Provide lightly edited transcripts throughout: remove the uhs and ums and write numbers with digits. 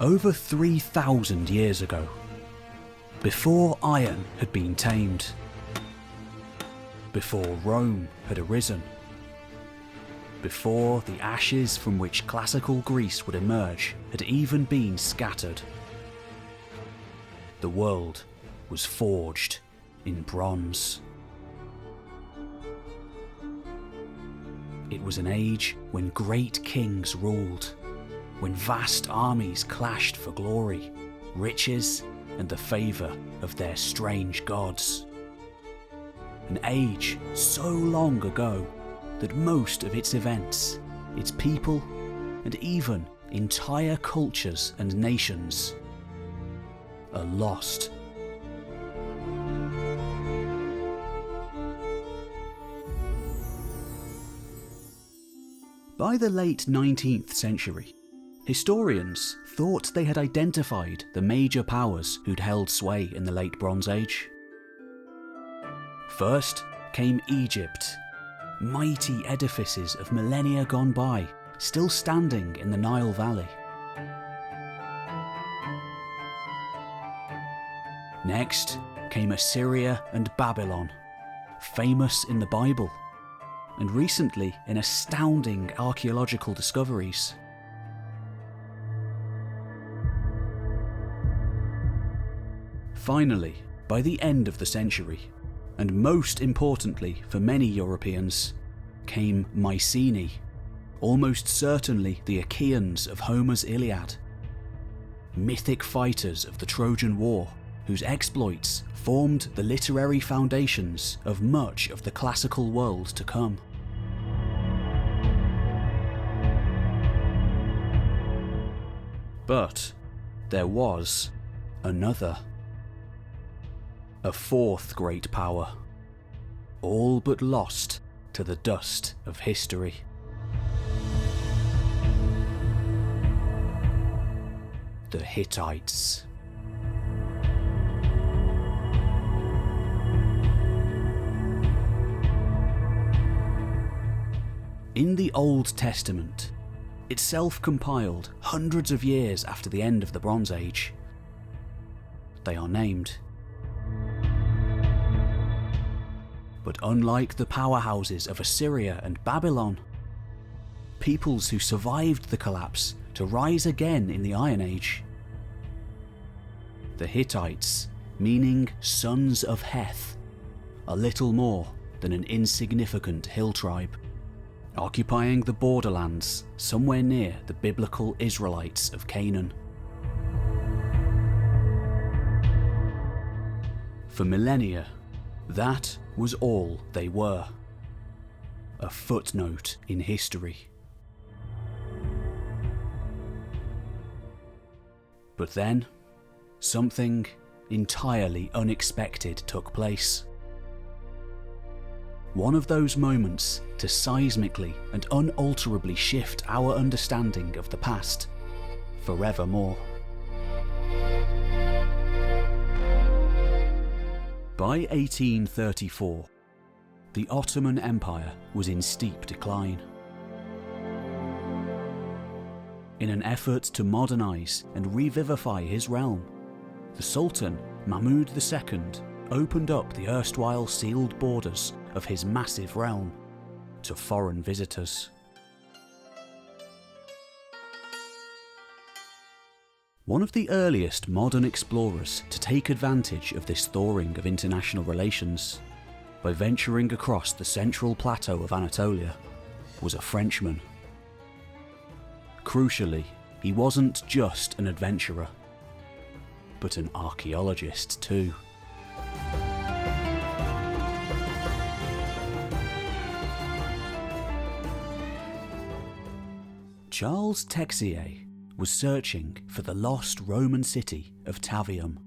Over 3,000 years ago, before iron had been tamed, before Rome had arisen, before the ashes from which classical Greece would emerge had even been scattered, the world was forged in bronze. It was an age when great kings ruled, when vast armies clashed for glory, riches, and the favour of their strange gods. An age so long ago that most of its events, its people, and even entire cultures and nations are lost. By the late 19th century, historians thought they had identified the major powers who'd held sway in the late Bronze Age. First came Egypt, mighty edifices of millennia gone by, still standing in the Nile Valley. Next came Assyria and Babylon, famous in the Bible, and recently in astounding archaeological discoveries. Finally, by the end of the century, and most importantly for many Europeans, came Mycenae, almost certainly the Achaeans of Homer's Iliad. Mythic fighters of the Trojan War, whose exploits formed the literary foundations of much of the classical world to come. But there was another. A fourth great power, all but lost to the dust of history. The Hittites. In the Old Testament, itself compiled hundreds of years after the end of the Bronze Age, they are named. But unlike the powerhouses of Assyria and Babylon, peoples who survived the collapse to rise again in the Iron Age, the Hittites, meaning sons of Heth, are little more than an insignificant hill tribe, occupying the borderlands somewhere near the biblical Israelites of Canaan. For millennia, that was all they were. A footnote in history. But then, something entirely unexpected took place. One of those moments to seismically and unalterably shift our understanding of the past forevermore. By 1834, the Ottoman Empire was in steep decline. In an effort to modernise and revivify his realm, the Sultan Mahmud II opened up the erstwhile sealed borders of his massive realm to foreign visitors. One of the earliest modern explorers to take advantage of this thawing of international relations by venturing across the central plateau of Anatolia was a Frenchman. Crucially, he wasn't just an adventurer, but an archaeologist too. Charles Texier was searching for the lost Roman city of Tavium.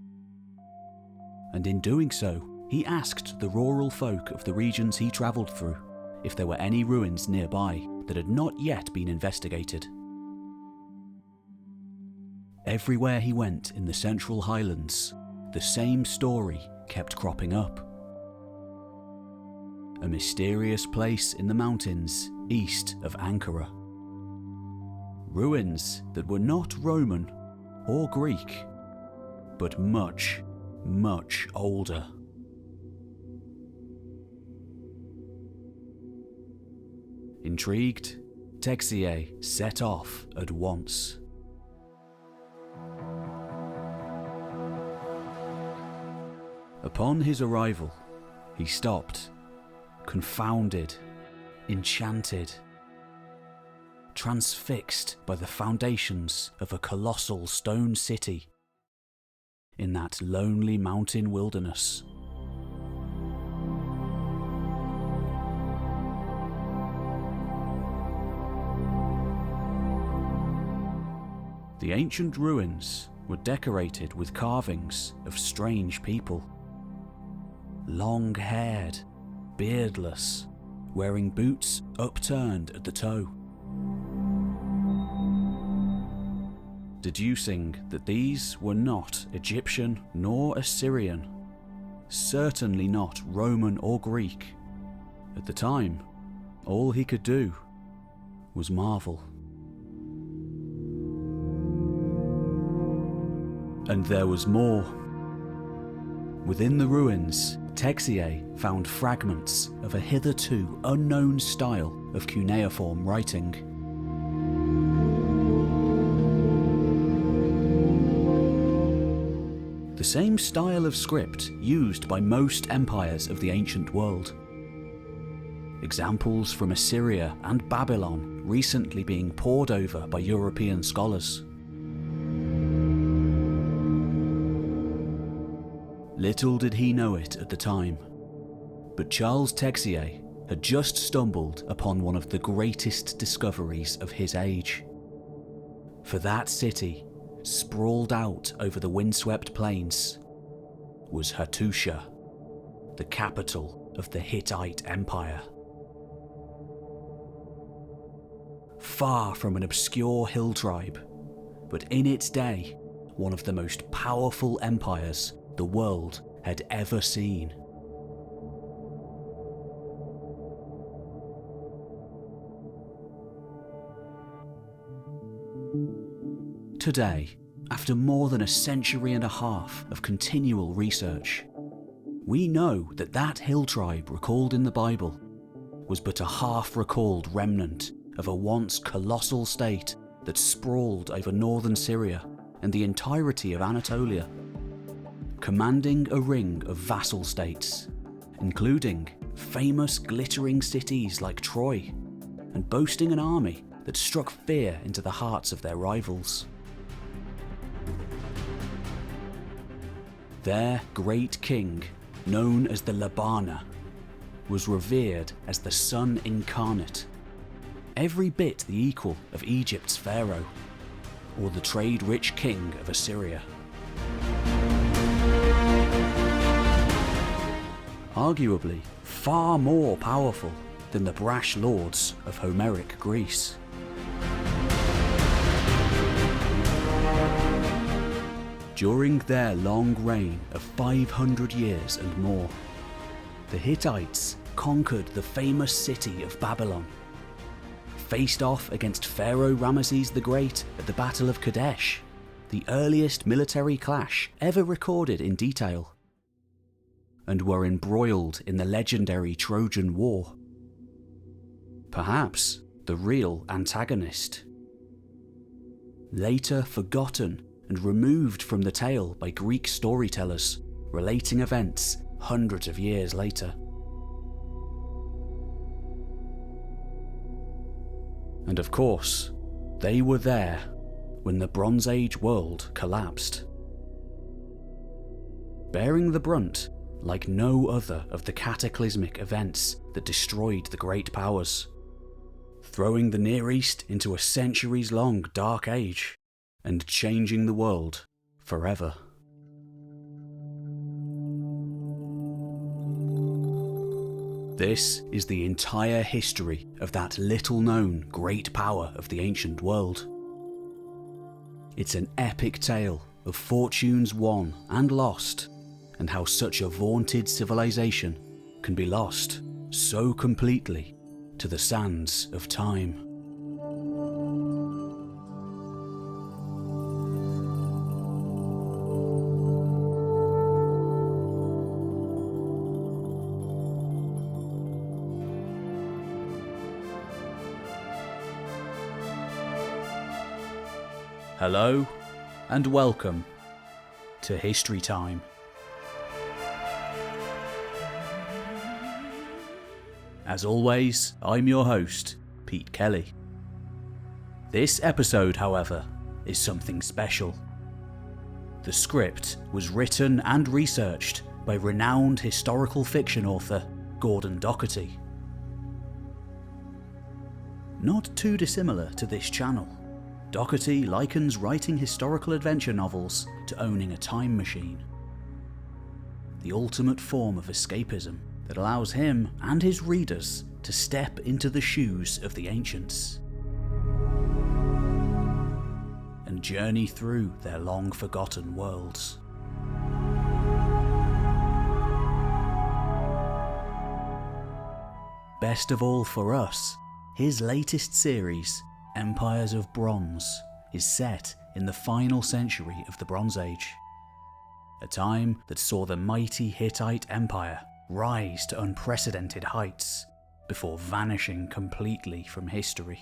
And in doing so, he asked the rural folk of the regions he travelled through if there were any ruins nearby that had not yet been investigated. Everywhere he went in the Central Highlands, the same story kept cropping up. A mysterious place in the mountains east of Ankara. Ruins that were not Roman, or Greek, but much, much older. Intrigued, Texier set off at once. Upon his arrival, he stopped, confounded, enchanted, transfixed by the foundations of a colossal stone city in that lonely mountain wilderness. The ancient ruins were decorated with carvings of strange people. Long-haired, beardless, wearing boots upturned at the toe. Deducing that these were not Egyptian nor Assyrian, certainly not Roman or Greek, at the time, all he could do was marvel. And there was more. Within the ruins, Texier found fragments of a hitherto unknown style of cuneiform writing. The same style of script used by most empires of the ancient world. Examples from Assyria and Babylon recently being pored over by European scholars. Little did he know it at the time, but Charles Texier had just stumbled upon one of the greatest discoveries of his age. For that city, sprawled out over the windswept plains, was Hattusha, the capital of the Hittite Empire. Far from an obscure hill tribe, but in its day, one of the most powerful empires the world had ever seen. Today, after more than a century and a half of continual research, we know that that hill tribe recalled in the Bible was but a half-recalled remnant of a once colossal state that sprawled over northern Syria and the entirety of Anatolia, commanding a ring of vassal states, including famous glittering cities like Troy, and boasting an army that struck fear into the hearts of their rivals. Their great king, known as the Labana, was revered as the sun incarnate, every bit the equal of Egypt's pharaoh, or the trade-rich king of Assyria. Arguably far more powerful than the brash lords of Homeric Greece. During their long reign of 500 years and more, the Hittites conquered the famous city of Babylon, faced off against Pharaoh Ramesses the Great at the Battle of Kadesh, the earliest military clash ever recorded in detail, and were embroiled in the legendary Trojan War. Perhaps the real antagonist. Later forgotten and removed from the tale by Greek storytellers, relating events hundreds of years later. And of course, they were there when the Bronze Age world collapsed, bearing the brunt like no other of the cataclysmic events that destroyed the great powers, throwing the Near East into a centuries-long dark age and changing the world forever. This is the entire history of that little-known great power of the ancient world. It's an epic tale of fortunes won and lost, and how such a vaunted civilization can be lost so completely to the sands of time. Hello and welcome to History Time. As always, I'm your host, Pete Kelly. This episode, however, is something special. The script was written and researched by renowned historical fiction author Gordon Docherty. Not too dissimilar to this channel, Docherty likens writing historical adventure novels to owning a time machine. The ultimate form of escapism that allows him and his readers to step into the shoes of the ancients and journey through their long-forgotten worlds. Best of all for us, his latest series, Empires of Bronze, is set in the final century of the Bronze Age, a time that saw the mighty Hittite Empire rise to unprecedented heights before vanishing completely from history.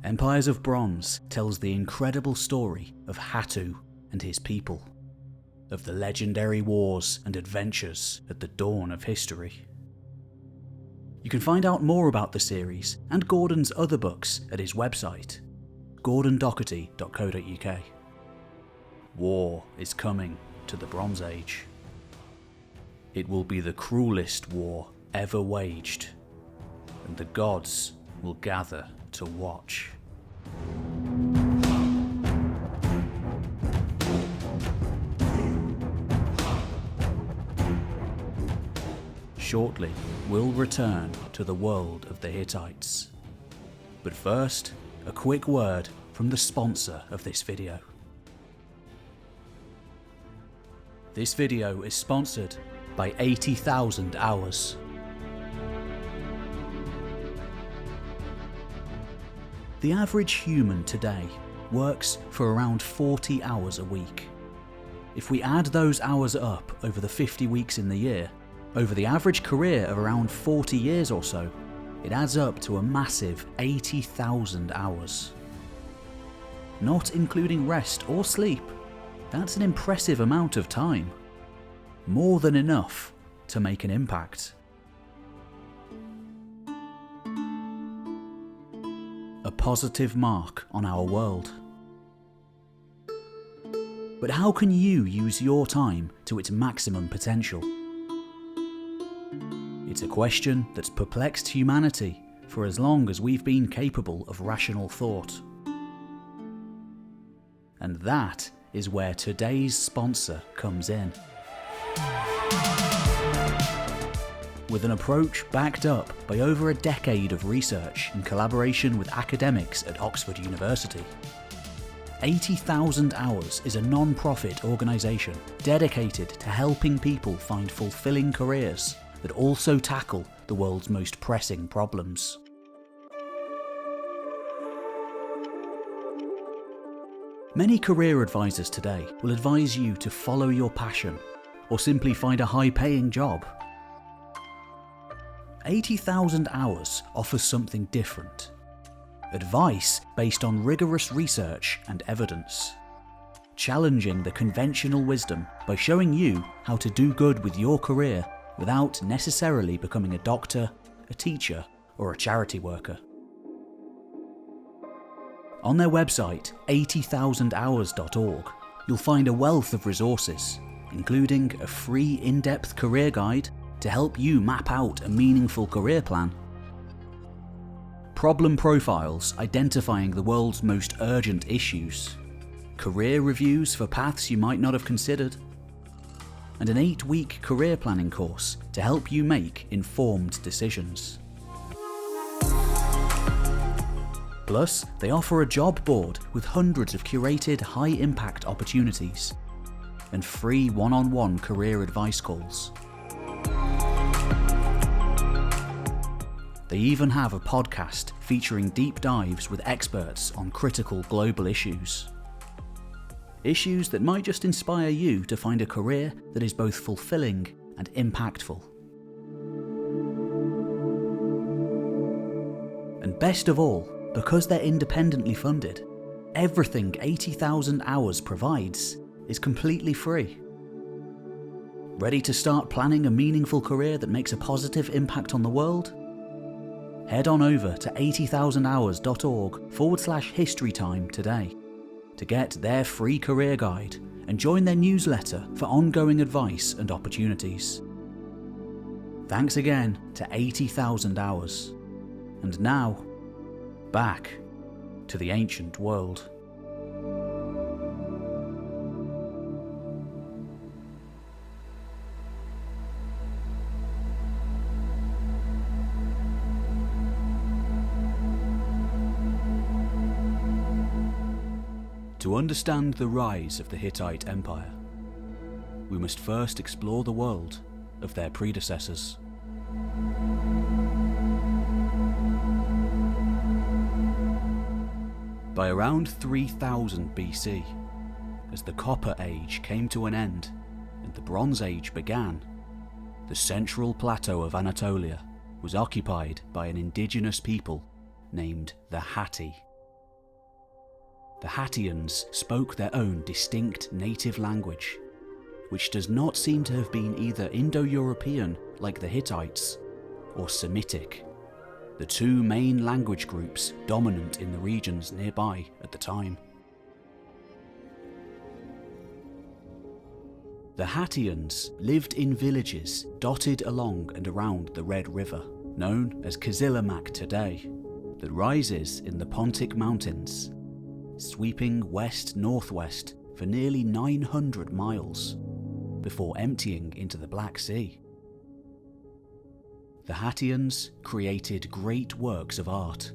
Empires of Bronze tells the incredible story of Hattu and his people, of the legendary wars and adventures at the dawn of history. You can find out more about the series and Gordon's other books at his website, gordondocherty.co.uk. War is coming to the Bronze Age. It will be the cruelest war ever waged, and the gods will gather to watch. Shortly, we'll return to the world of the Hittites. But first, a quick word from the sponsor of this video. This video is sponsored by 80,000 Hours. The average human today works for around 40 hours a week. If we add those hours up over the 50 weeks in the year, over the average career of around 40 years or so, it adds up to a massive 80,000 hours. Not including rest or sleep, that's an impressive amount of time. More than enough to make an impact. A positive mark on our world. But how can you use your time to its maximum potential? It's a question that's perplexed humanity for as long as we've been capable of rational thought. And that is where today's sponsor comes in. With an approach backed up by over a decade of research in collaboration with academics at Oxford University, 80,000 Hours is a non-profit organisation dedicated to helping people find fulfilling careers that also tackle the world's most pressing problems. Many career advisors today will advise you to follow your passion or simply find a high-paying job. 80,000 Hours offers something different. Advice based on rigorous research and evidence. Challenging the conventional wisdom by showing you how to do good with your career without necessarily becoming a doctor, a teacher, or a charity worker. On their website, 80,000hours.org, you'll find a wealth of resources, including a free in-depth career guide to help you map out a meaningful career plan, problem profiles identifying the world's most urgent issues, career reviews for paths you might not have considered, and an 8-week career planning course to help you make informed decisions. Plus, they offer a job board with hundreds of curated high-impact opportunities and free one-on-one career advice calls. They even have a podcast featuring deep dives with experts on critical global issues. Issues that might just inspire you to find a career that is both fulfilling and impactful. And best of all, because they're independently funded, everything 80,000 Hours provides is completely free. Ready to start planning a meaningful career that makes a positive impact on the world? Head on over to 80000hours.org/historytime today to get their free career guide and join their newsletter for ongoing advice and opportunities. Thanks again to 80,000 Hours. And now, back to the ancient world. To understand the rise of the Hittite Empire, we must first explore the world of their predecessors. By around 3000 BC, as the Copper Age came to an end and the Bronze Age began, the central plateau of Anatolia was occupied by an indigenous people named the Hatti. The Hattians spoke their own distinct native language, which does not seem to have been either Indo-European like the Hittites or Semitic, the two main language groups dominant in the regions nearby at the time. The Hattians lived in villages dotted along and around the Red River, known as Kazilamac today, that rises in the Pontic Mountains, sweeping west-northwest for nearly 900 miles, before emptying into the Black Sea. The Hattians created great works of art,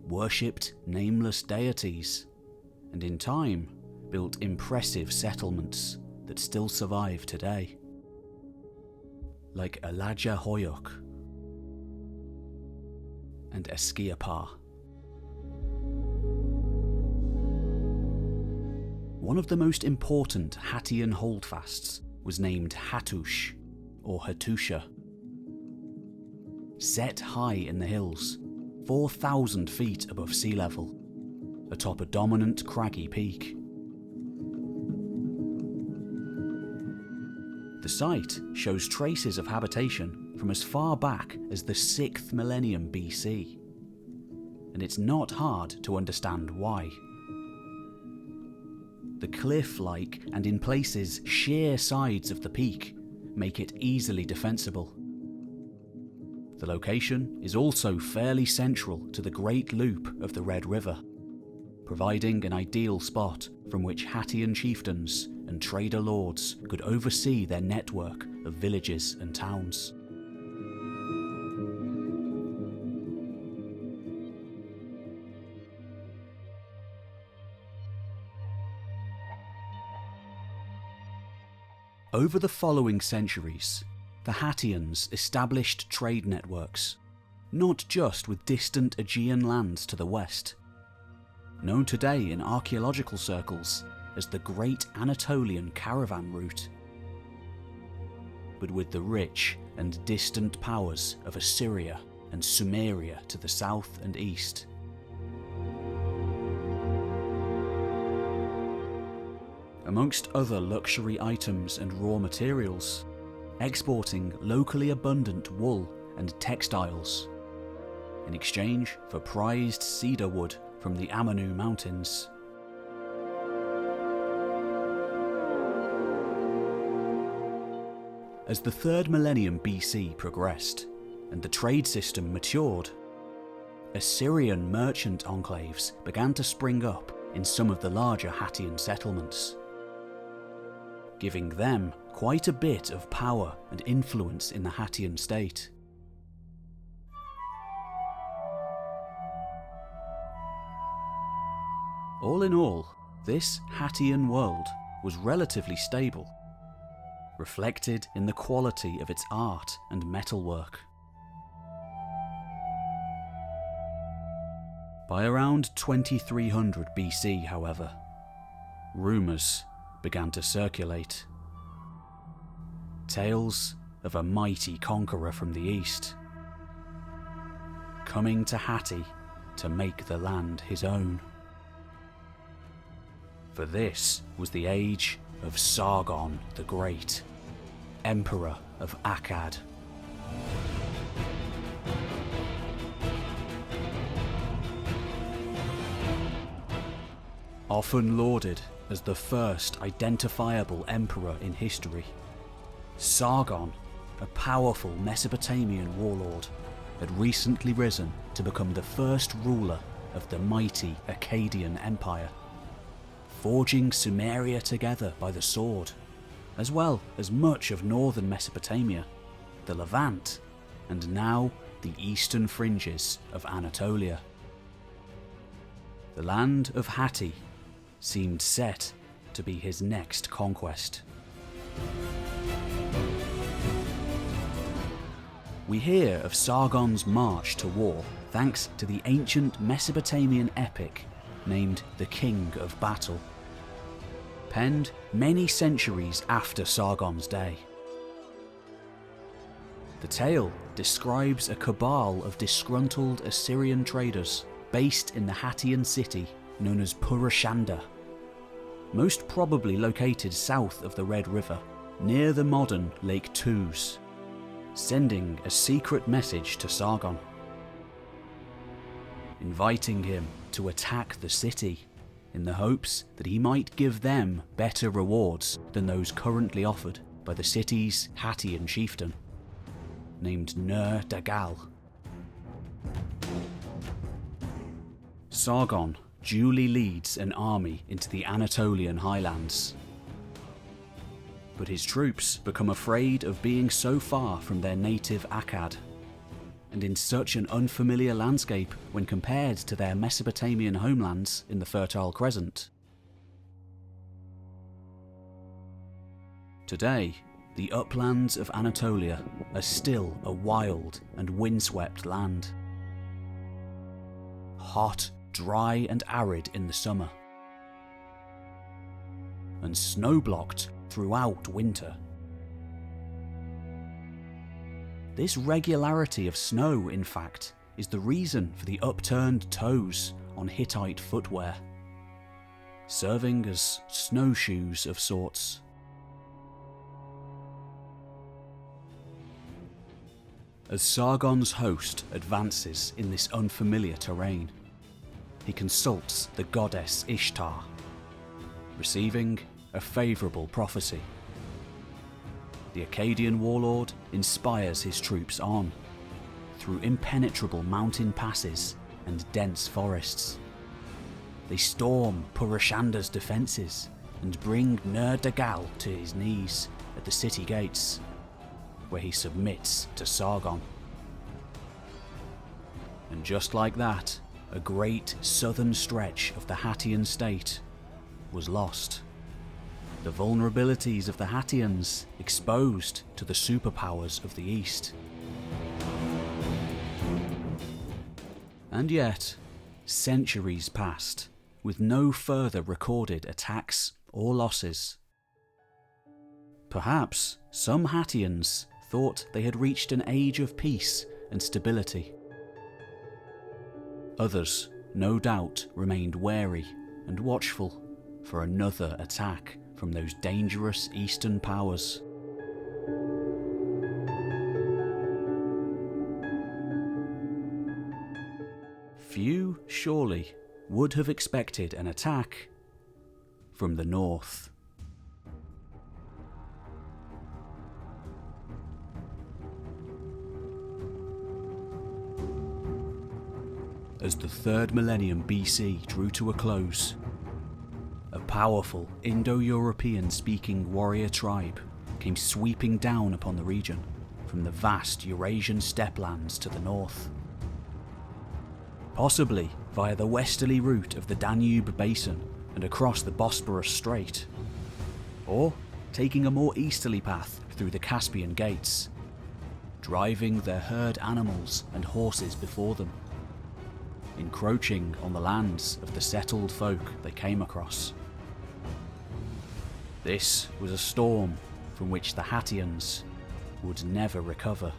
worshipped nameless deities, and in time built impressive settlements that still survive today, like Elijah Hoyuk and Eskiapar. One of the most important Hattian holdfasts was named Hattush, or Hattusha. Set high in the hills, 4,000 feet above sea level, atop a dominant craggy peak. The site shows traces of habitation from as far back as the 6th millennium BC, and it's not hard to understand why. The cliff-like and in places sheer sides of the peak make it easily defensible. The location is also fairly central to the Great Loop of the Red River, providing an ideal spot from which Hattian chieftains and trader lords could oversee their network of villages and towns. Over the following centuries, the Hattians established trade networks, not just with distant Aegean lands to the west, known today in archaeological circles as the Great Anatolian Caravan Route, but with the rich and distant powers of Assyria and Sumeria to the south and east. Amongst other luxury items and raw materials, exporting locally abundant wool and textiles, in exchange for prized cedar wood from the Amanu Mountains. As the 3rd millennium BC progressed and the trade system matured, Assyrian merchant enclaves began to spring up in some of the larger Hattian settlements, giving them quite a bit of power and influence in the Hattian state. All in all, this Hattian world was relatively stable, reflected in the quality of its art and metalwork. By around 2300 BC, however, rumours began to circulate. Tales of a mighty conqueror from the east, coming to Hatti to make the land his own. For this was the age of Sargon the Great, Emperor of Akkad. Often lauded as the first identifiable emperor in history, Sargon, a powerful Mesopotamian warlord, had recently risen to become the first ruler of the mighty Akkadian Empire, forging Sumeria together by the sword, as well as much of northern Mesopotamia, the Levant, and now the eastern fringes of Anatolia. The land of Hatti seemed set to be his next conquest. We hear of Sargon's march to war thanks to the ancient Mesopotamian epic named The King of Battle, penned many centuries after Sargon's day. The tale describes a cabal of disgruntled Assyrian traders based in the Hattian city known as Purashanda, most probably located south of the Red River, near the modern Lake Tuz, sending a secret message to Sargon, inviting him to attack the city in the hopes that he might give them better rewards than those currently offered by the city's Hattian chieftain, named Ner-Dagal. Sargon duly leads an army into the Anatolian highlands, but his troops become afraid of being so far from their native Akkad, and in such an unfamiliar landscape when compared to their Mesopotamian homelands in the Fertile Crescent. Today, the uplands of Anatolia are still a wild and windswept land. Hot, dry and arid in the summer, and snow-blocked throughout winter. This regularity of snow, in fact, is the reason for the upturned toes on Hittite footwear, serving as snowshoes of sorts. As Sargon's host advances in this unfamiliar terrain, he consults the goddess Ishtar, receiving a favourable prophecy. The Akkadian warlord inspires his troops on, through impenetrable mountain passes and dense forests. They storm Purashanda's defences and bring Ner-Dagal to his knees at the city gates, where he submits to Sargon. And just like that, a great southern stretch of the Hattian state was lost. The vulnerabilities of the Hattians exposed to the superpowers of the East. And yet, centuries passed with no further recorded attacks or losses. Perhaps some Hattians thought they had reached an age of peace and stability. Others, no doubt, remained wary and watchful for another attack from those dangerous Eastern powers. Few, surely, would have expected an attack from the north. As the 3rd millennium BC drew to a close, a powerful Indo-European speaking warrior tribe came sweeping down upon the region from the vast Eurasian steppelands to the north. Possibly via the westerly route of the Danube basin and across the Bosporus Strait, or taking a more easterly path through the Caspian Gates, driving their herd animals and horses before them, encroaching on the lands of the settled folk they came across. This was a storm from which the Hattians would never recover.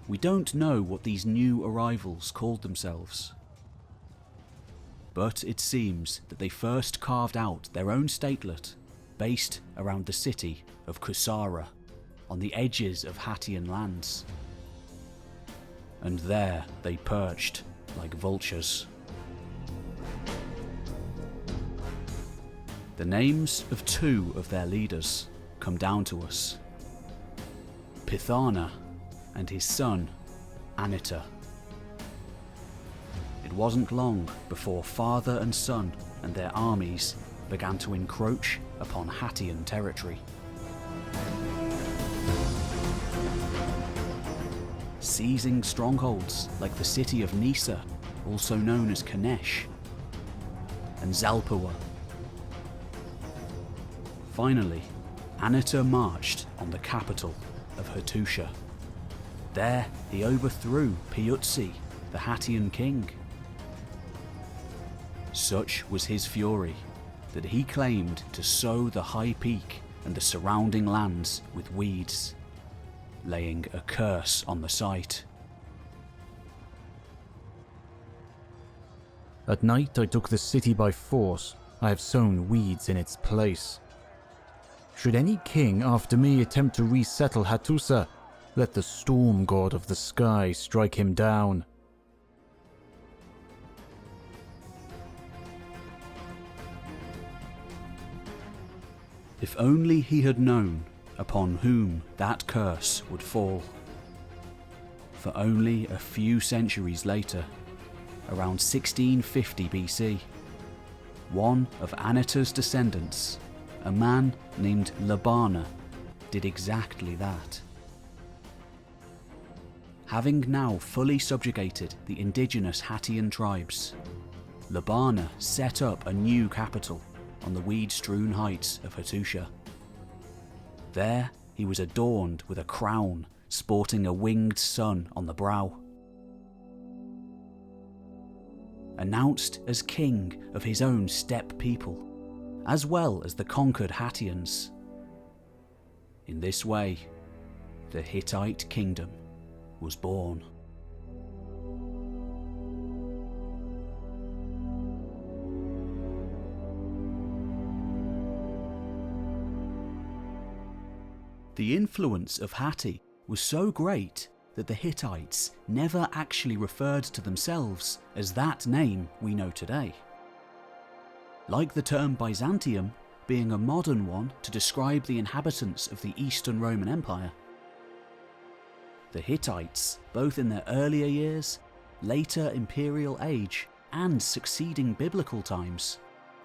We don't know what these new arrivals called themselves. But it seems that they first carved out their own statelet based around the city of Kusara, on the edges of Hattian lands. And there they perched like vultures. The names of two of their leaders come down to us: Pithana and his son, Anitta. It wasn't long before father and son and their armies began to encroach upon Hattian territory. Seizing strongholds like the city of Nisa, also known as Kanesh, and Zalpua. Finally, Anitta marched on the capital of Hattusha. There he overthrew Piuzzi, the Hattian king. Such was his fury that he claimed to sow the high peak and the surrounding lands with weeds, laying a curse on the site. At night I took the city by force. I have sown weeds in its place. Should any king after me attempt to resettle Hattusa, let the storm god of the sky strike him down. If only he had known upon whom that curse would fall. For only a few centuries later, around 1650 BC, one of Anitta's descendants, a man named Labana, did exactly that. Having now fully subjugated the indigenous Hattian tribes, Labana set up a new capital on the weed-strewn heights of Hattusha. There he was adorned with a crown sporting a winged sun on the brow. Announced as king of his own steppe people, as well as the conquered Hattians. In this way, the Hittite kingdom was born. The influence of Hatti was so great that the Hittites never actually referred to themselves as that name we know today. Like the term Byzantium being a modern one to describe the inhabitants of the Eastern Roman Empire, the Hittites, both in their earlier years, later imperial age, and succeeding biblical times,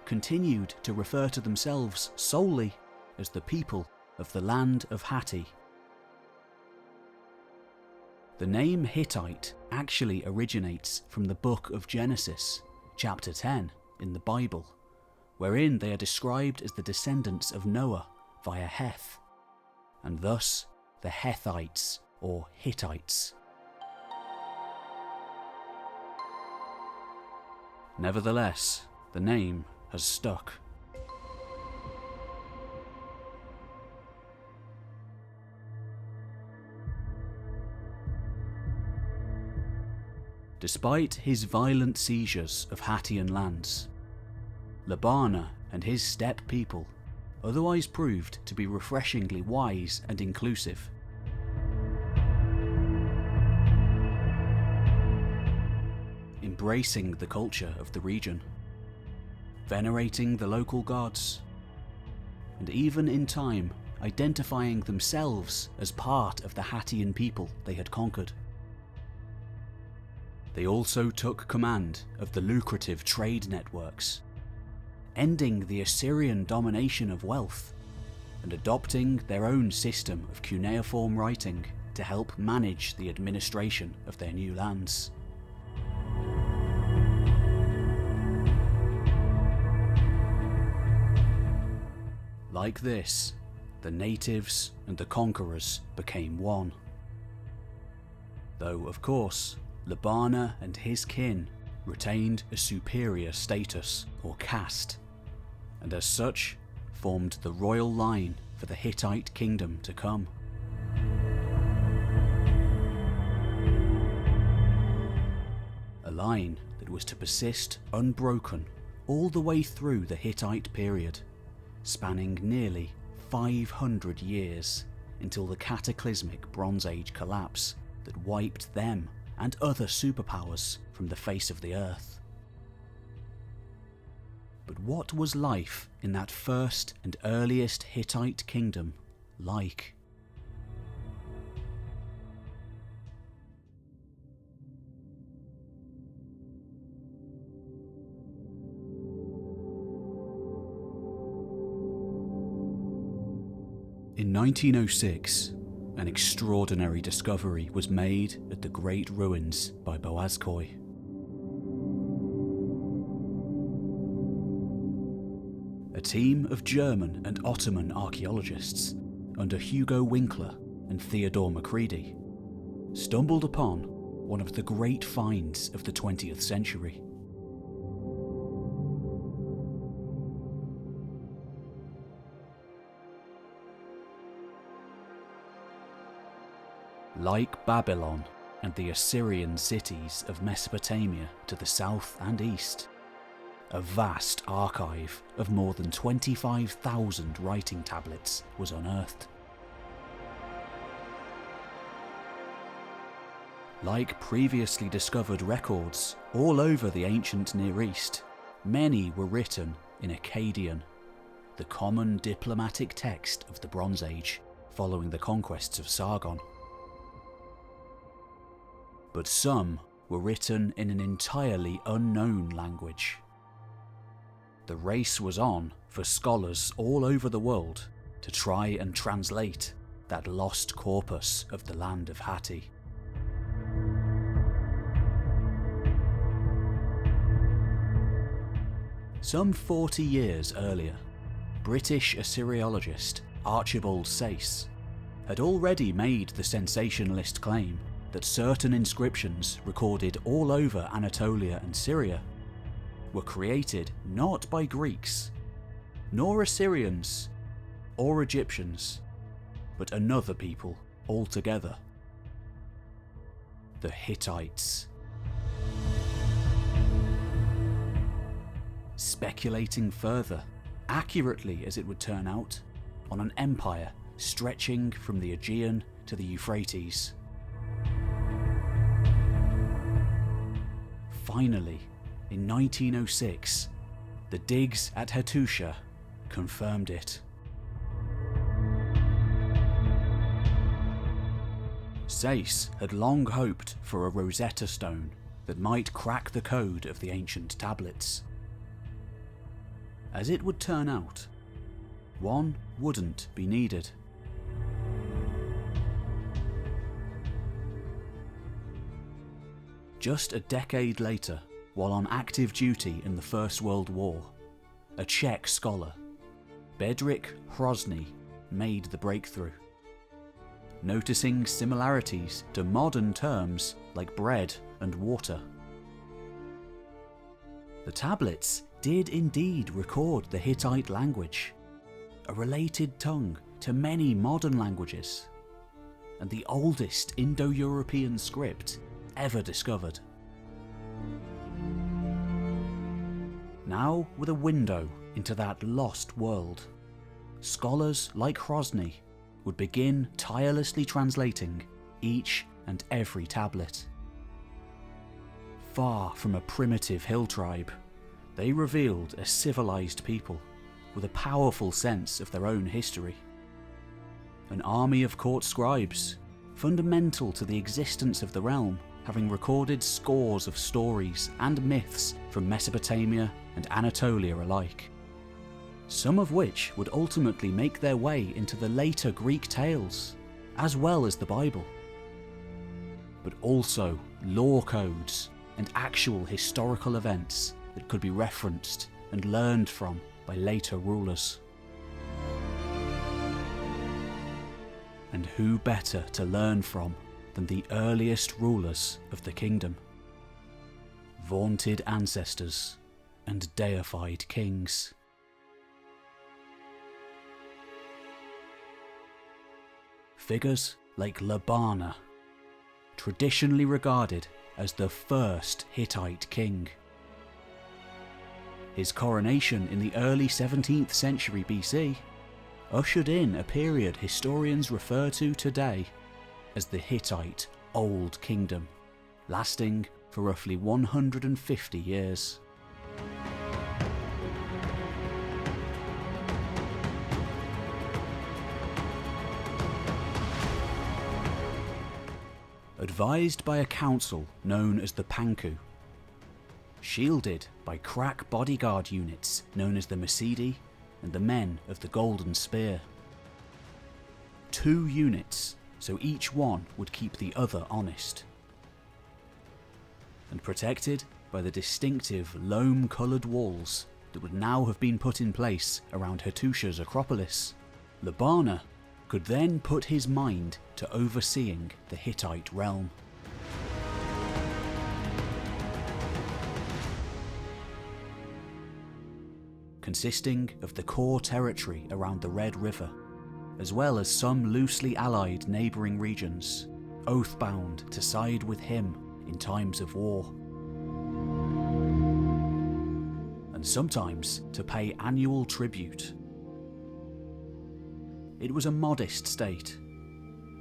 continued to refer to themselves solely as the people of the land of Hatti. The name Hittite actually originates from the book of Genesis, chapter 10 in the Bible, wherein they are described as the descendants of Noah via Heth, and thus the Hethites or Hittites. Nevertheless, the name has stuck. Despite his violent seizures of Hattian lands, Labana and his steppe people otherwise proved to be refreshingly wise and inclusive. Embracing the culture of the region, venerating the local gods, and even in time identifying themselves as part of the Hattian people they had conquered. They also took command of the lucrative trade networks, ending the Assyrian domination of wealth, and adopting their own system of cuneiform writing to help manage the administration of their new lands. Like this, the natives and the conquerors became one. Though, of course, Labana and his kin retained a superior status or caste, and as such formed the royal line for the Hittite kingdom to come. line that was to persist unbroken all the way through the Hittite period, spanning nearly 500 years until the cataclysmic Bronze Age collapse that wiped them and other superpowers from the face of the earth. But what was life in that first and earliest Hittite kingdom like? In 1906, an extraordinary discovery was made at the Great Ruins by Boazkoi. A team of German and Ottoman archaeologists under Hugo Winkler and Theodore Macready stumbled upon one of the great finds of the 20th century. Like Babylon and the Assyrian cities of Mesopotamia to the south and east, a vast archive of more than 25,000 writing tablets was unearthed. Like previously discovered records all over the ancient Near East, many were written in Akkadian, the common diplomatic text of the Bronze Age following the conquests of Sargon. But some were written in an entirely unknown language. The race was on for scholars all over the world to try and translate that lost corpus of the land of Hatti. Some 40 years earlier, British Assyriologist Archibald Sayce had already made the sensationalist claim that certain inscriptions recorded all over Anatolia and Syria were created not by Greeks, nor Assyrians, or Egyptians, but another people altogether: the Hittites. Speculating further, accurately as it would turn out, on an empire stretching from the Aegean to the Euphrates. Finally, in 1906, the digs at Hattusha confirmed it. Sayce had long hoped for a Rosetta Stone that might crack the code of the ancient tablets. As it would turn out, one wouldn't be needed. Just a decade later, while on active duty in the First World War, a Czech scholar, Bedřich Hrozný, made the breakthrough, noticing similarities to modern terms like bread and water. The tablets did indeed record the Hittite language, a related tongue to many modern languages, and the oldest Indo-European script ever discovered. Now, with a window into that lost world, scholars like Hrozný would begin tirelessly translating each and every tablet. Far from a primitive hill tribe, they revealed a civilized people with a powerful sense of their own history. An army of court scribes, fundamental to the existence of the realm, having recorded scores of stories and myths from Mesopotamia and Anatolia alike, some of which would ultimately make their way into the later Greek tales, as well as the Bible. But also law codes and actual historical events that could be referenced and learned from by later rulers. And who better to learn from than the earliest rulers of the kingdom? Vaunted ancestors and deified kings. Figures like Labana, traditionally regarded as the first Hittite king. His coronation in the early 17th century BC ushered in a period historians refer to today as the Hittite Old Kingdom, lasting for roughly 150 years. Advised by a council known as the Panku, shielded by crack bodyguard units known as the Masidi and the Men of the Golden Spear. 2 units, so each one would keep the other honest. And protected by the distinctive loam-coloured walls that would now have been put in place around Hattusha's Acropolis, Labana could then put his mind to overseeing the Hittite realm. Consisting of the core territory around the Red River, as well as some loosely allied neighbouring regions, oath-bound to side with him in times of war, and sometimes to pay annual tribute. It was a modest state,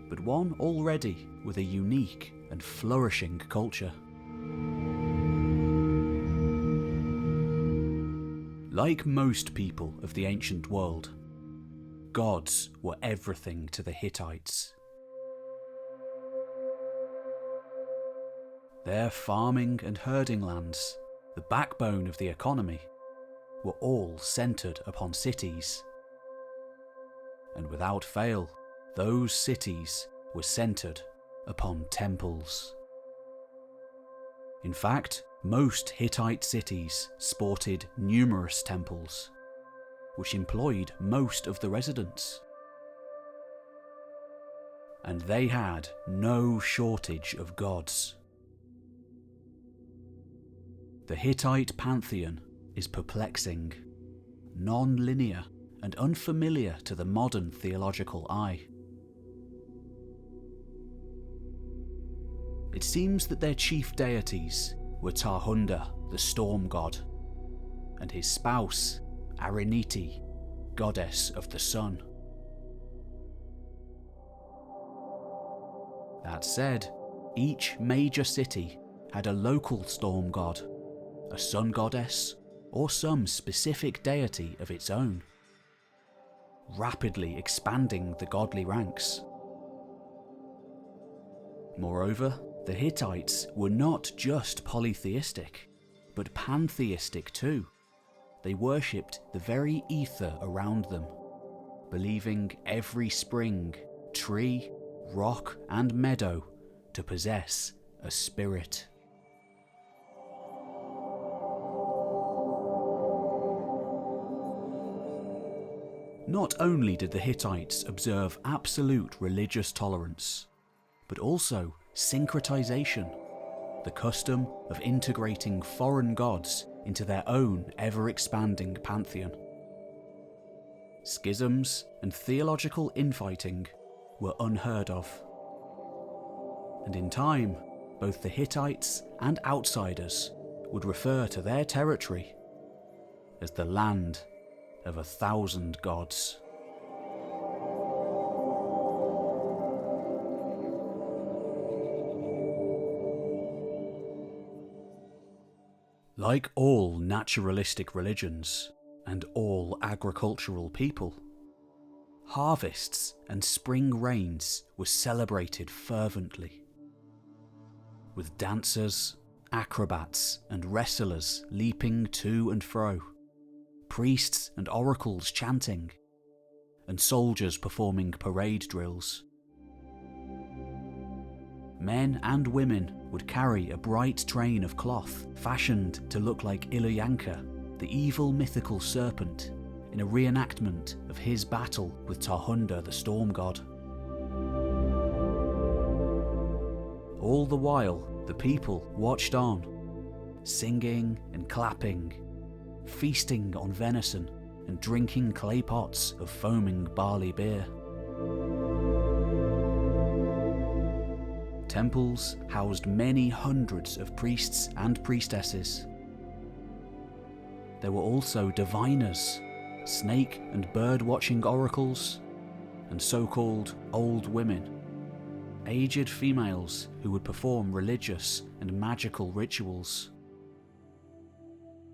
but one already with a unique and flourishing culture. Like most people of the ancient world, gods were everything to the Hittites. Their farming and herding lands, the backbone of the economy, were all centred upon cities. And without fail, those cities were centred upon temples. In fact, most Hittite cities sported numerous temples, which employed most of the residents. And they had no shortage of gods. The Hittite pantheon is perplexing, non-linear, and unfamiliar to the modern theological eye. It seems that their chief deities were Tarhunda, the storm god, and his spouse, Ariniti, goddess of the sun. That said, each major city had a local storm god, a sun goddess, or some specific deity of its own, rapidly expanding the godly ranks. Moreover, the Hittites were not just polytheistic, but pantheistic too. They worshipped the very ether around them, believing every spring, tree, rock, and meadow to possess a spirit. Not only did the Hittites observe absolute religious tolerance, but also syncretization, the custom of integrating foreign gods into their own ever-expanding pantheon. Schisms and theological infighting were unheard of. And in time, both the Hittites and outsiders would refer to their territory as the land of 1,000 gods. Like all naturalistic religions and all agricultural people, harvests and spring rains were celebrated fervently, with dancers, acrobats, and wrestlers leaping to and fro, priests and oracles chanting, and soldiers performing parade drills. Men and women would carry a bright train of cloth fashioned to look like Ilyanka, the evil mythical serpent, in a reenactment of his battle with Tarhunda the storm god. All the while, the people watched on, singing and clapping, feasting on venison and drinking clay pots of foaming barley beer. temples housed many hundreds of priests and priestesses. There were also diviners, snake and bird-watching oracles, and so-called old women, aged females who would perform religious and magical rituals,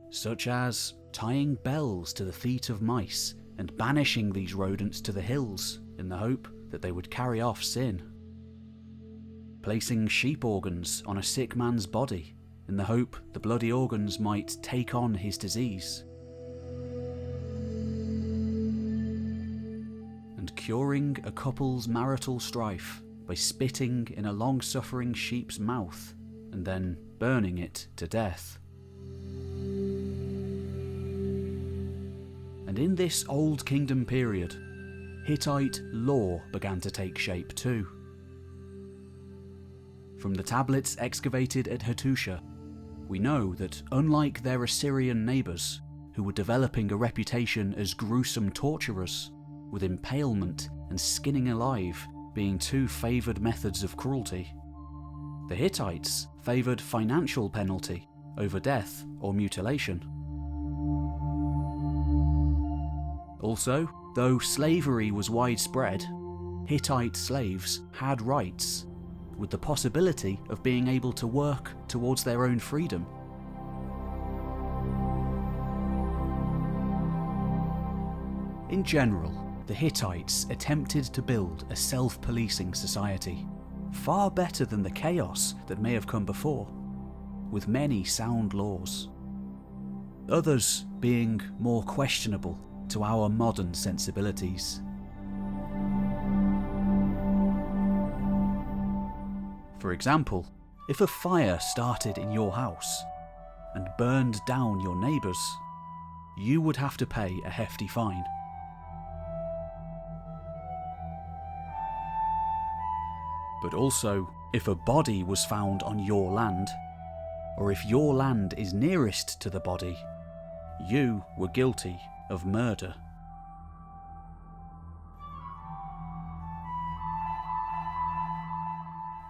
such as tying bells to the feet of mice and banishing these rodents to the hills in the hope that they would carry off sin, placing sheep organs on a sick man's body in the hope the bloody organs might take on his disease, and curing a couple's marital strife by spitting in a long-suffering sheep's mouth and then burning it to death. And in this Old Kingdom period, Hittite law began to take shape too. From the tablets excavated at Hattusha, we know that unlike their Assyrian neighbours, who were developing a reputation as gruesome torturers, with impalement and skinning alive being two favoured methods of cruelty, the Hittites favoured financial penalty over death or mutilation. Also, though slavery was widespread, Hittite slaves had rights, with the possibility of being able to work towards their own freedom. In general, the Hittites attempted to build a self-policing society, far better than the chaos that may have come before, with many sound laws. Others being more questionable to our modern sensibilities. For example, if a fire started in your house and burned down your neighbours, you would have to pay a hefty fine. But also, if a body was found on your land, or if your land is nearest to the body, you were guilty of murder.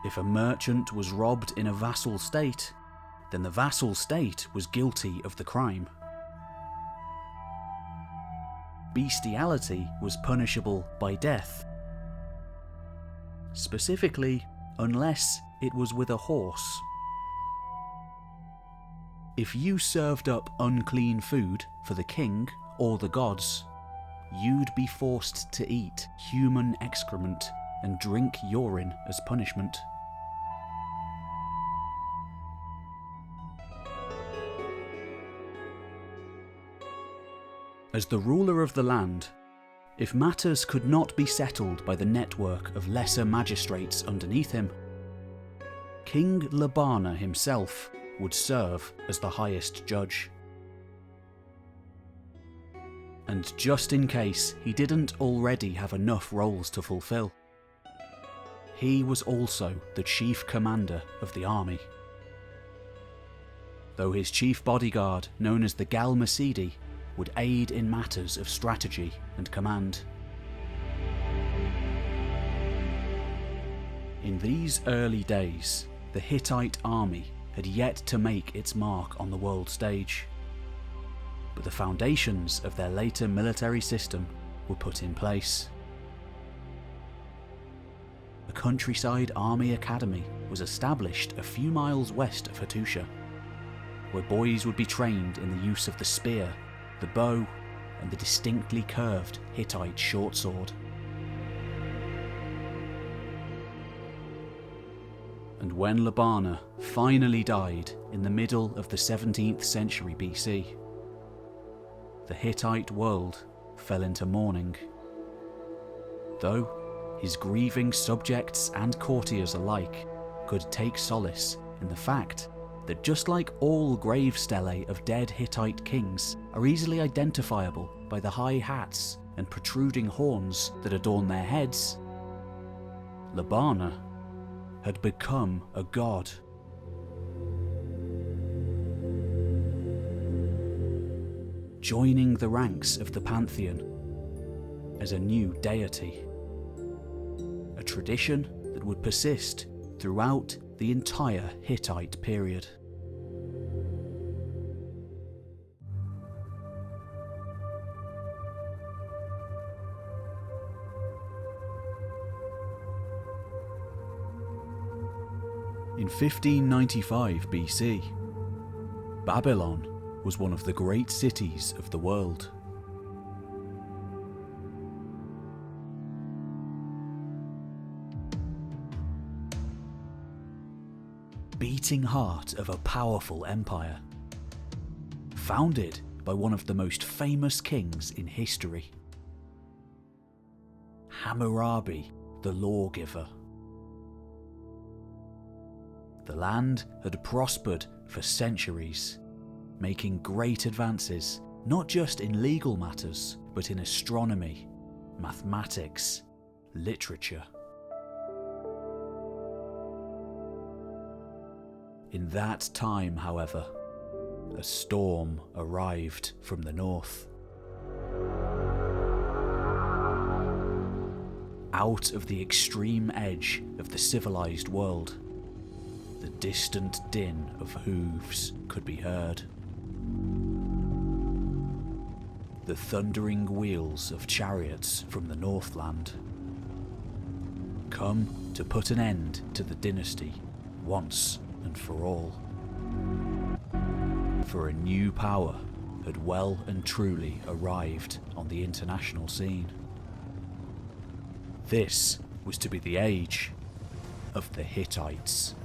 If a merchant was robbed in a vassal state, then the vassal state was guilty of the crime. Bestiality was punishable by death, specifically unless it was with a horse. If you served up unclean food for the king or the gods, you'd be forced to eat human excrement and drink urine as punishment. As the ruler of the land, if matters could not be settled by the network of lesser magistrates underneath him, King Labarna himself would serve as the highest judge. And just in case he didn't already have enough roles to fulfill, he was also the chief commander of the army. Though his chief bodyguard, known as the Gallanagh-Edwards, would aid in matters of strategy and command. In these early days, the Hittite army had yet to make its mark on the world stage, but the foundations of their later military system were put in place. A countryside army academy was established a few miles west of Hattusha, where boys would be trained in the use of the spear, the bow, and the distinctly curved Hittite short sword. And when Labarna finally died in the middle of the 17th century BC, the Hittite world fell into mourning. Though his grieving subjects and courtiers alike could take solace in the fact that just like all grave stelae of dead Hittite kings are easily identifiable by the high hats and protruding horns that adorn their heads, Labarna had become a god. Joining the ranks of the pantheon as a new deity. A tradition that would persist throughout the entire Hittite period. In 1595 BC, Babylon was one of the great cities of the world. Beating heart of a powerful empire, founded by one of the most famous kings in history, Hammurabi the Lawgiver. The land had prospered for centuries, making great advances not just in legal matters, but in astronomy, mathematics, literature. In that time, however, a storm arrived from the north. Out of the extreme edge of the civilized world, the distant din of hooves could be heard. The thundering wheels of chariots from the Northland, come to put an end to the dynasty once and for all. For a new power had well and truly arrived on the international scene. This was to be the age of the Hittites.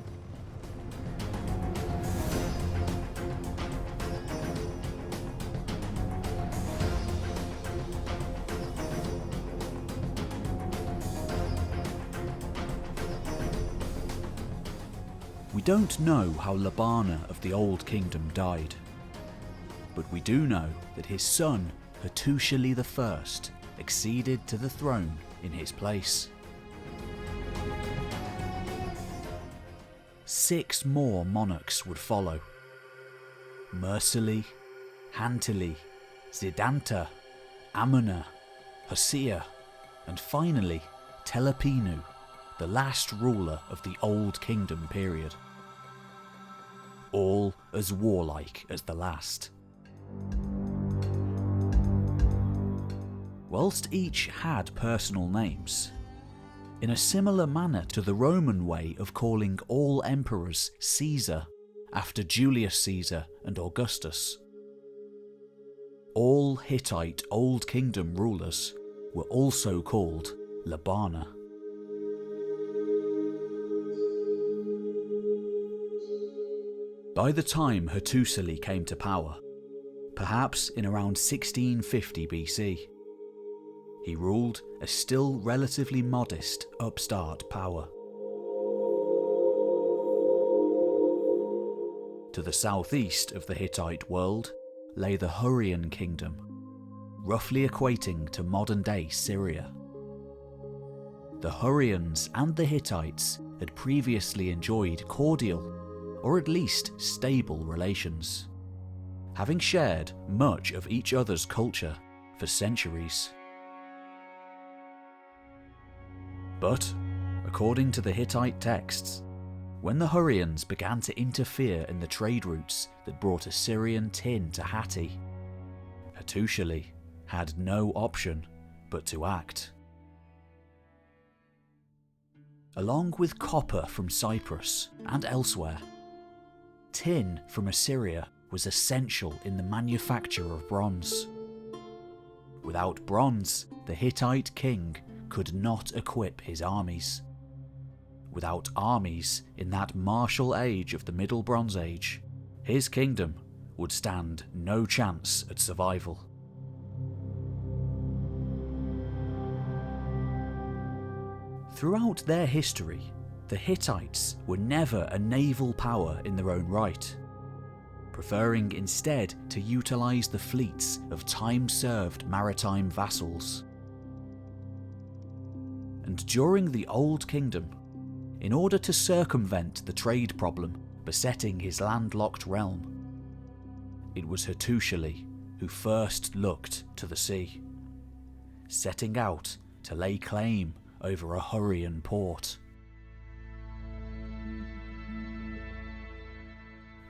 We don't know how Labarna of the Old Kingdom died, but we do know that his son Hattusili I acceded to the throne in his place. 6 more monarchs would follow: Mursili, Hantili, Zidanta, Amunna, Hosea, and finally Telepinu, the last ruler of the Old Kingdom period. All as warlike as the last. Whilst each had personal names, in a similar manner to the Roman way of calling all emperors Caesar after Julius Caesar and Augustus, all Hittite Old Kingdom rulers were also called Labarna. By the time Hattusili came to power, perhaps in around 1650 BC, he ruled a still relatively modest upstart power. To the southeast of the Hittite world lay the Hurrian kingdom, roughly equating to modern-day Syria. The Hurrians and the Hittites had previously enjoyed cordial, or at least stable, relations, having shared much of each other's culture for centuries. But, according to the Hittite texts, when the Hurrians began to interfere in the trade routes that brought Assyrian tin to Hatti, Hattusili had no option but to act. Along with copper from Cyprus and elsewhere, tin from Assyria was essential in the manufacture of bronze. Without bronze, the Hittite king could not equip his armies. Without armies in that martial age of the Middle Bronze Age, his kingdom would stand no chance at survival. Throughout their history, the Hittites were never a naval power in their own right, preferring instead to utilise the fleets of time-served maritime vassals. And during the Old Kingdom, in order to circumvent the trade problem besetting his landlocked realm, it was Hattusili who first looked to the sea, setting out to lay claim over a Hurrian port.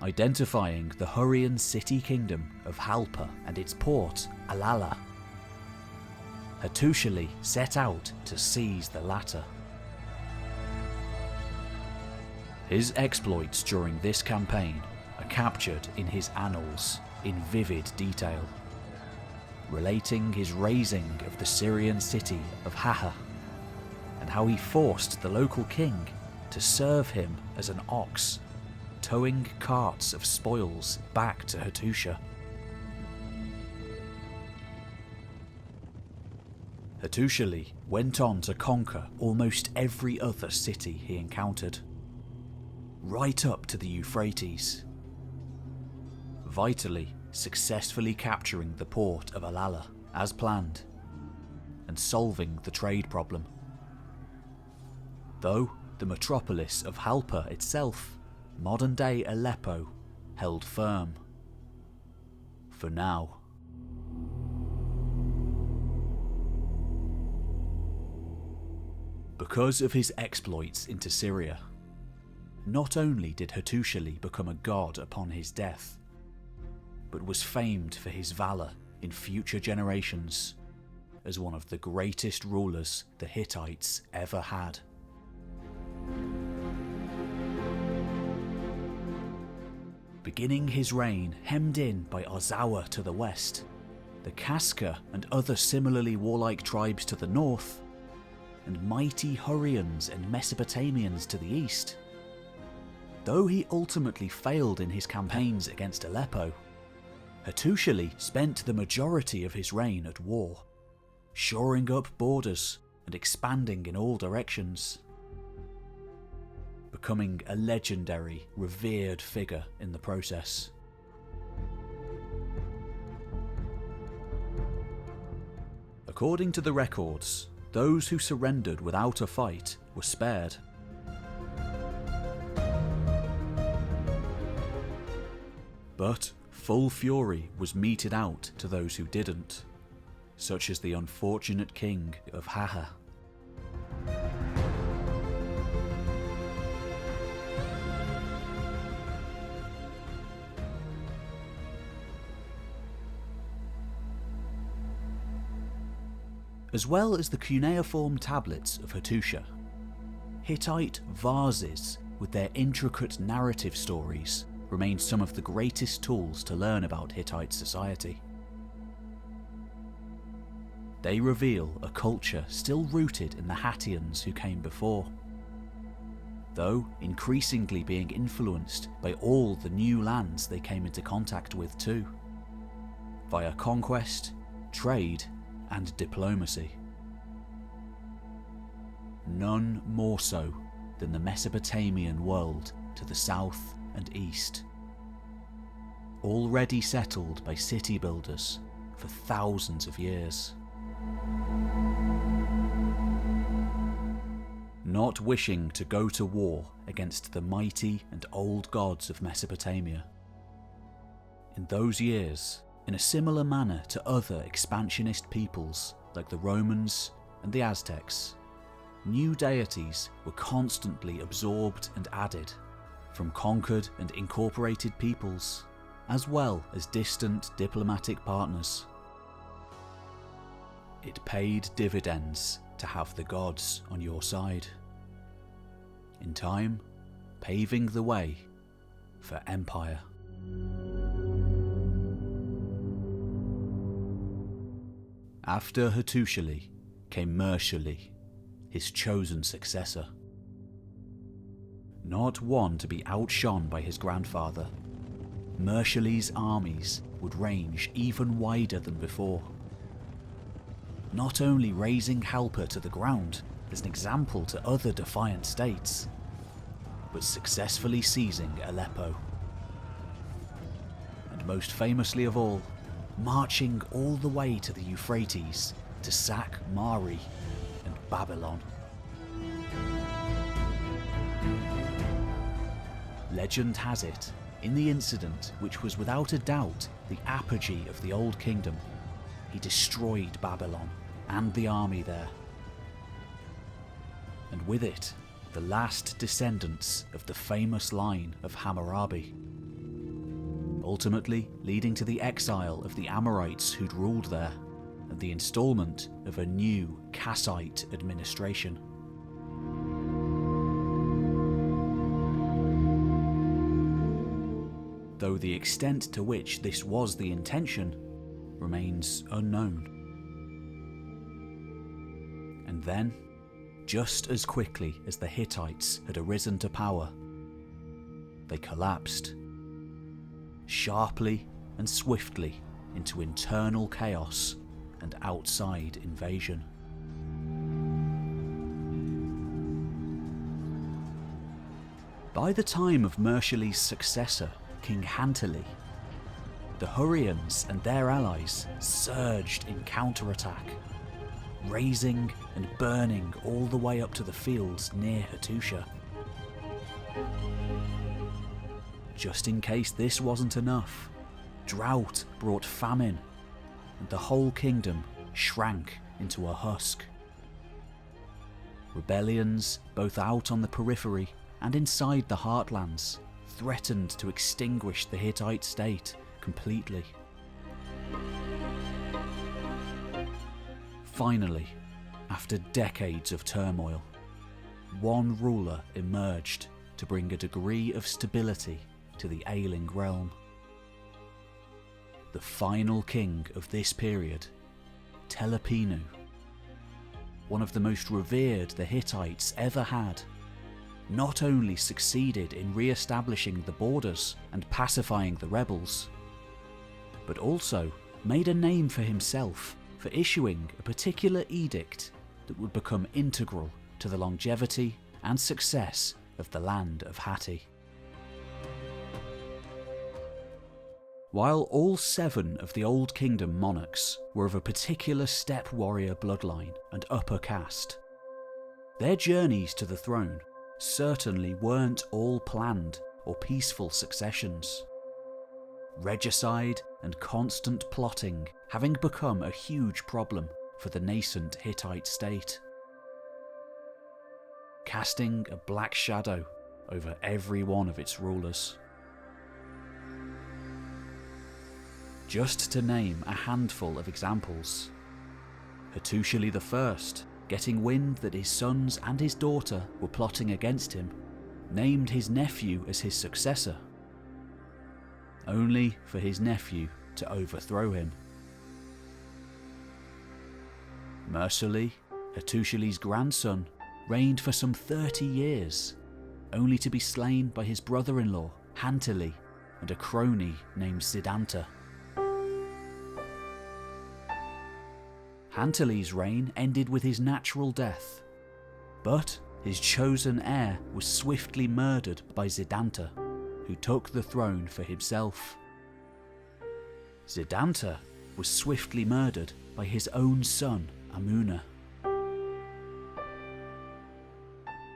identifying the Hurrian city kingdom of Halpa and its port, Alala. Hattusili set out to seize the latter. His exploits during this campaign are captured in his annals in vivid detail, relating his razing of the Syrian city of Haha, and how he forced the local king to serve him as an ox, towing carts of spoils back to Hattusha. Hattusili went on to conquer almost every other city he encountered, right up to the Euphrates, vitally successfully capturing the port of Alala as planned and solving the trade problem. Though the metropolis of Halpa itself, modern-day Aleppo, held firm. For now. Because of his exploits into Syria, not only did Hattusili become a god upon his death, but was famed for his valour in future generations as one of the greatest rulers the Hittites ever had. Beginning his reign hemmed in by Ozawa to the west, the Kaska and other similarly warlike tribes to the north, and mighty Hurrians and Mesopotamians to the east. Though he ultimately failed in his campaigns against Aleppo, Hattusili spent the majority of his reign at war, shoring up borders and expanding in all directions, becoming a legendary, revered figure in the process. According to the records, those who surrendered without a fight were spared. But full fury was meted out to those who didn't, such as the unfortunate king of Haha. As well as the cuneiform tablets of Hattusha, Hittite vases with their intricate narrative stories remain some of the greatest tools to learn about Hittite society. They reveal a culture still rooted in the Hattians who came before, though increasingly being influenced by all the new lands they came into contact with too, via conquest, trade, and diplomacy. None more so than the Mesopotamian world to the south and east, already settled by city builders for thousands of years. Not wishing to go to war against the mighty and old gods of Mesopotamia, in those years, in a similar manner to other expansionist peoples like the Romans and the Aztecs, new deities were constantly absorbed and added from conquered and incorporated peoples, as well as distant diplomatic partners. It paid dividends to have the gods on your side, in time paving the way for empire. After Hattusili came Mershali, his chosen successor. Not one to be outshone by his grandfather, Mershali's armies would range even wider than before, not only razing Halpa to the ground as an example to other defiant states, but successfully seizing Aleppo. And most famously of all, marching all the way to the Euphrates to sack Mari and Babylon. Legend has it, in the incident which was without a doubt the apogee of the Old Kingdom, he destroyed Babylon and the army there, and with it the last descendants of the famous line of Hammurabi, ultimately leading to the exile of the Amorites who'd ruled there and the installment of a new Kassite administration. Though the extent to which this was the intention remains unknown. And then, just as quickly as the Hittites had arisen to power, they collapsed, sharply and swiftly into internal chaos and outside invasion. By the time of Mershali's successor, King Hantili, the Hurrians and their allies surged in counterattack, razing and burning all the way up to the fields near Hattusha. Just in case this wasn't enough, drought brought famine, and the whole kingdom shrank into a husk. Rebellions, both out on the periphery and inside the heartlands, threatened to extinguish the Hittite state completely. Finally, after decades of turmoil, one ruler emerged to bring a degree of stability to the ailing realm. The final king of this period, Telepinu, one of the most revered the Hittites ever had, not only succeeded in re-establishing the borders and pacifying the rebels, but also made a name for himself for issuing a particular edict that would become integral to the longevity and success of the land of Hatti. While all 7 of the Old Kingdom monarchs were of a particular steppe warrior bloodline and upper caste, their journeys to the throne certainly weren't all planned or peaceful successions. Regicide and constant plotting having become a huge problem for the nascent Hittite state, casting a black shadow over every one of its rulers. Just to name a handful of examples, Hattusha I, getting wind that his sons and his daughter were plotting against him, named his nephew as his successor, only for his nephew to overthrow him. Mershali, Hattusha's grandson, reigned for some 30 years, only to be slain by his brother-in-law, Hantili, and a crony named Siddhanta. Hantili's reign ended with his natural death, but his chosen heir was swiftly murdered by Siddhanta, who took the throne for himself. Siddhanta was swiftly murdered by his own son, Amuna.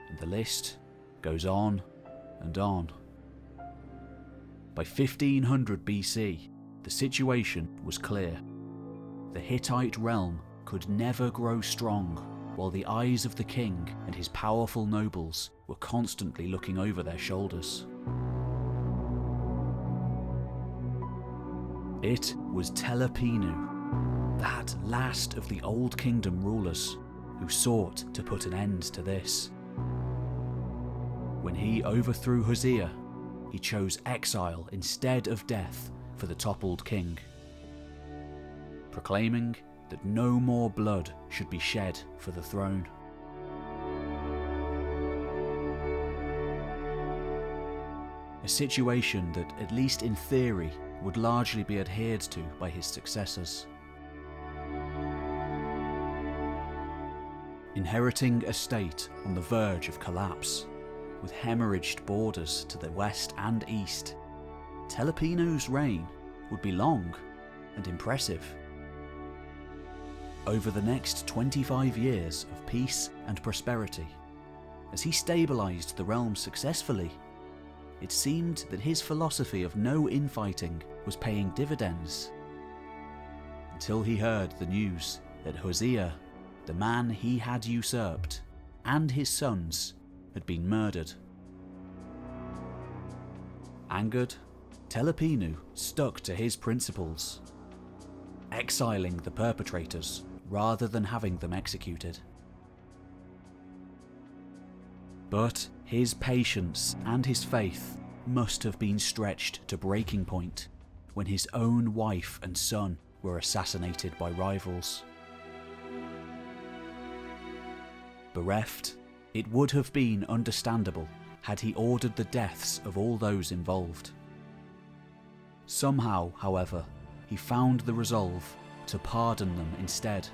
And the list goes on and on. By 1500 BC, the situation was clear. The Hittite realm could never grow strong while the eyes of the king and his powerful nobles were constantly looking over their shoulders. It was Telepinu, that last of the Old Kingdom rulers, who sought to put an end to this. When he overthrew Hosea, he chose exile instead of death for the toppled king, proclaiming that no more blood should be shed for the throne. A situation that, at least in theory, would largely be adhered to by his successors. Inheriting a state on the verge of collapse, with hemorrhaged borders to the west and east, Telepinu's reign would be long and impressive. Over the next 25 years of peace and prosperity, as he stabilised the realm successfully, it seemed that his philosophy of no infighting was paying dividends. Until he heard the news that Hosea, the man he had usurped, and his sons had been murdered. Angered Telepinu stuck to his principles, exiling the perpetrators rather than having them executed. But his patience and his faith must have been stretched to breaking point when his own wife and son were assassinated by rivals. Bereft, it would have been understandable had he ordered the deaths of all those involved. Somehow, however, he found the resolve to pardon them instead,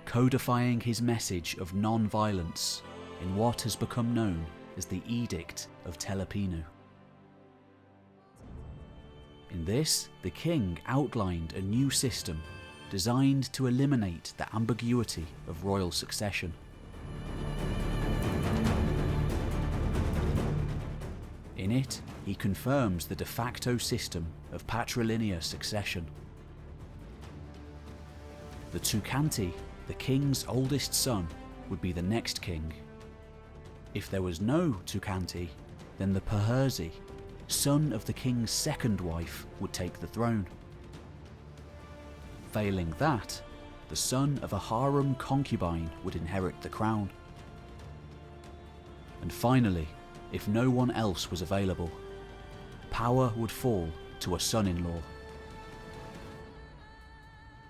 codifying his message of non-violence in what has become known as the Edict of Telepinu. In this, the king outlined a new system designed to eliminate the ambiguity of royal succession. In it, he confirms the de facto system of patrilineal succession. The Tukanti, the king's oldest son, would be the next king. If there was no Tukanti, then the Perherzi, son of the king's second wife, would take the throne. Failing that, the son of a harem concubine would inherit the crown. And finally, if no one else was available, power would fall to a son-in-law.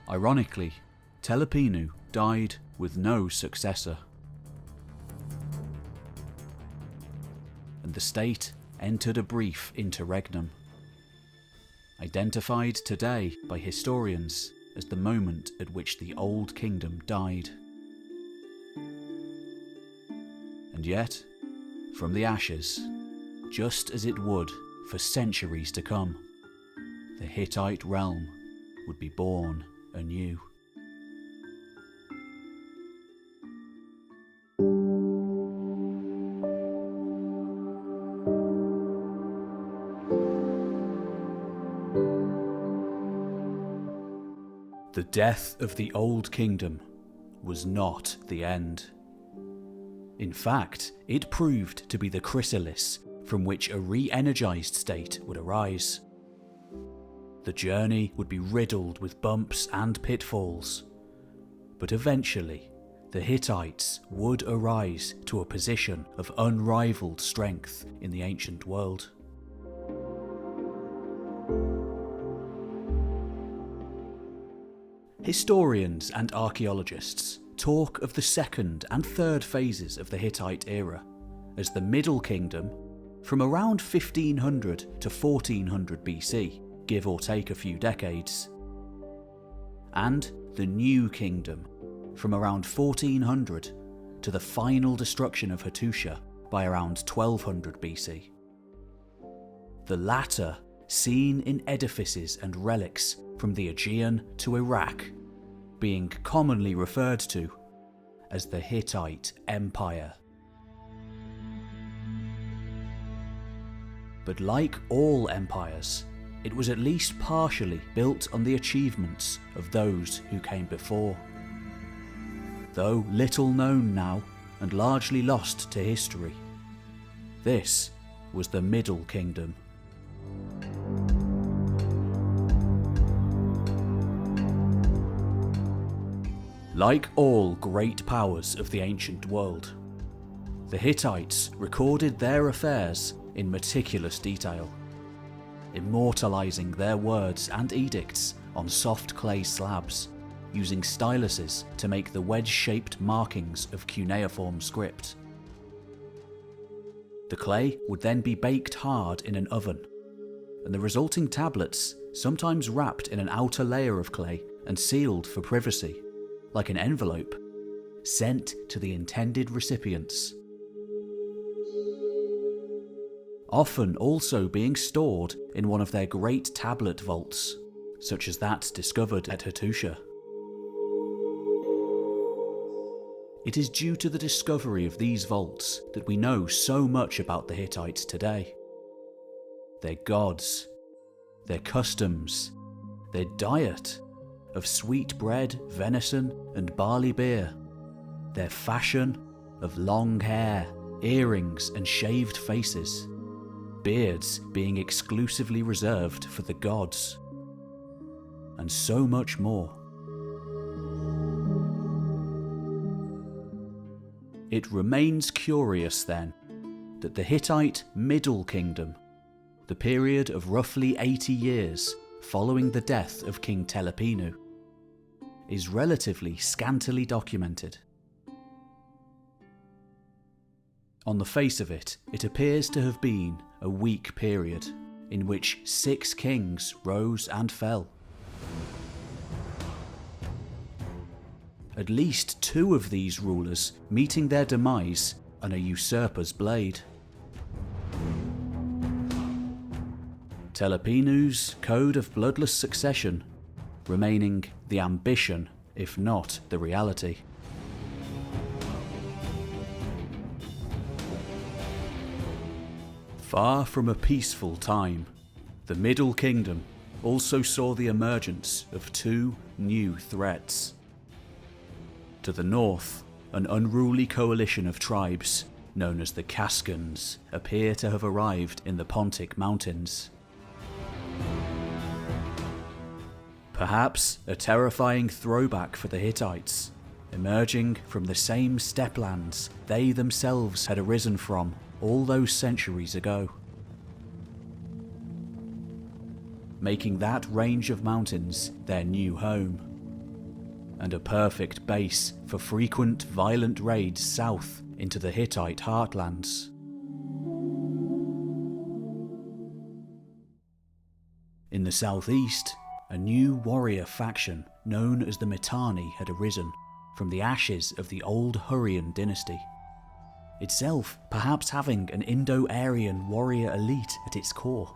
Ironically, Telepinu died with no successor, and the state entered a brief interregnum, identified today by historians as the moment at which the Old Kingdom died. And yet, from the ashes, just as it would for centuries to come, the Hittite realm would be born anew. The death of the Old Kingdom was not the end. In fact, it proved to be the chrysalis from which a re-energized state would arise. The journey would be riddled with bumps and pitfalls, but eventually the Hittites would arise to a position of unrivaled strength in the ancient world. Historians and archaeologists talk of the second and third phases of the Hittite era as the Middle Kingdom from around 1500 to 1400 BC, give or take a few decades, and the New Kingdom from around 1400 to the final destruction of Hattusha by around 1200 BC. The latter seen in edifices and relics from the Aegean to Iraq, being commonly referred to as the Hittite Empire. But like all empires, it was at least partially built on the achievements of those who came before. Though little known now and largely lost to history, this was the Middle Kingdom. Like all great powers of the ancient world, the Hittites recorded their affairs in meticulous detail, immortalising their words and edicts on soft clay slabs, using styluses to make the wedge-shaped markings of cuneiform script. The clay would then be baked hard in an oven, and the resulting tablets, sometimes wrapped in an outer layer of clay and sealed for privacy, like an envelope, sent to the intended recipients. Often also being stored in one of their great tablet vaults, such as that discovered at Hattusha. It is due to the discovery of these vaults that we know so much about the Hittites today. Their gods, their customs, their diet of sweet bread, venison, and barley beer, their fashion of long hair, earrings, and shaved faces, beards being exclusively reserved for the gods, and so much more. It remains curious then that the Hittite Middle Kingdom, the period of roughly 80 years following the death of King Telepinu, is relatively scantily documented. On the face of it, it appears to have been a weak period in which 6 kings rose and fell. At least 2 of these rulers meeting their demise on a usurper's blade. Telepinu's code of bloodless succession remaining the ambition, if not the reality. Far from a peaceful time, the Middle Kingdom also saw the emergence of 2 new threats. To the north, an unruly coalition of tribes, known as the Cascans, appear to have arrived in the Pontic Mountains. Perhaps a terrifying throwback for the Hittites, emerging from the same steppelands they themselves had arisen from all those centuries ago. Making that range of mountains their new home, and a perfect base for frequent violent raids south into the Hittite heartlands. In the southeast, a new warrior faction known as the Mitanni had arisen from the ashes of the old Hurrian dynasty, itself perhaps having an Indo-Aryan warrior elite at its core.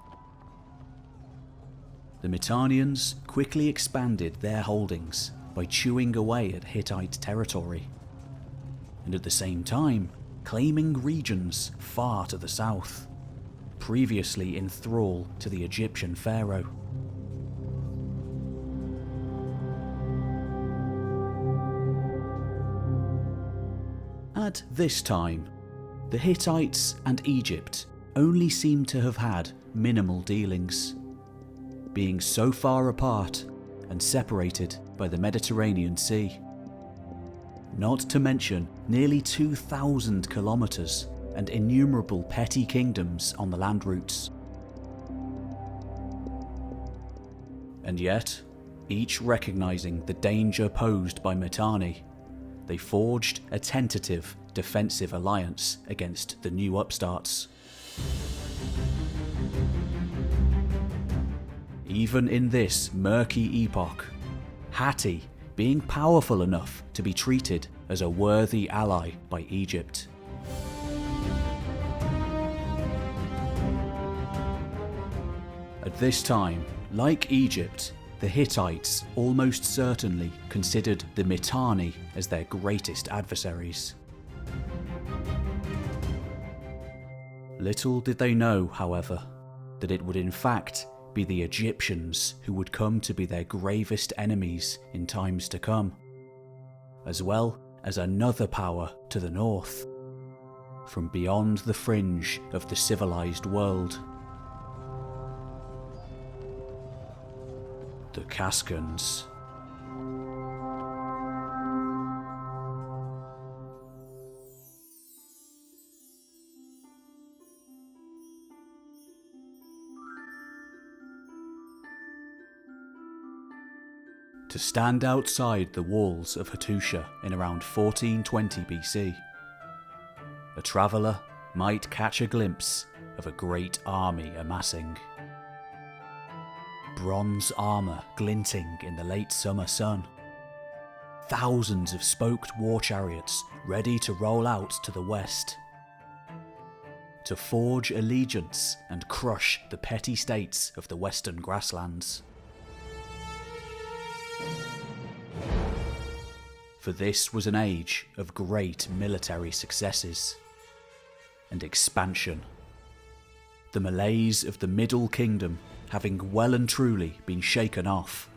The Mitannians quickly expanded their holdings by chewing away at Hittite territory, and at the same time claiming regions far to the south, previously in thrall to the Egyptian pharaoh. At this time, the Hittites and Egypt only seem to have had minimal dealings, being so far apart and separated by the Mediterranean Sea. Not to mention nearly 2,000 kilometres and innumerable petty kingdoms on the land routes. And yet, each recognising the danger posed by Mitanni, they forged a tentative defensive alliance against the new upstarts. Even in this murky epoch, Hatti being powerful enough to be treated as a worthy ally by Egypt. At this time, like Egypt, the Hittites almost certainly considered the Mitanni as their greatest adversaries. Little did they know, however, that it would in fact be the Egyptians who would come to be their gravest enemies in times to come, as well as another power to the north, from beyond the fringe of the civilized world. The Cascans. To stand outside the walls of Hattusha in around 1420 BC, a traveller might catch a glimpse of a great army amassing. Bronze armour glinting in the late summer sun, thousands of spoked war chariots ready to roll out to the west, to forge allegiance and crush the petty states of the western grasslands. For this was an age of great military successes and expansion, the malaise of the Middle Kingdom having well and truly been shaken off.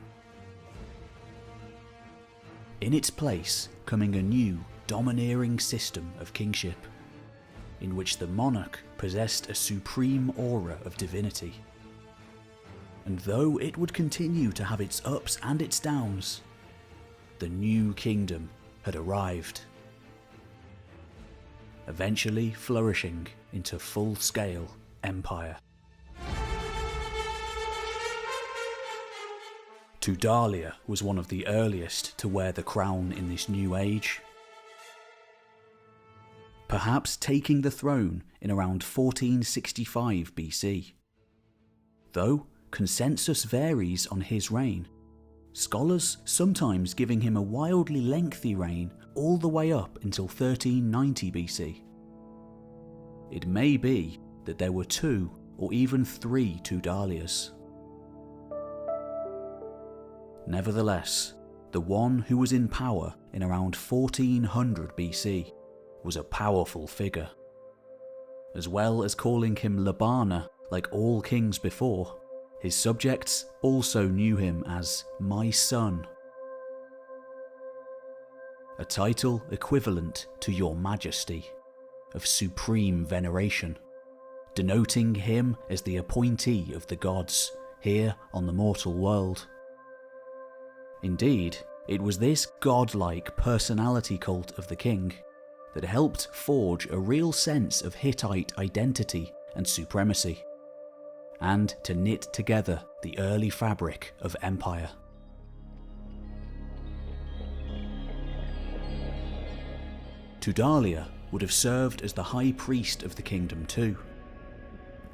In its place coming a new domineering system of kingship, in which the monarch possessed a supreme aura of divinity. And though it would continue to have its ups and its downs, the new kingdom had arrived, eventually flourishing into full-scale empire. Tudalia was one of the earliest to wear the crown in this new age, perhaps taking the throne in around 1465 BC. Though consensus varies on his reign, scholars sometimes giving him a wildly lengthy reign all the way up until 1390 BC. It may be that there were 2 or even 3 Tudalias. Nevertheless, the one who was in power in around 1400 BC was a powerful figure. As well as calling him Labana like all kings before, his subjects also knew him as "my son", a title equivalent to Your Majesty, of supreme veneration, denoting him as the appointee of the gods here on the mortal world. Indeed, it was this godlike personality cult of the king that helped forge a real sense of Hittite identity and supremacy, and to knit together the early fabric of empire. Tudalia would have served as the high priest of the kingdom too.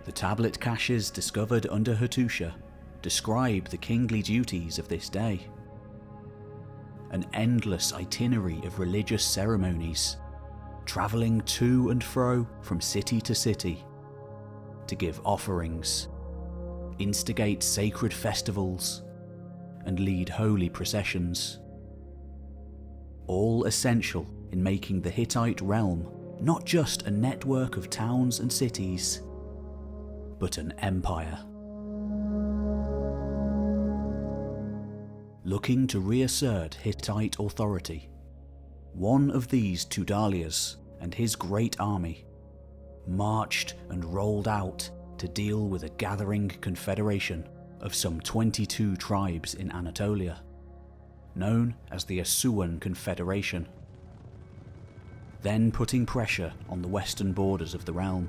The tablet caches discovered under Hattusha describe the kingly duties of this day. An endless itinerary of religious ceremonies, travelling to and fro from city to city, to give offerings, instigate sacred festivals, and lead holy processions. All essential in making the Hittite realm not just a network of towns and cities, but an empire. Looking to reassert Hittite authority, one of these Tudalias and his great army marched and rolled out to deal with a gathering confederation of some 22 tribes in Anatolia, known as the Asuan Confederation, then putting pressure on the western borders of the realm.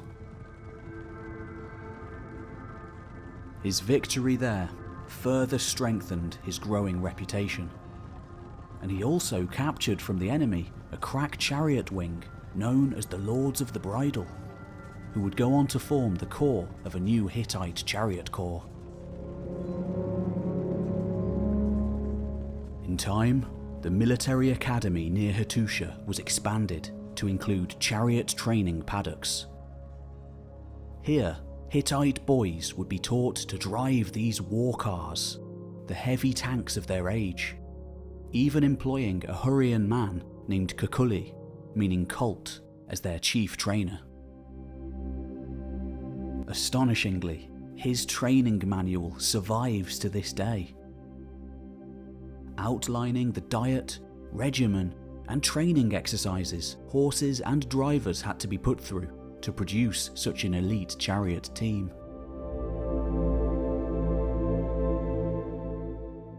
His victory there further strengthened his growing reputation, and he also captured from the enemy a crack chariot wing known as the Lords of the Bridle, who would go on to form the core of a new Hittite chariot corps. In time, the military academy near Hattusha was expanded to include chariot training paddocks. Here, Hittite boys would be taught to drive these war cars, the heavy tanks of their age, even employing a Hurrian man named Kukuli, meaning colt, as their chief trainer. Astonishingly, his training manual survives to this day, outlining the diet, regimen, and training exercises horses and drivers had to be put through to produce such an elite chariot team.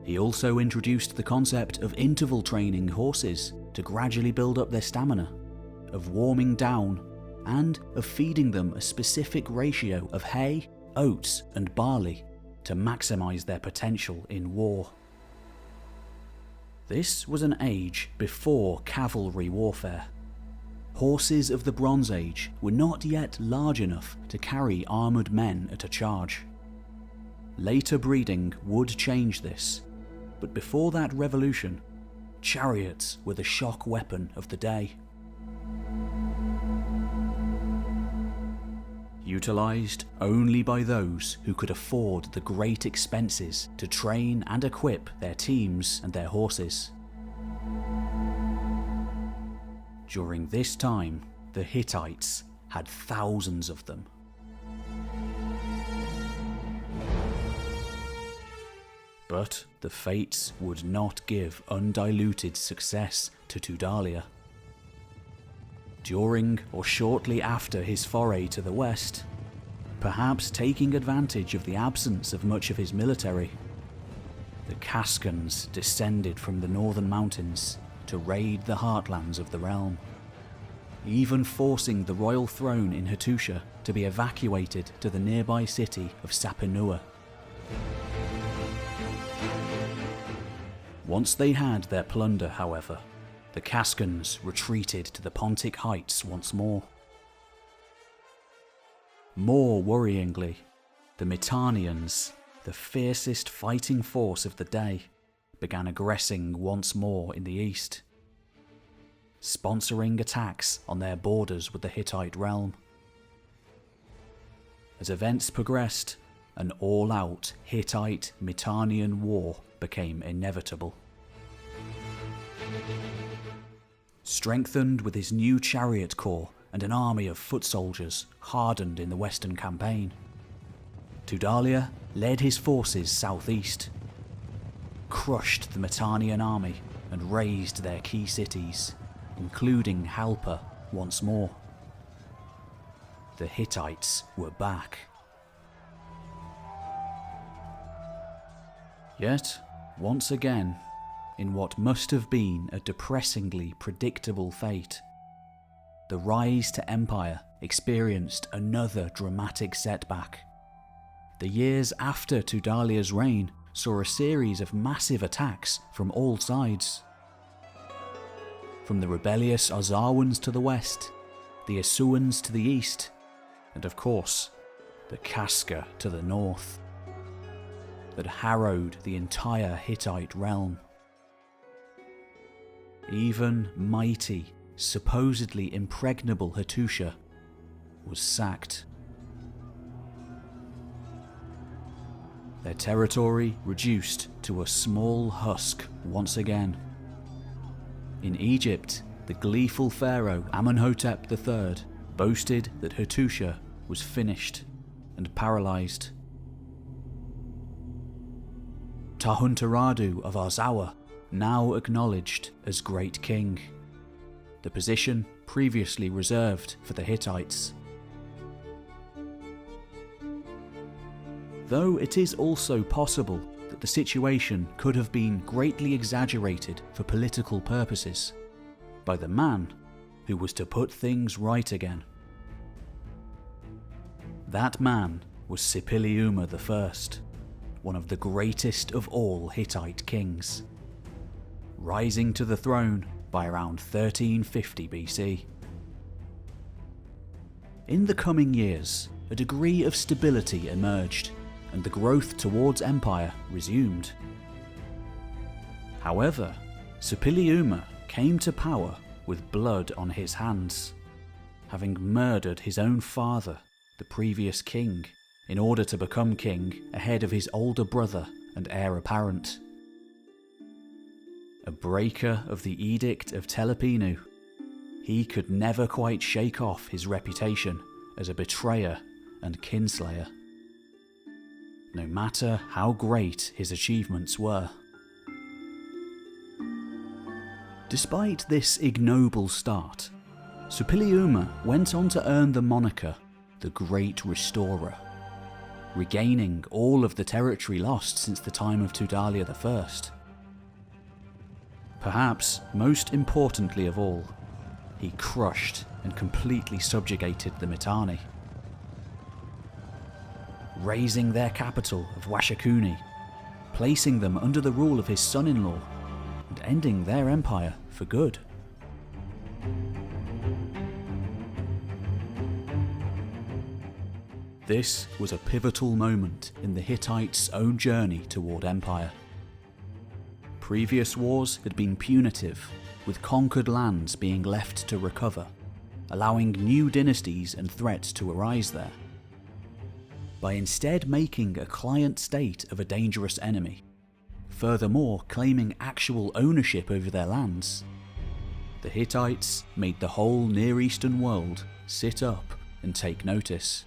He also introduced the concept of interval training horses to gradually build up their stamina, of warming down, and of feeding them a specific ratio of hay, oats, and barley to maximize their potential in war. This was an age before cavalry warfare. Horses of the Bronze Age were not yet large enough to carry armoured men at a charge. Later breeding would change this, but before that revolution, chariots were the shock weapon of the day. Utilised only by those who could afford the great expenses to train and equip their teams and their horses. During this time, the Hittites had thousands of them. But the fates would not give undiluted success to Tudalia. during or shortly after his foray to the west, perhaps taking advantage of the absence of much of his military. The Kaskans descended from the northern mountains to raid the heartlands of the realm, even forcing the royal throne in Hattusha to be evacuated to the nearby city of Sapinua. Once they had their plunder, however, the Kaskans retreated to the Pontic Heights once more. More worryingly, the Mitannians, the fiercest fighting force of the day, began aggressing once more in the east, sponsoring attacks on their borders with the Hittite realm. As events progressed, an all-out Hittite-Mitannian war became inevitable. Strengthened with his new chariot corps and an army of foot soldiers hardened in the western campaign, Tudhaliya led his forces southeast, crushed the Mitannian army and razed their key cities, including Halpa once more. The Hittites were back. Yet, once again, in what must have been a depressingly predictable fate, the rise to empire experienced another dramatic setback. The years after Tudhaliya's reign saw a series of massive attacks from all sides. From the rebellious Ozawans to the west, the Asuans to the east, and of course, the Kaska to the north, that harrowed the entire Hittite realm. Even mighty, supposedly impregnable Hattusha was sacked. Their territory reduced to a small husk once again. In Egypt, the gleeful pharaoh Amenhotep III boasted that Hattusha was finished and paralysed. Tahuntaradu of Arzawa now acknowledged as Great King, the position previously reserved for the Hittites. Though it is also possible that the situation could have been greatly exaggerated for political purposes by the man who was to put things right again. That man was Sipiliuma I, one of the greatest of all Hittite kings, rising to the throne by around 1350 BC. In the coming years, a degree of stability emerged, and the growth towards empire resumed. However, Sipiliuma came to power with blood on his hands, having murdered his own father, the previous king, in order to become king ahead of his older brother and heir apparent. A breaker of the Edict of Telepinu, he could never quite shake off his reputation as a betrayer and kinslayer, no matter how great his achievements were. Despite this ignoble start, Sipiliuma went on to earn the moniker the Great Restorer, regaining all of the territory lost since the time of Tudhaliya I. Perhaps most importantly of all, he crushed and completely subjugated the Mitanni, razing their capital of Washakuni, placing them under the rule of his son-in-law, and ending their empire for good. This was a pivotal moment in the Hittites' own journey toward empire. Previous wars had been punitive, with conquered lands being left to recover, allowing new dynasties and threats to arise there. By instead making a client state of a dangerous enemy, furthermore claiming actual ownership over their lands, the Hittites made the whole Near Eastern world sit up and take notice.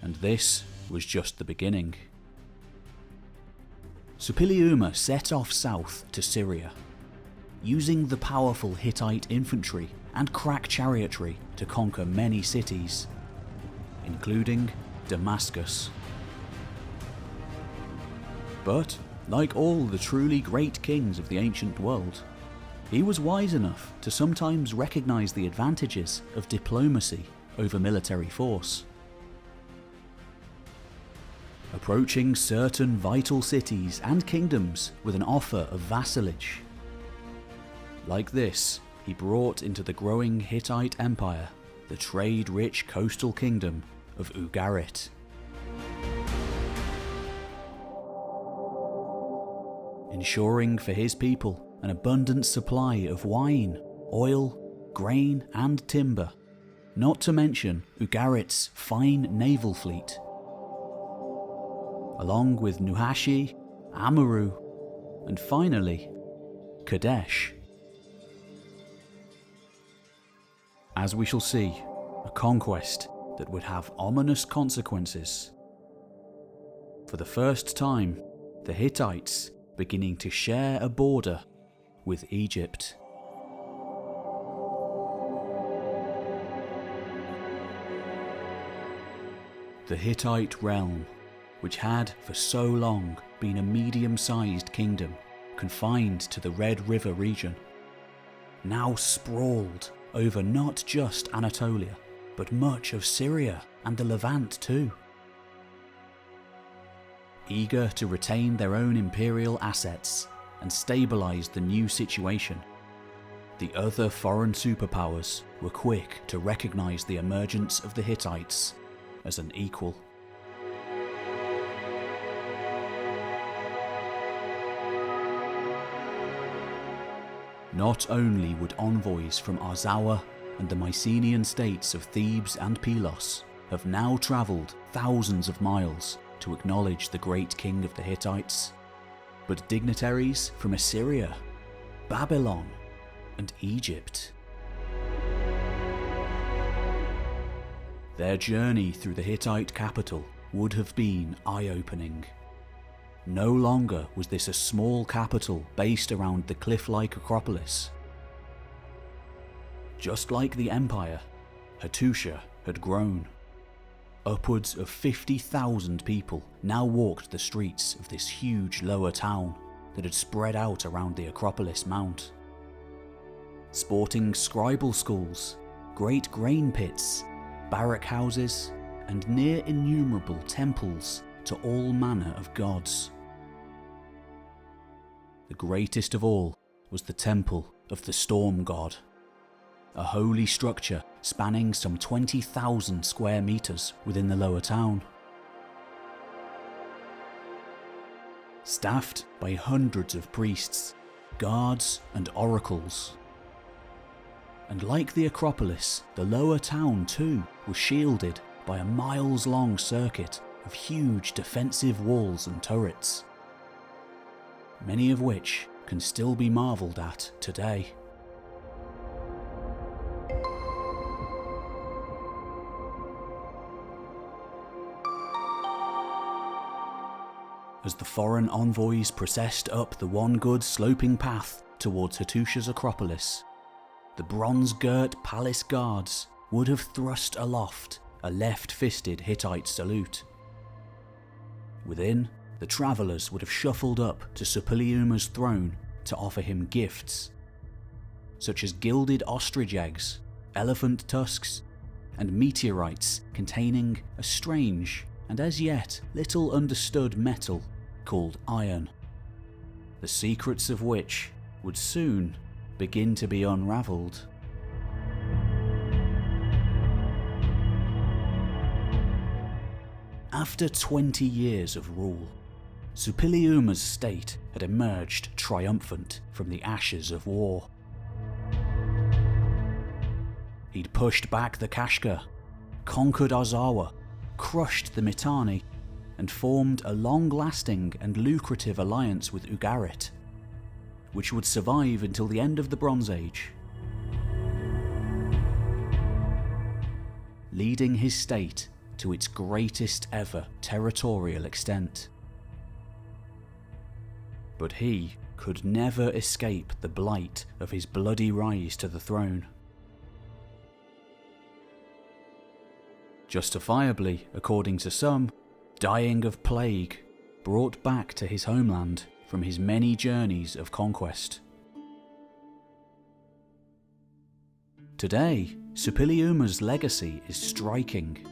And this was just the beginning. Sipiliuma set off south to Syria, using the powerful Hittite infantry and crack chariotry to conquer many cities, including Damascus. But, like all the truly great kings of the ancient world, he was wise enough to sometimes recognize the advantages of diplomacy over military force. Approaching certain vital cities and kingdoms with an offer of vassalage. Like this, he brought into the growing Hittite Empire the trade-rich coastal kingdom of Ugarit. Ensuring for his people an abundant supply of wine, oil, grain and timber, not to mention Ugarit's fine naval fleet. Along with Nuhashi, Amaru, and finally, Kadesh. As we shall see, a conquest that would have ominous consequences. For the first time, the Hittites beginning to share a border with Egypt. The Hittite realm, which had for so long been a medium-sized kingdom confined to the Red River region, now sprawled over not just Anatolia, but much of Syria and the Levant too. Eager to retain their own imperial assets and stabilise the new situation, the other foreign superpowers were quick to recognise the emergence of the Hittites as an equal. Not only would envoys from Arzawa and the Mycenaean states of Thebes and Pylos have now travelled thousands of miles to acknowledge the great king of the Hittites, but dignitaries from Assyria, Babylon, and Egypt. Their journey through the Hittite capital would have been eye-opening. No longer was this a small capital based around the cliff-like Acropolis. Just like the empire, Hattusha had grown. Upwards of 50,000 people now walked the streets of this huge lower town that had spread out around the Acropolis Mount. Sporting scribal schools, great grain pits, barrack houses, and near innumerable temples to all manner of gods. The greatest of all was the temple of the storm god, a holy structure spanning some 20,000 square meters within the lower town. Staffed by hundreds of priests, guards and oracles. And like the Acropolis, the lower town too was shielded by a miles-long circuit of huge defensive walls and turrets, many of which can still be marvelled at today. As the foreign envoys processed up the one-good sloping path towards Hattusha's Acropolis, the bronze-girt palace guards would have thrust aloft a left-fisted Hittite salute. Within, the travellers would have shuffled up to Suppiluma's throne to offer him gifts, such as gilded ostrich eggs, elephant tusks, and meteorites containing a strange and as yet little understood metal called iron, the secrets of which would soon begin to be unravelled. After 20 years of rule, Suppiluma's state had emerged triumphant from the ashes of war. He'd pushed back the Kashgar, conquered Arzawa, crushed the Mitanni, and formed a long-lasting and lucrative alliance with Ugarit, which would survive until the end of the Bronze Age, leading his state to its greatest ever territorial extent. But he could never escape the blight of his bloody rise to the throne. justifiably, according to some, dying of plague, brought back to his homeland from his many journeys of conquest. Today, Suppiluma's legacy is striking.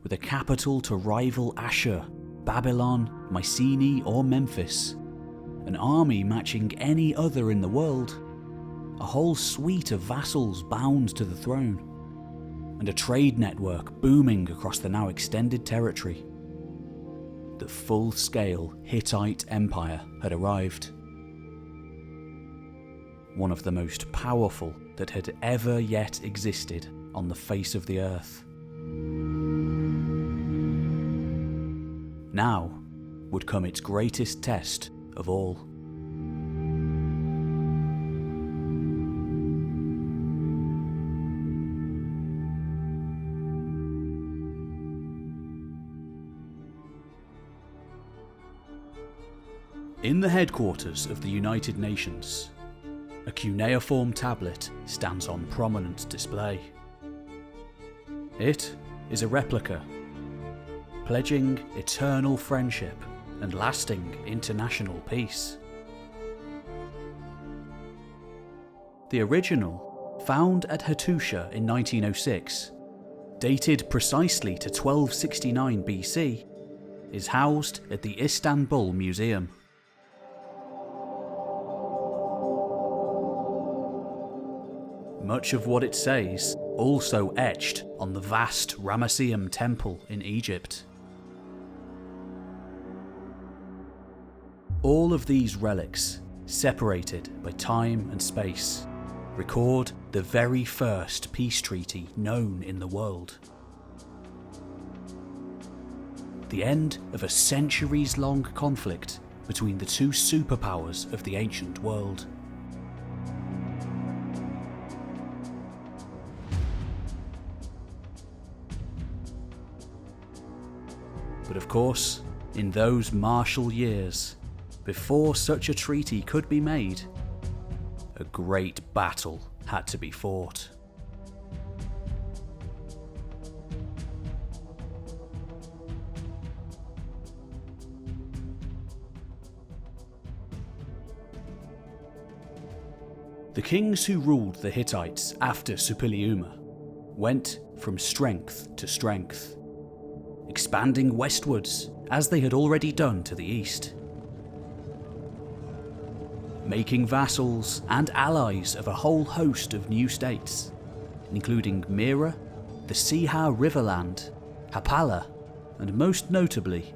With a capital to rival Ashur, Babylon, Mycenae or Memphis, an army matching any other in the world, a whole suite of vassals bound to the throne, and a trade network booming across the now extended territory. The full-scale Hittite Empire had arrived. One of the most powerful that had ever yet existed on the face of the earth. Now would come its greatest test of all. In the headquarters of the United Nations, a cuneiform tablet stands on prominent display. It is a replica, pledging eternal friendship and lasting international peace. The original, found at Hattusha in 1906, dated precisely to 1269 BC, is housed at the Istanbul Museum. Much of what it says also etched on the vast Ramesseum temple in Egypt. All of these relics, separated by time and space, record the very first peace treaty known in the world. The end of a centuries-long conflict between the two superpowers of the ancient world. But of course, in those martial years, before such a treaty could be made, a great battle had to be fought. The kings who ruled the Hittites after Suppiliuma went from strength to strength, expanding westwards as they had already done to the east, making vassals and allies of a whole host of new states, including Mira, the Siha Riverland, Hapala, and most notably,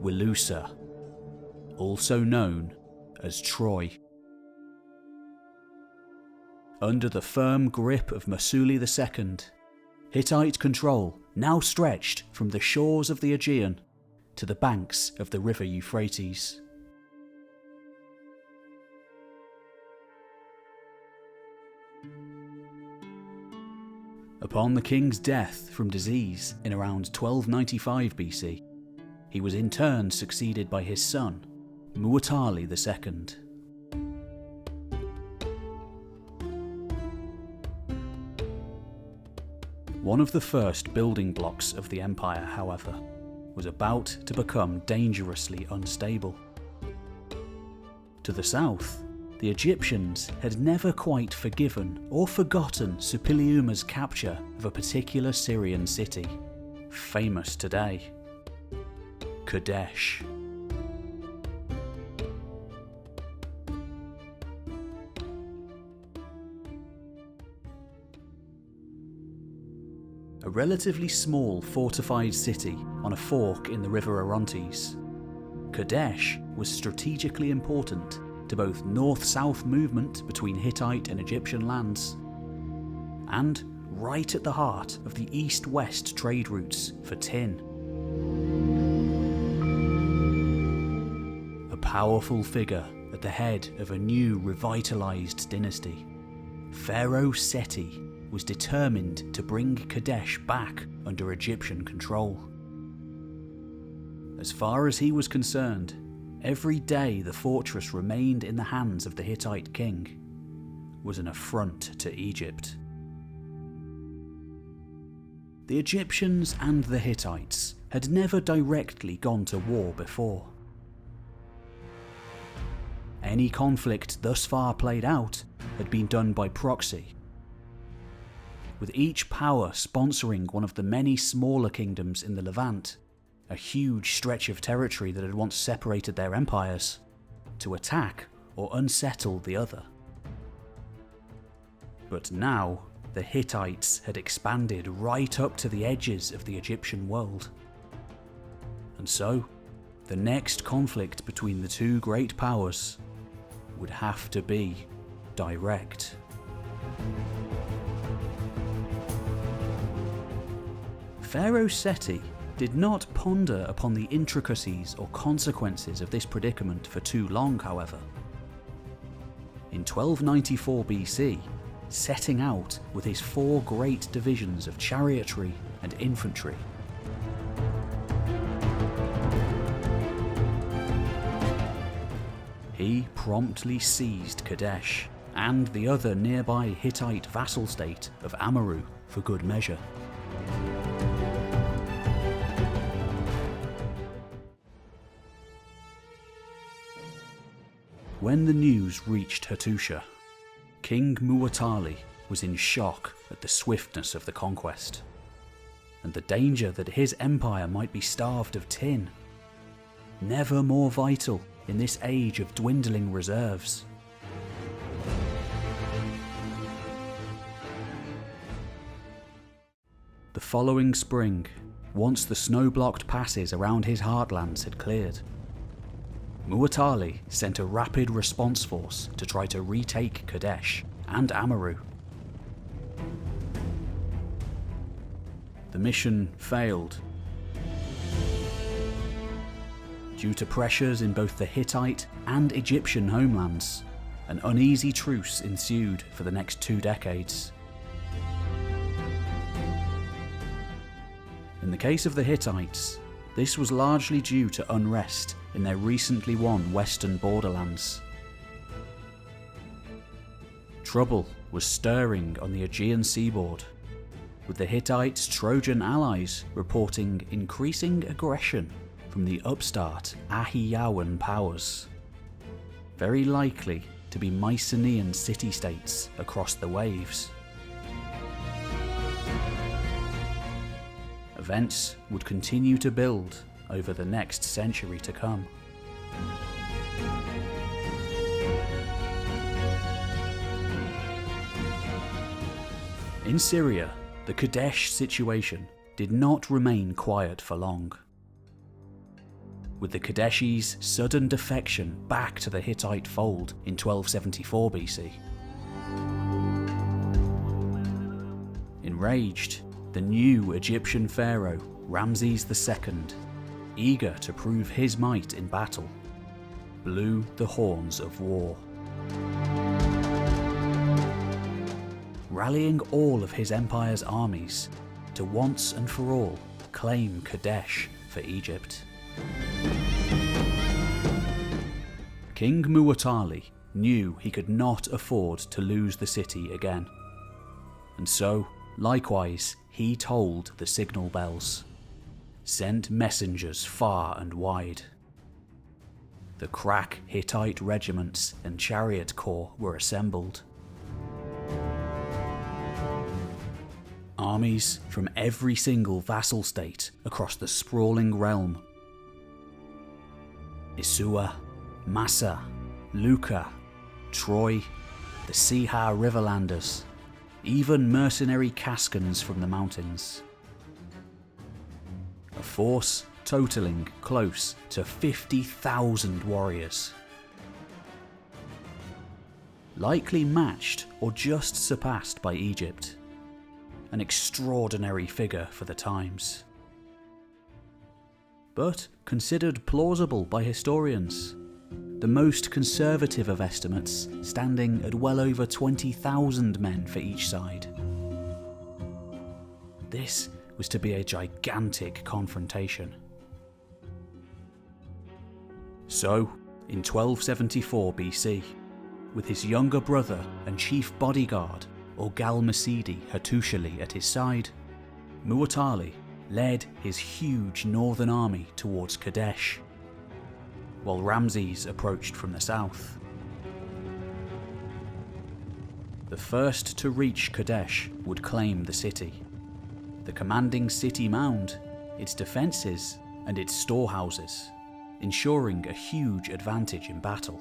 Wilusa, also known as Troy. Under the firm grip of Masuli II, Hittite control now stretched from the shores of the Aegean to the banks of the river Euphrates. Upon the king's death from disease in around 1295 BC, he was in turn succeeded by his son, Muwatalli II. One of the first building blocks of the empire, however, was about to become dangerously unstable. To the south, the Egyptians had never quite forgiven or forgotten Suppiliuma's capture of a particular Syrian city, famous today, Kadesh. A relatively small fortified city on a fork in the river Orontes, Kadesh was strategically important to both north-south movement between Hittite and Egyptian lands, and right at the heart of the east-west trade routes for tin. A powerful figure at the head of a new revitalized dynasty, Pharaoh Seti was determined to bring Kadesh back under Egyptian control. As far as he was concerned, every day the fortress remained in the hands of the Hittite king was an affront to Egypt. The Egyptians and the Hittites had never directly gone to war before. Any conflict thus far played out had been done by proxy, with each power sponsoring one of the many smaller kingdoms in the Levant, a huge stretch of territory that had once separated their empires, to attack or unsettle the other. But now, the Hittites had expanded right up to the edges of the Egyptian world. And so, the next conflict between the two great powers would have to be direct. Pharaoh Seti did not ponder upon the intricacies or consequences of this predicament for too long, however. In 1294 BC, setting out with his 4 great divisions of chariotry and infantry, he promptly seized Kadesh and the other nearby Hittite vassal state of Amurru for good measure. When the news reached Hattusha, King Muwatalli was in shock at the swiftness of the conquest, and the danger that his empire might be starved of tin, never more vital in this age of dwindling reserves. The following spring, once the snow-blocked passes around his heartlands had cleared, Muwatalli sent a rapid response force to try to retake Kadesh and Amurru. The mission failed. Due to pressures in both the Hittite and Egyptian homelands, an uneasy truce ensued for the next 2 decades. In the case of the Hittites, this was largely due to unrest in their recently won western borderlands. Trouble was stirring on the Aegean seaboard, with the Hittites' Trojan allies reporting increasing aggression from the upstart Ahiyawan powers, very likely to be Mycenaean city-states across the waves. Events would continue to build over the next century to come. In Syria, the Kadesh situation did not remain quiet for long. With the Kadeshis' sudden defection back to the Hittite fold in 1274 BC. Enraged, the new Egyptian pharaoh, Ramses II, eager to prove his might in battle, blew the horns of war. Rallying all of his empire's armies to once and for all claim Kadesh for Egypt. King Muwatalli knew he could not afford to lose the city again, and so, likewise, he tolled the signal bells, sent messengers far and wide. The crack Hittite regiments and chariot corps were assembled. Armies from every single vassal state across the sprawling realm. Isua, Massa, Lucca, Troy, the Siha Riverlanders, even mercenary Kaskans from the mountains. A force totaling close to 50,000 warriors. Likely matched or just surpassed by Egypt. An extraordinary figure for the times. But considered plausible by historians, the most conservative of estimates standing at well over 20,000 men for each side. This was to be a gigantic confrontation. So, in 1274 BC, with his younger brother and chief bodyguard, Gallanagh-Edwards Hattusha at his side, Muwatalli led his huge northern army towards Kadesh, while Ramses approached from the south. The first to reach Kadesh would claim the city, the commanding city mound, its defences and its storehouses, ensuring a huge advantage in battle.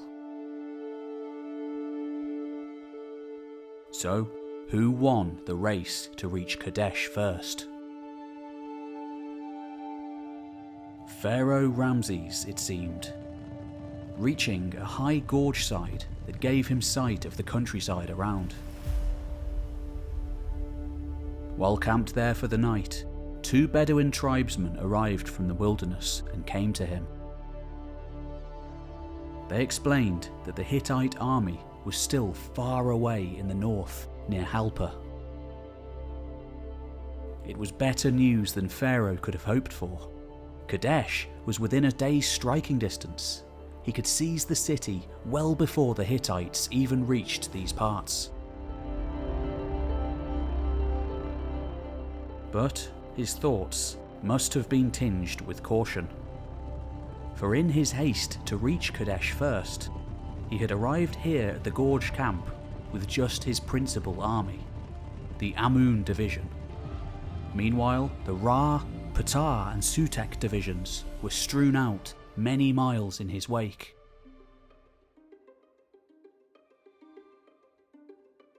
So, who won the race to reach Kadesh first? Pharaoh Ramses, it seemed, reaching a high gorge side that gave him sight of the countryside around. While camped there for the night, 2 Bedouin tribesmen arrived from the wilderness and came to him. They explained that the Hittite army was still far away in the north, near Halpa. It was better news than Pharaoh could have hoped for. Kadesh was within a day's striking distance. He could seize the city well before the Hittites even reached these parts. But his thoughts must have been tinged with caution. For in his haste to reach Kadesh first, he had arrived here at the Gorge camp with just his principal army, the Amun division. Meanwhile, the Ra, Ptah and Sutek divisions were strewn out many miles in his wake.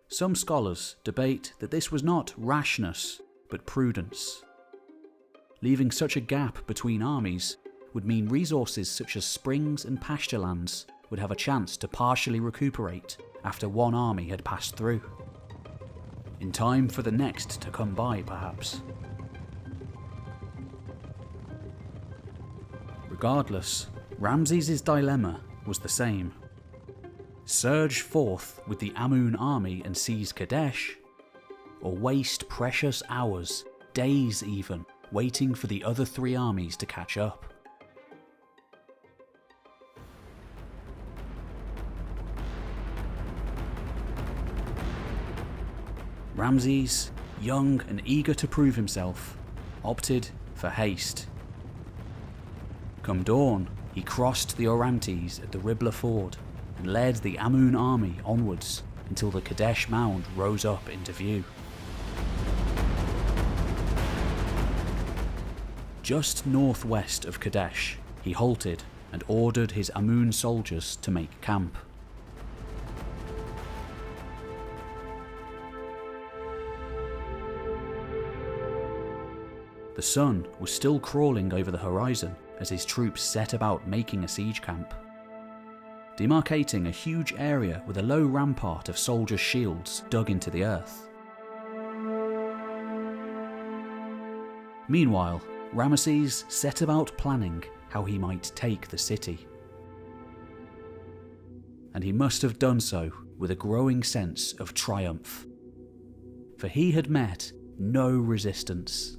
Some scholars debate that this was not rashness, but prudence. Leaving such a gap between armies would mean resources such as springs and pasture lands would have a chance to partially recuperate after one army had passed through. In time for the next to come by, perhaps. Regardless, Ramses' dilemma was the same. Surge forth with the Amun army and seize Kadesh, or waste precious hours, days even, waiting for the other 3 armies to catch up. Ramses, young and eager to prove himself, opted for haste. Come dawn, he crossed the Orontes at the Ribla Ford and led the Amun army onwards until the Kadesh mound rose up into view. Just northwest of Kadesh, he halted and ordered his Amun soldiers to make camp. The sun was still crawling over the horizon as his troops set about making a siege camp, demarcating a huge area with a low rampart of soldiers' shields dug into the earth. Meanwhile, Ramesses set about planning how he might take the city. And he must have done so with a growing sense of triumph, for he had met no resistance.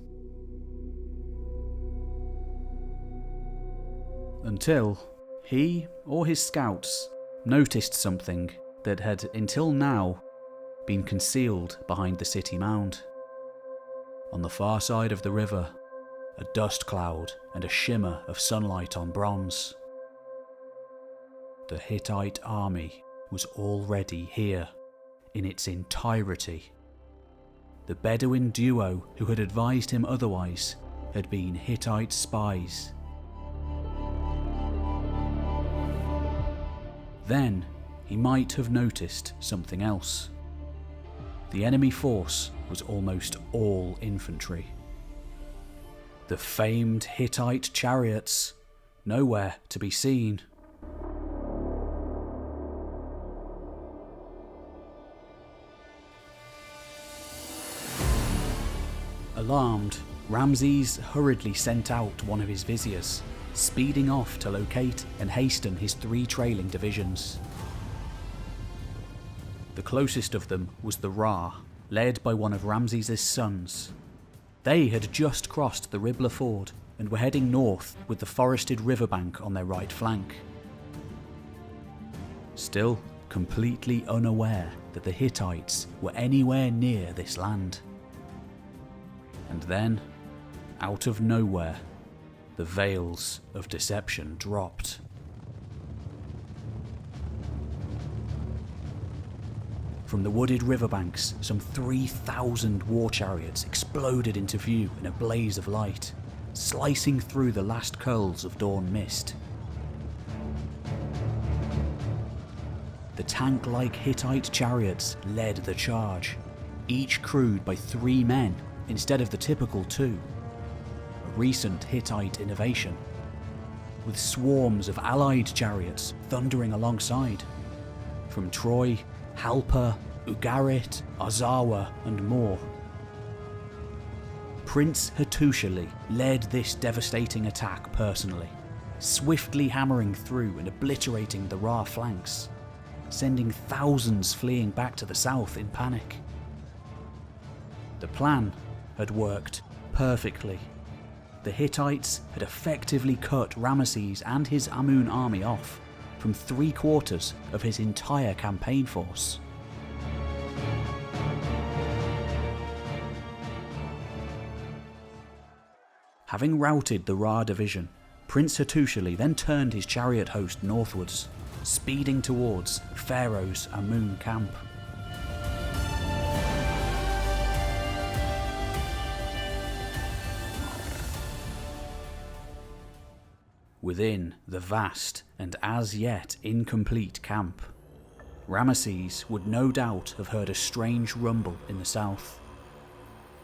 Until he or his scouts noticed something that had until now been concealed behind the city mound. On the far side of the river, a dust cloud and a shimmer of sunlight on bronze. The Hittite army was already here, in its entirety. The Bedouin duo who had advised him otherwise had been Hittite spies. Then he might have noticed something else. The enemy force was almost all infantry. The famed Hittite chariots, nowhere to be seen. Alarmed, Ramses hurriedly sent out one of his viziers, speeding off to locate and hasten his 3 trailing divisions. The closest of them was the Ra, led by one of Ramses' sons. They had just crossed the Ribla Ford and were heading north with the forested riverbank on their right flank. Still completely unaware that the Hittites were anywhere near this land. And then, out of nowhere, the veils of deception dropped. From the wooded riverbanks, some 3,000 war chariots exploded into view in a blaze of light, slicing through the last curls of dawn mist. The tank-like Hittite chariots led the charge, each crewed by 3 men instead of the typical 2, a recent Hittite innovation, with swarms of allied chariots thundering alongside, from Troy, Halper, Ugarit, Arzawa and more. Prince Hattusili led this devastating attack personally, swiftly hammering through and obliterating the Ra flanks, sending thousands fleeing back to the south in panic. The plan had worked perfectly. The Hittites had effectively cut Ramesses and his Amun army off from 3/4 of his entire campaign force. Having routed the Ra division, Prince Hattusili then turned his chariot host northwards, speeding towards Pharaoh's Amun camp. Within the vast and as yet incomplete camp, Ramesses would no doubt have heard a strange rumble in the south,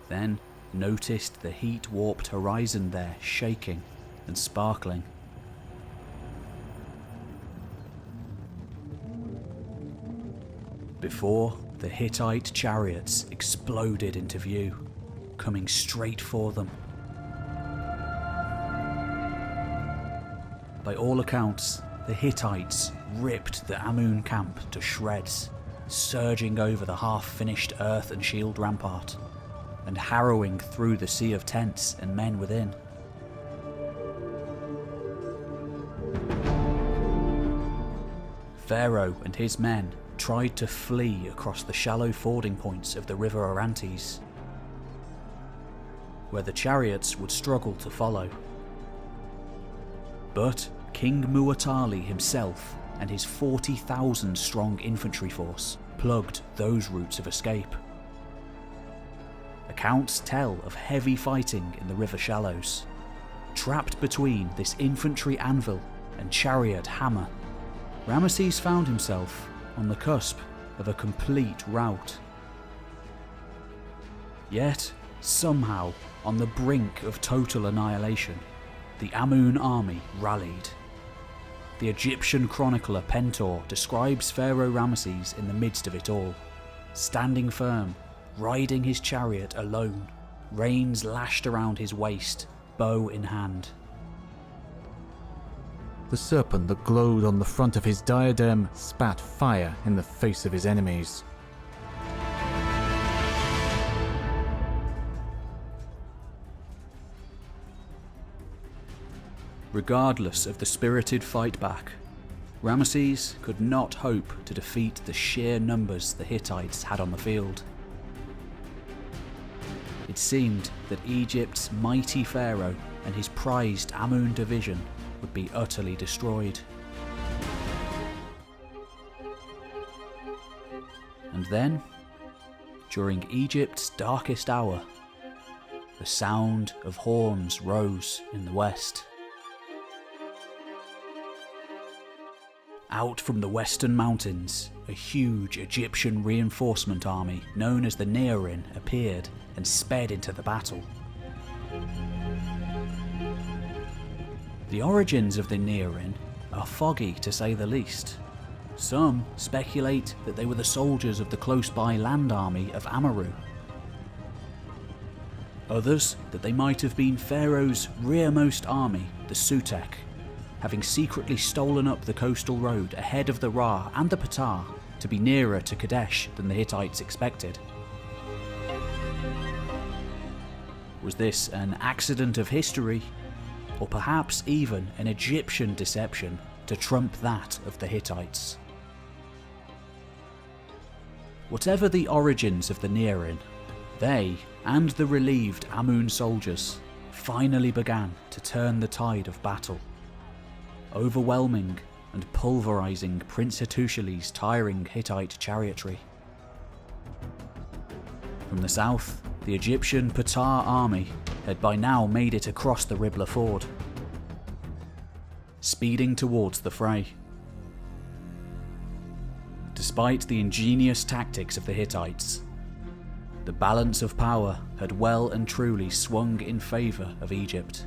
then noticed the heat-warped horizon there shaking and sparkling. Before the Hittite chariots exploded into view, coming straight for them. By all accounts, the Hittites ripped the Amun camp to shreds, surging over the half-finished earth and shield rampart, and harrowing through the sea of tents and men within. Pharaoh and his men tried to flee across the shallow fording points of the river Orontes, where the chariots would struggle to follow. But King Muwatalli himself and his 40,000 strong infantry force plugged those routes of escape. Accounts tell of heavy fighting in the river shallows. Trapped between this infantry anvil and chariot hammer, Ramesses found himself on the cusp of a complete rout. Yet, somehow, on the brink of total annihilation, the Amun army rallied. The Egyptian chronicler Pentor describes Pharaoh Ramesses in the midst of it all, standing firm, riding his chariot alone, reins lashed around his waist, bow in hand. The serpent that glowed on the front of his diadem spat fire in the face of his enemies. Regardless of the spirited fight back, Ramesses could not hope to defeat the sheer numbers the Hittites had on the field. It seemed that Egypt's mighty pharaoh and his prized Amun division would be utterly destroyed. And then, during Egypt's darkest hour, the sound of horns rose in the west. Out from the western mountains, a huge Egyptian reinforcement army known as the Nearin appeared and sped into the battle. The origins of the Nearin are foggy to say the least. Some speculate that they were the soldiers of the close-by land army of Amaru. Others that they might have been Pharaoh's rearmost army, the Sutek, having secretly stolen up the coastal road ahead of the Ra and the Ptah to be nearer to Kadesh than the Hittites expected. Was this an accident of history, or perhaps even an Egyptian deception to trump that of the Hittites? Whatever the origins of the Nearin, they and the relieved Amun soldiers finally began to turn the tide of battle, overwhelming and pulverizing Prince Hattusili's tiring Hittite chariotry. From the south, the Egyptian Patar army had by now made it across the Ribla Ford, speeding towards the fray. Despite the ingenious tactics of the Hittites, the balance of power had well and truly swung in favour of Egypt.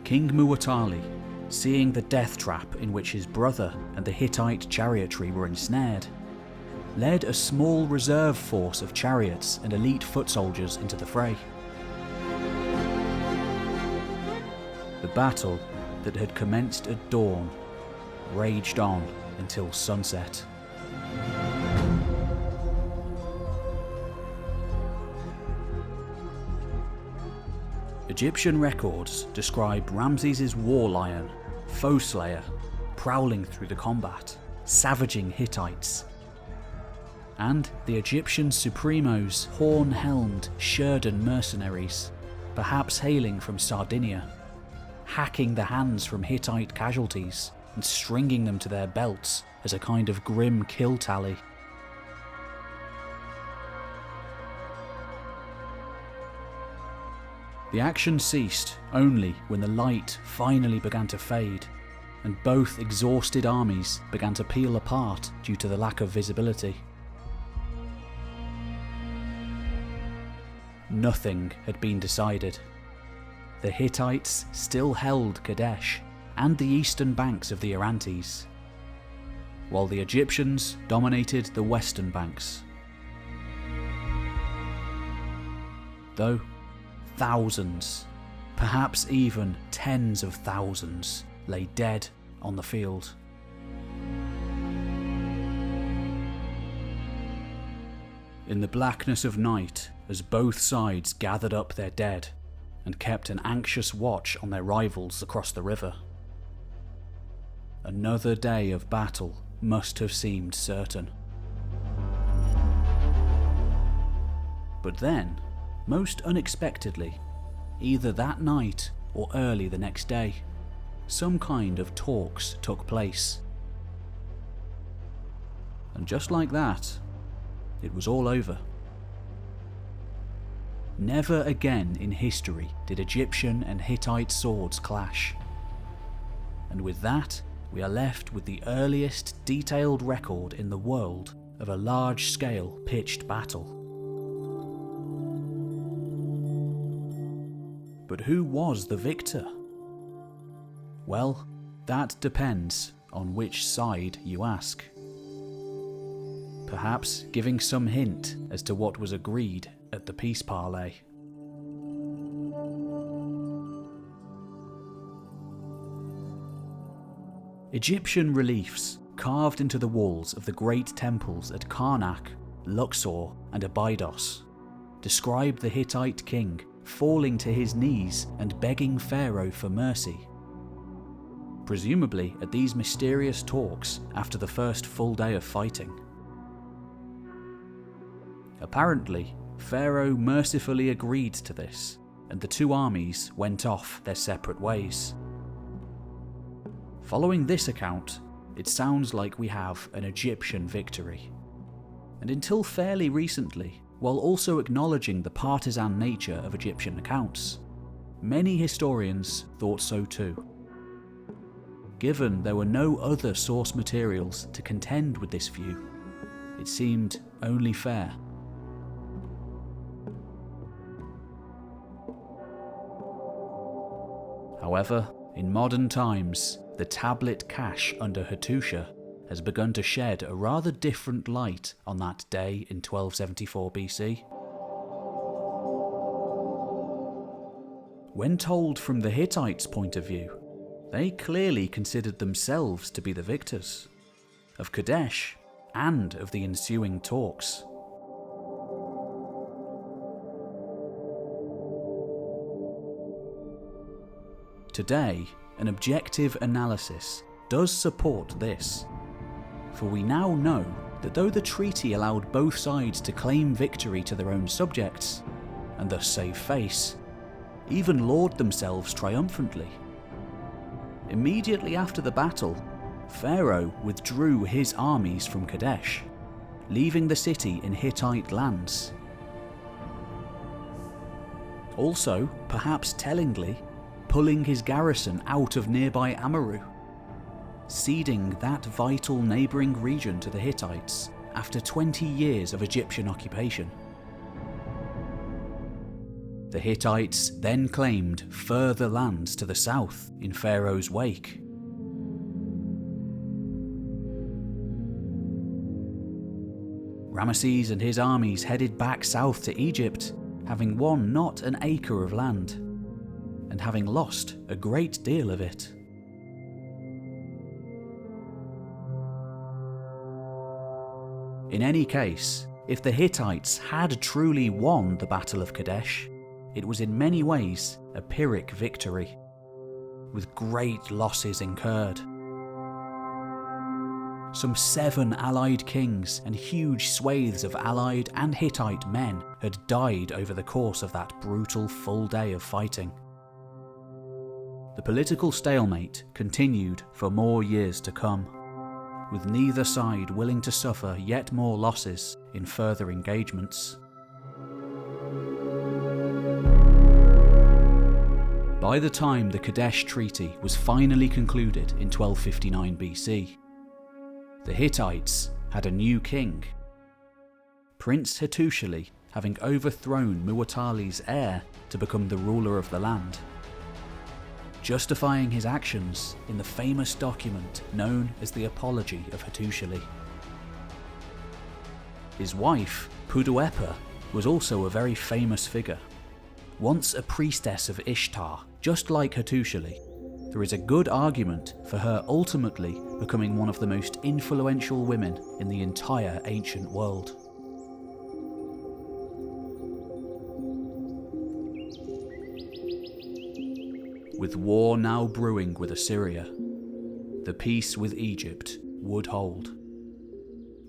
King Muwatalli, seeing the death trap in which his brother and the Hittite chariotry were ensnared, led a small reserve force of chariots and elite foot soldiers into the fray. The battle that had commenced at dawn raged on until sunset. Egyptian records describe Ramses' war lion, foe slayer, prowling through the combat, savaging Hittites, and the Egyptian supremos' horn-helmed Shurden mercenaries, perhaps hailing from Sardinia, hacking the hands from Hittite casualties and stringing them to their belts as a kind of grim kill tally. The action ceased only when the light finally began to fade, and both exhausted armies began to peel apart due to the lack of visibility. Nothing had been decided. The Hittites still held Kadesh and the eastern banks of the Orontes, while the Egyptians dominated the western banks. Though thousands, perhaps even tens of thousands, lay dead on the field. In the blackness of night, as both sides gathered up their dead and kept an anxious watch on their rivals across the river, another day of battle must have seemed certain. But then, most unexpectedly, either that night or early the next day, some kind of talks took place. And just like that, it was all over. Never again in history did Egyptian and Hittite swords clash. And with that, we are left with the earliest detailed record in the world of a large-scale pitched battle. But who was the victor? Well, that depends on which side you ask. Perhaps giving some hint as to what was agreed at the peace parley. Egyptian reliefs carved into the walls of the great temples at Karnak, Luxor and Abydos describe the Hittite king falling to his knees and begging Pharaoh for mercy, presumably at these mysterious talks after the first full day of fighting. Apparently, Pharaoh mercifully agreed to this, and the two armies went off their separate ways. Following this account, it sounds like we have an Egyptian victory. And until fairly recently, while also acknowledging the partisan nature of Egyptian accounts, many historians thought so too. Given there were no other source materials to contend with this view, it seemed only fair. However, in modern times, the tablet cache under Hattusha has begun to shed a rather different light on that day in 1274 BC. When told from the Hittites' point of view, they clearly considered themselves to be the victors, of Kadesh and of the ensuing talks. Today, an objective analysis does support this. For we now know that though the treaty allowed both sides to claim victory to their own subjects, and thus save face, even laud themselves triumphantly. Immediately after the battle, Pharaoh withdrew his armies from Kadesh, leaving the city in Hittite lands. Also, perhaps tellingly, pulling his garrison out of nearby Amaru, ceding that vital neighbouring region to the Hittites after 20 years of Egyptian occupation. The Hittites then claimed further lands to the south in Pharaoh's wake. Ramesses and his armies headed back south to Egypt, having won not an acre of land, and having lost a great deal of it. In any case, if the Hittites had truly won the Battle of Kadesh, it was in many ways a Pyrrhic victory, with great losses incurred. Some 7 allied kings and huge swathes of allied and Hittite men had died over the course of that brutal full day of fighting. The political stalemate continued for more years to come, with neither side willing to suffer yet more losses in further engagements. By the time the Kadesh Treaty was finally concluded in 1259 BC, the Hittites had a new king. Prince Hattusili having overthrown Muwatalli's heir to become the ruler of the land, justifying his actions in the famous document known as the Apology of Hattusili. His wife, Puduepa, was also a very famous figure. Once a priestess of Ishtar, just like Hattusili, there is a good argument for her ultimately becoming one of the most influential women in the entire ancient world. With war now brewing with Assyria, the peace with Egypt would hold,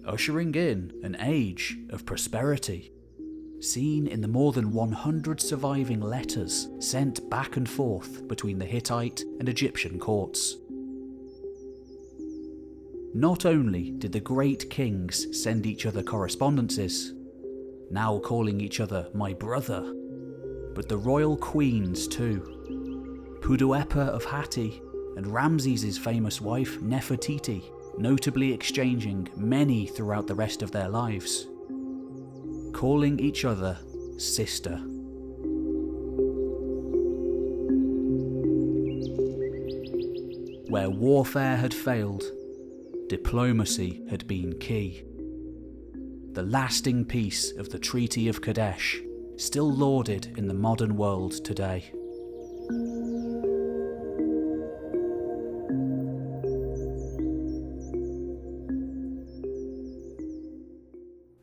ushering in an age of prosperity, seen in the more than 100 surviving letters sent back and forth between the Hittite and Egyptian courts. Not only did the great kings send each other correspondences, now calling each other my brother, but the royal queens too. Puduepa of Hatti and Ramses' famous wife Nefertiti, notably exchanging many throughout the rest of their lives, calling each other sister. Where warfare had failed, diplomacy had been key. The lasting peace of the Treaty of Kadesh, still lauded in the modern world today.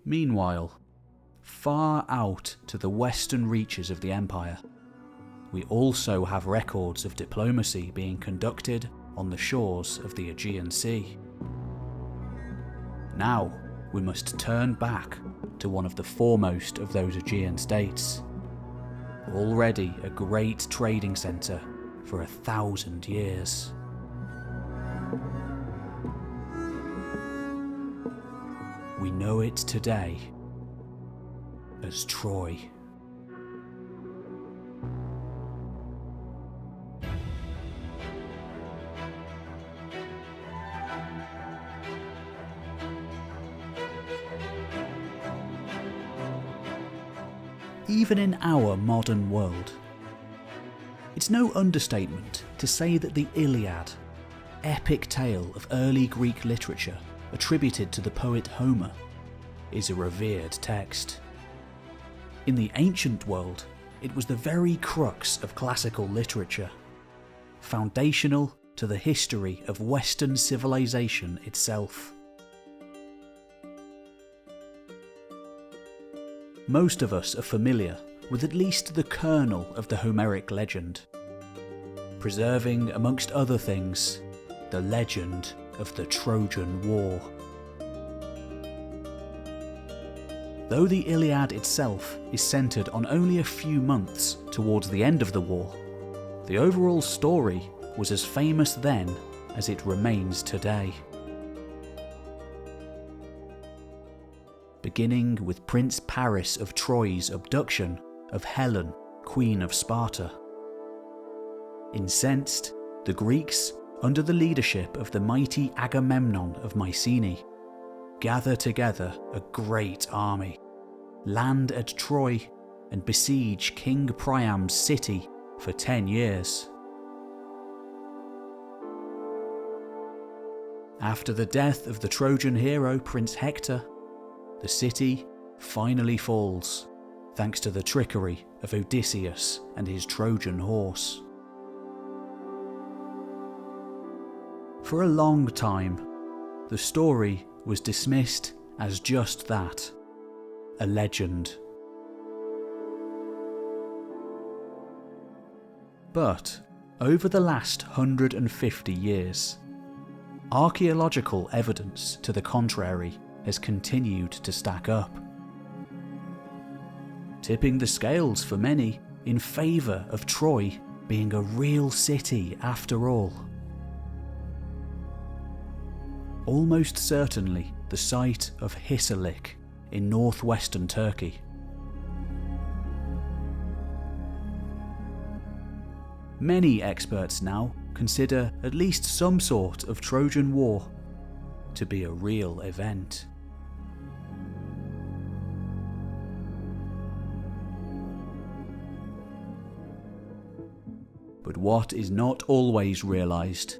Meanwhile, far out to the western reaches of the empire, we also have records of diplomacy being conducted on the shores of the Aegean Sea. Now we must turn back to one of the foremost of those Aegean states, already a great trading centre for 1,000 years. We know it today as Troy. Even in our modern world, it's no understatement to say that the Iliad, epic tale of early Greek literature attributed to the poet Homer, is a revered text. In the ancient world, it was the very crux of classical literature, foundational to the history of Western civilization itself. Most of us are familiar with at least the kernel of the Homeric legend, preserving, amongst other things, the legend of the Trojan War. though the Iliad itself is centred on only a few months towards the end of the war, the overall story was as famous then as it remains today. Beginning with Prince Paris of Troy's abduction of Helen, Queen of Sparta. Incensed, the Greeks, under the leadership of the mighty Agamemnon of Mycenae, gather together a great army, land at Troy, and besiege King Priam's city for 10 years. After the death of the Trojan hero Prince Hector, the city finally falls, thanks to the trickery of Odysseus and his Trojan horse. For a long time, the story was dismissed as just that, a legend. But over the last 150 years, archaeological evidence to the contrary has continued to stack up, tipping the scales for many in favour of Troy being a real city after all. Almost certainly the site of Hisarlik in northwestern Turkey. Many experts now consider at least some sort of Trojan War to be a real event. But what is not always realised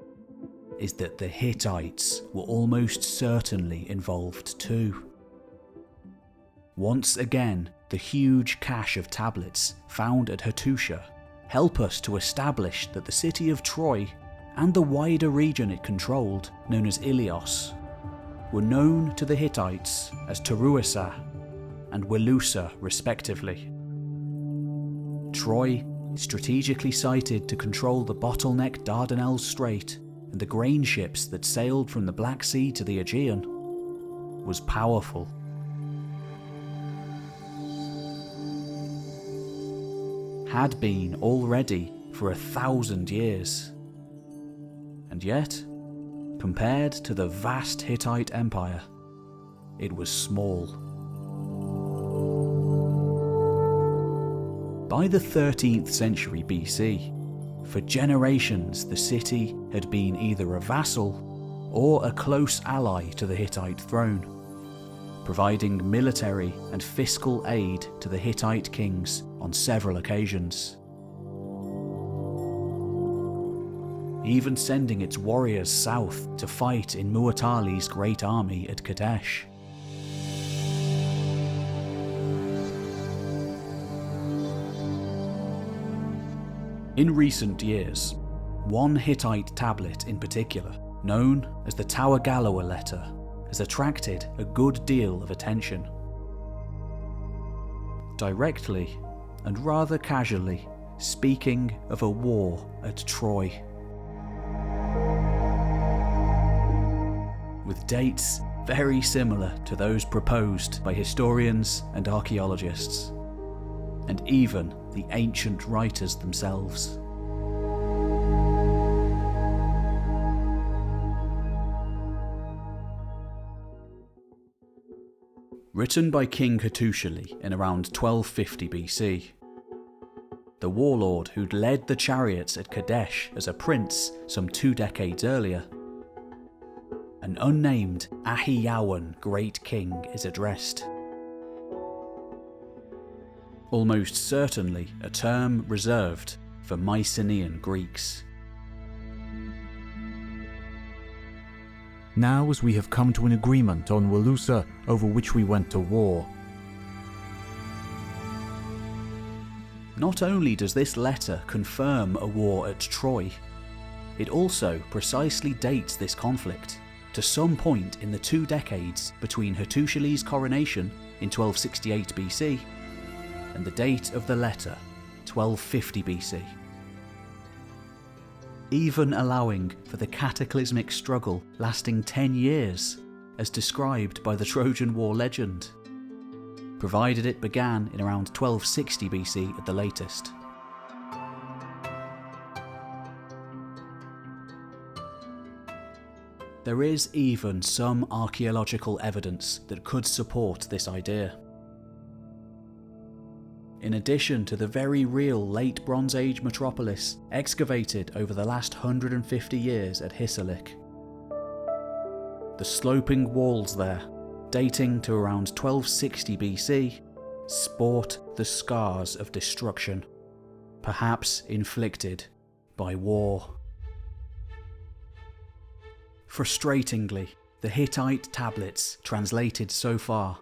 is that the Hittites were almost certainly involved too. Once again, the huge cache of tablets found at Hattusha help us to establish that the city of Troy and the wider region it controlled, known as Ilios, were known to the Hittites as Taruasa and Wilusa respectively. Troy, strategically sited to control the bottleneck Dardanelles Strait and the grain ships that sailed from the Black Sea to the Aegean, was powerful. Had been already for 1,000 years. And yet, compared to the vast Hittite Empire, it was small. By the 13th century BC, for generations the city had been either a vassal or a close ally to the Hittite throne, providing military and fiscal aid to the Hittite kings on several occasions. Even sending its warriors south to fight in Mu'atali's great army at Kadesh. In recent years, one Hittite tablet in particular, known as the Tower Gallowa letter, has attracted a good deal of attention. Directly and rather casually speaking of a war at Troy. With dates very similar to those proposed by historians and archaeologists, and even the ancient writers themselves. Written by King Hattusili in around 1250 BC, the warlord who'd led the chariots at Kadesh as a prince some 2 decades earlier, an unnamed Ahiyawan great king is addressed. Almost certainly a term reserved for Mycenaean Greeks. Now as we have come to an agreement on Wilusa over which we went to war. Not only does this letter confirm a war at Troy, it also precisely dates this conflict to some point in the 2 decades between Hattusili's coronation in 1268 BC and the date of the letter, 1250 BC. Even allowing for the cataclysmic struggle lasting 10 years, as described by the Trojan War legend, provided it began in around 1260 BC at the latest. There is even some archaeological evidence that could support this idea. In addition to the very real Late Bronze Age metropolis excavated over the last 150 years at Hisarlik, the sloping walls there, dating to around 1260 BC, sport the scars of destruction, perhaps inflicted by war. Frustratingly, the Hittite tablets translated so far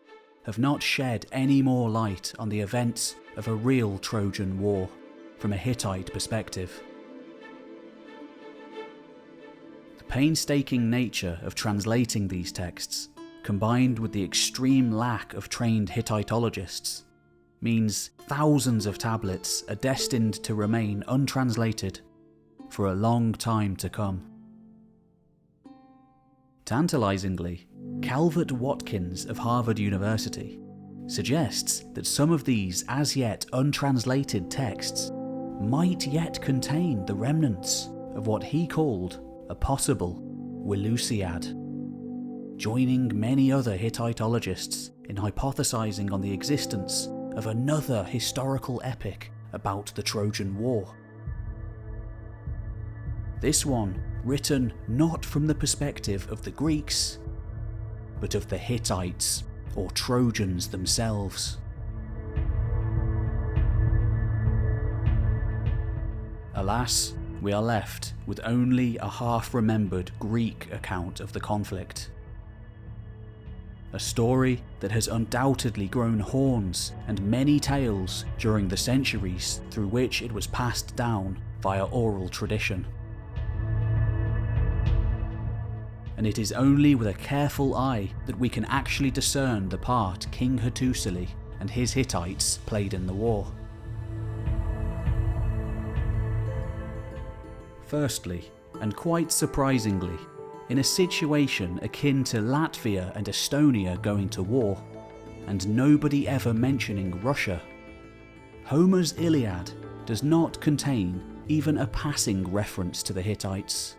have not shed any more light on the events of a real Trojan War from a Hittite perspective. The painstaking nature of translating these texts, combined with the extreme lack of trained Hittitologists, means thousands of tablets are destined to remain untranslated for a long time to come. Tantalizingly, Calvert Watkins of Harvard University suggests that some of these as yet untranslated texts might yet contain the remnants of what he called a possible Willusiad, joining many other Hittitologists in hypothesizing on the existence of another historical epic about the Trojan War. This one written not from the perspective of the Greeks, but of the Hittites or Trojans themselves. Alas, we are left with only a half-remembered Greek account of the conflict. A story that has undoubtedly grown horns and many tales during the centuries through which it was passed down via oral tradition. And it is only with a careful eye that we can actually discern the part King Hattusili and his Hittites played in the war. Firstly, and quite surprisingly, in a situation akin to Latvia and Estonia going to war, and nobody ever mentioning Russia, Homer's Iliad does not contain even a passing reference to the Hittites.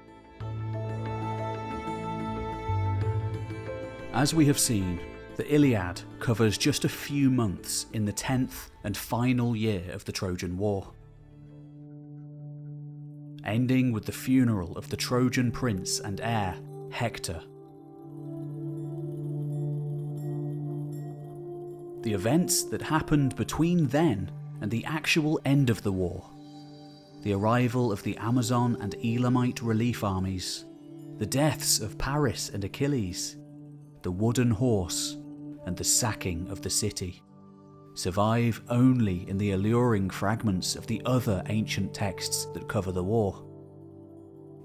As we have seen, the Iliad covers just a few months in the 10th and final year of the Trojan War, ending with the funeral of the Trojan prince and heir, Hector. The events that happened between then and the actual end of the war, the arrival of the Amazon and Elamite relief armies, the deaths of Paris and Achilles, the wooden horse, and the sacking of the city, survive only in the alluring fragments of the other ancient texts that cover the war,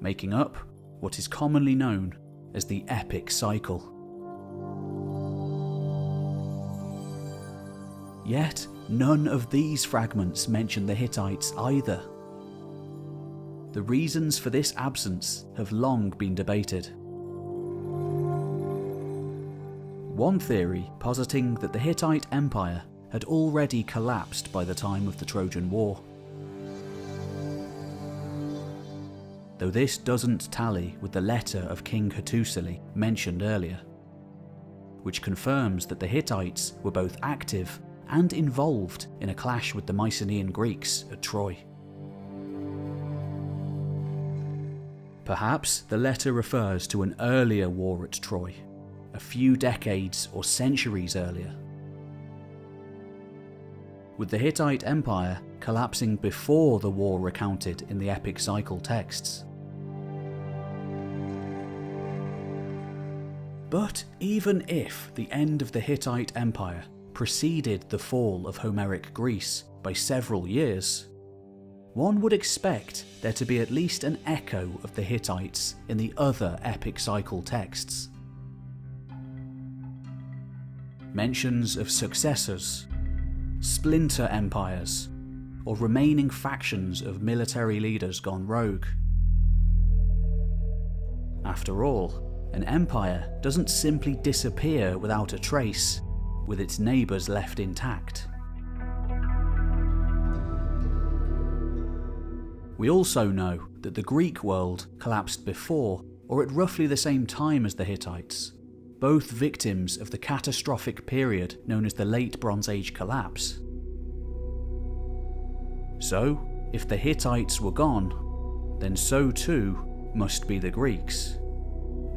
making up what is commonly known as the epic cycle. Yet, none of these fragments mention the Hittites either. The reasons for this absence have long been debated. One theory positing that the Hittite Empire had already collapsed by the time of the Trojan War. Though this doesn't tally with the letter of King Hattusili mentioned earlier, which confirms that the Hittites were both active and involved in a clash with the Mycenaean Greeks at Troy. Perhaps the letter refers to an earlier war at Troy, a few decades or centuries earlier, with the Hittite Empire collapsing before the war recounted in the epic cycle texts. But even if the end of the Hittite Empire preceded the fall of Homeric Greece by several years, one would expect there to be at least an echo of the Hittites in the other epic cycle texts. Mentions of successors, splinter empires, or remaining factions of military leaders gone rogue. After all, an empire doesn't simply disappear without a trace, with its neighbours left intact. We also know that the Greek world collapsed before or at roughly the same time as the Hittites, both victims of the catastrophic period known as the Late Bronze Age collapse. So, if the Hittites were gone, then so too must be the Greeks.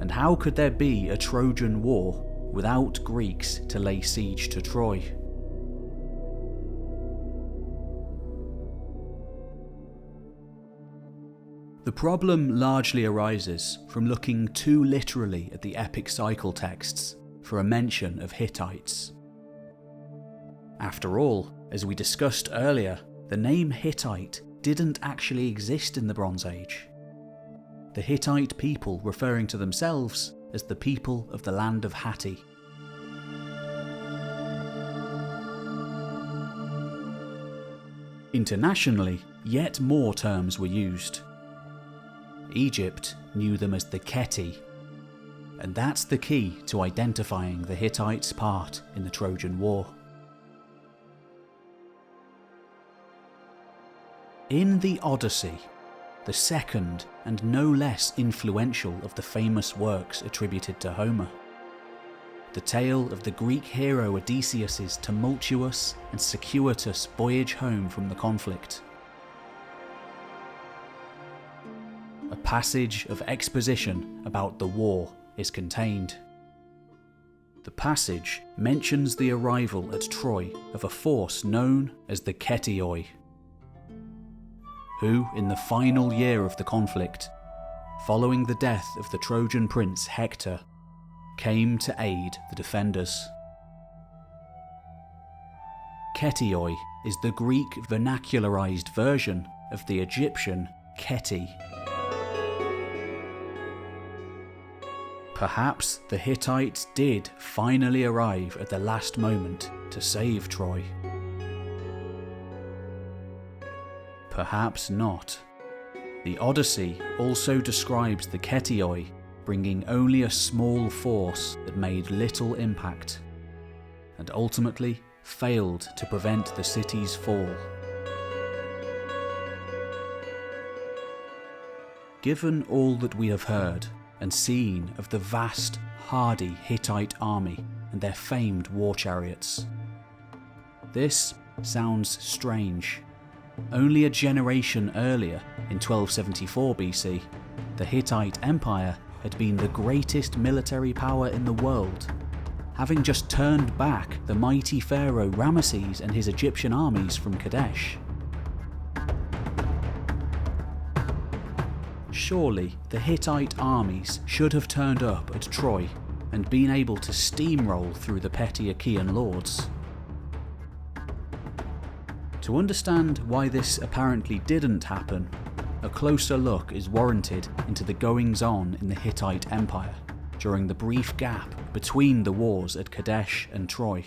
And how could there be a Trojan War without Greeks to lay siege to Troy? The problem largely arises from looking too literally at the epic cycle texts for a mention of Hittites. After all, as we discussed earlier, the name Hittite didn't actually exist in the Bronze Age. The Hittite people referring to themselves as the people of the land of Hatti. Internationally, yet more terms were used. Egypt knew them as the Keti, and that's the key to identifying the Hittites' part in the Trojan War. In the Odyssey, the second and no less influential of the famous works attributed to Homer, the tale of the Greek hero Odysseus's tumultuous and circuitous voyage home from the conflict. A passage of exposition about the war is contained. The passage mentions the arrival at Troy of a force known as the Ketioi, who, in the final year of the conflict, following the death of the Trojan prince Hector, came to aid the defenders. Ketioi is the Greek vernacularized version of the Egyptian Keti. Perhaps the Hittites did finally arrive at the last moment to save Troy. Perhaps not. The Odyssey also describes the Ketioi bringing only a small force that made little impact, and ultimately failed to prevent the city's fall. Given all that we have heard and seen of the vast, hardy Hittite army and their famed war chariots, this sounds strange. Only a generation earlier, in 1274 BC, the Hittite Empire had been the greatest military power in the world, having just turned back the mighty pharaoh Ramesses and his Egyptian armies from Kadesh. Surely the Hittite armies should have turned up at Troy and been able to steamroll through the petty Achaean lords. To understand why this apparently didn't happen, a closer look is warranted into the goings-on in the Hittite Empire during the brief gap between the wars at Kadesh and Troy.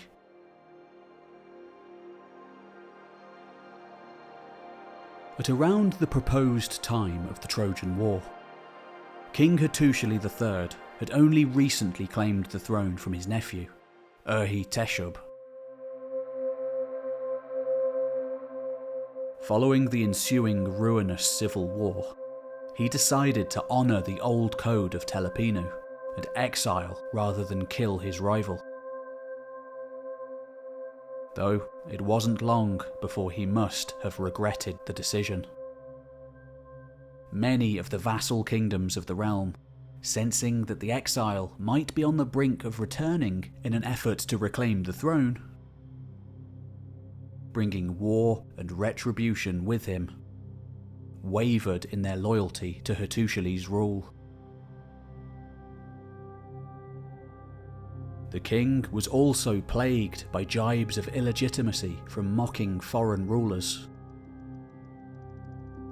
At around the proposed time of the Trojan War, King Hattusili III had only recently claimed the throne from his nephew, Urhi-Teshub. Following the ensuing ruinous civil war, he decided to honour the old code of Telopinu and exile rather than kill his rival. Though it wasn't long before he must have regretted the decision. Many of the vassal kingdoms of the realm, sensing that the exile might be on the brink of returning in an effort to reclaim the throne, bringing war and retribution with him, wavered in their loyalty to Hattusili's rule. The king was also plagued by jibes of illegitimacy from mocking foreign rulers.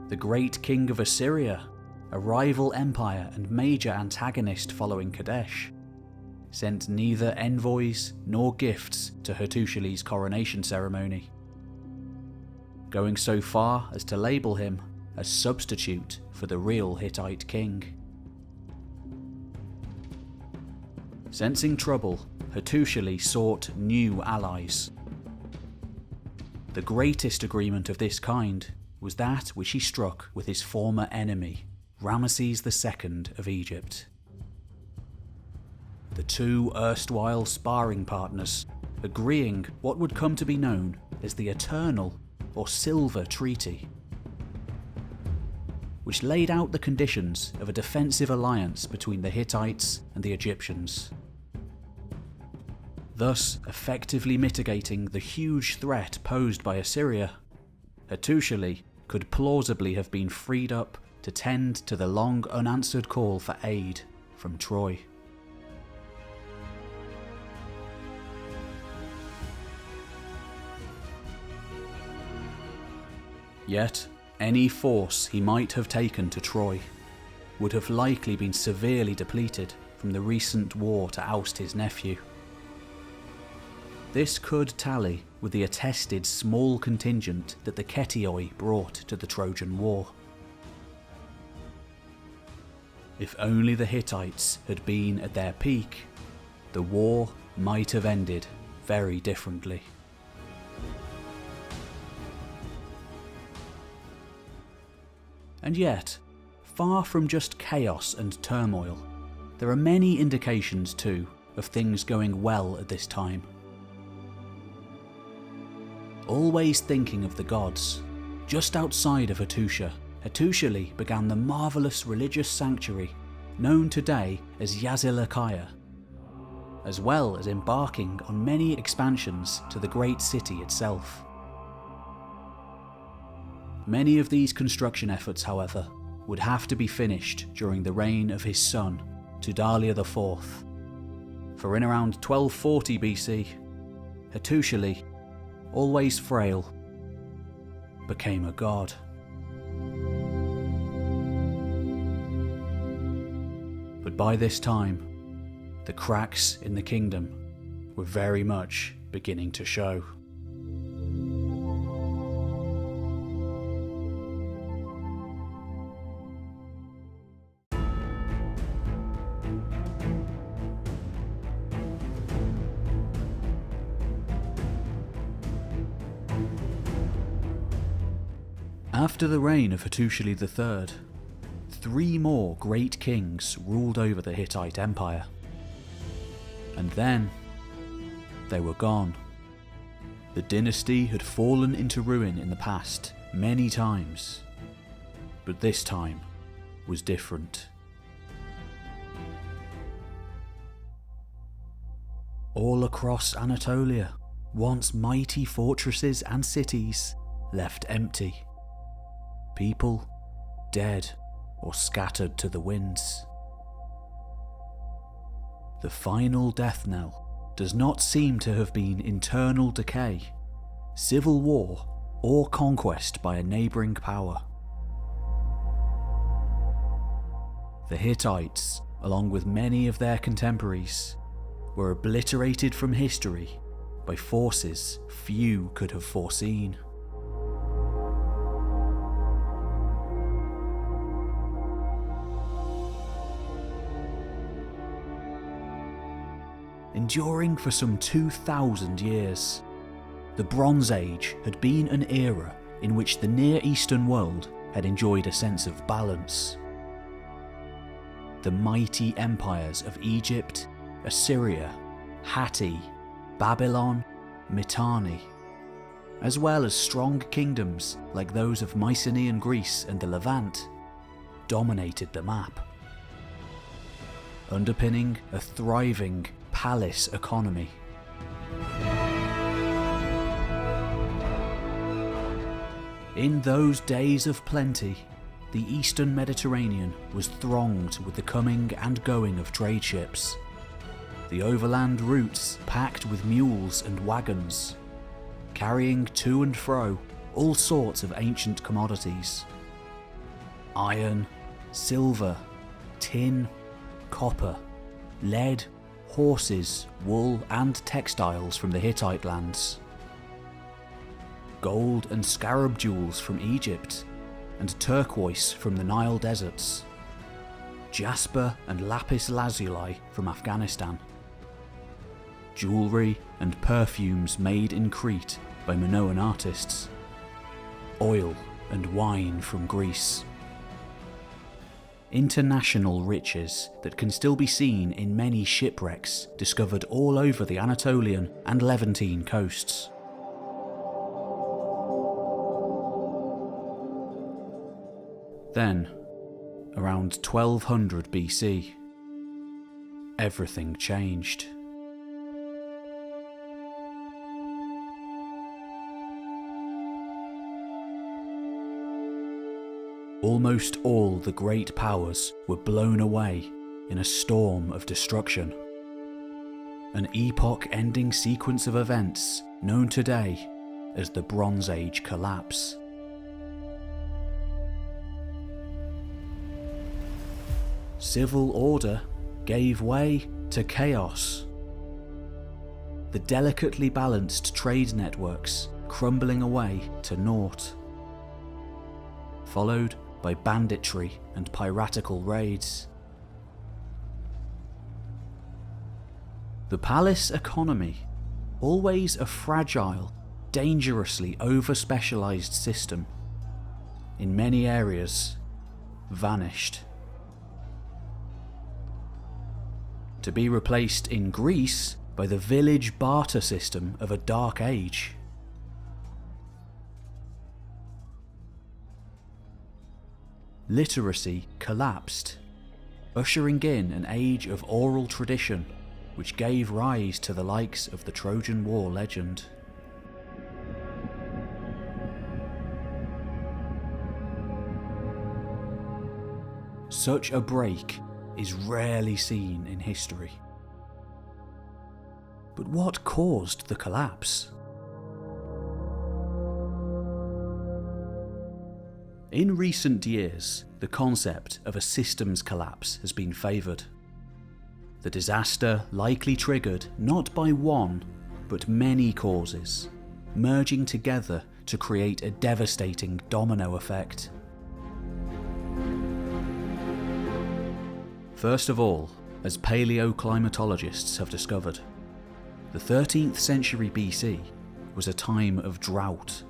The great king of Assyria, a rival empire and major antagonist following Kadesh, sent neither envoys nor gifts to Hattusili's coronation ceremony, going so far as to label him a substitute for the real Hittite king. Sensing trouble, Hattusili sought new allies. The greatest agreement of this kind was that which he struck with his former enemy, Ramesses II of Egypt. The two erstwhile sparring partners agreeing what would come to be known as the Eternal or Silver Treaty, which laid out the conditions of a defensive alliance between the Hittites and the Egyptians, thus effectively mitigating the huge threat posed by Assyria. Hattusili could plausibly have been freed up to tend to the long unanswered call for aid from Troy. Yet, any force he might have taken to Troy would have likely been severely depleted from the recent war to oust his nephew. This could tally with the attested small contingent that the Ketioi brought to the Trojan War. If only the Hittites had been at their peak, the war might have ended very differently. And yet, far from just chaos and turmoil, there are many indications too of things going well at this time. Always thinking of the gods, just outside of Hattusha, Hattusili began the marvellous religious sanctuary known today as Yazilikaya, as well as embarking on many expansions to the great city itself. Many of these construction efforts, however, would have to be finished during the reign of his son, Tudalia IV, for in around 1240 BC, Hattusili, always frail, became a god. But by this time, the cracks in the kingdom were very much beginning to show. After the reign of Hattusili III, 3 more great kings ruled over the Hittite Empire. And then, they were gone. The dynasty had fallen into ruin in the past many times, but this time was different. All across Anatolia, once mighty fortresses and cities left empty. People dead or scattered to the winds. The final death knell does not seem to have been internal decay, civil war, or conquest by a neighbouring power. The Hittites, along with many of their contemporaries, were obliterated from history by forces few could have foreseen. Enduring for some 2,000 years, the Bronze Age had been an era in which the Near Eastern world had enjoyed a sense of balance. The mighty empires of Egypt, Assyria, Hatti, Babylon, Mitanni, as well as strong kingdoms like those of Mycenaean Greece and the Levant, dominated the map, underpinning a thriving palace economy. In those days of plenty, the eastern Mediterranean was thronged with the coming and going of trade ships, the overland routes packed with mules and wagons, carrying to and fro all sorts of ancient commodities: iron, silver, tin, copper, lead, horses, wool and textiles from the Hittite lands, gold and scarab jewels from Egypt, and turquoise from the Nile deserts, jasper and lapis lazuli from Afghanistan, jewellery and perfumes made in Crete by Minoan artists, oil and wine from Greece. International riches that can still be seen in many shipwrecks discovered all over the Anatolian and Levantine coasts. Then, around 1200 BC, everything changed. Almost all the great powers were blown away in a storm of destruction. An epoch-ending sequence of events known today as the Bronze Age collapse. Civil order gave way to chaos. The delicately balanced trade networks crumbling away to naught, followed by banditry and piratical raids. The palace economy, always a fragile, dangerously over-specialised system, in many areas, vanished. To be replaced in Greece by the village barter system of a dark age. Literacy collapsed, ushering in an age of oral tradition which gave rise to the likes of the Trojan War legend. Such a break is rarely seen in history. But what caused the collapse? In recent years, the concept of a systems collapse has been favoured. The disaster likely triggered not by one, but many causes, merging together to create a devastating domino effect. First of all, as paleoclimatologists have discovered, the 13th century BC was a time of drought.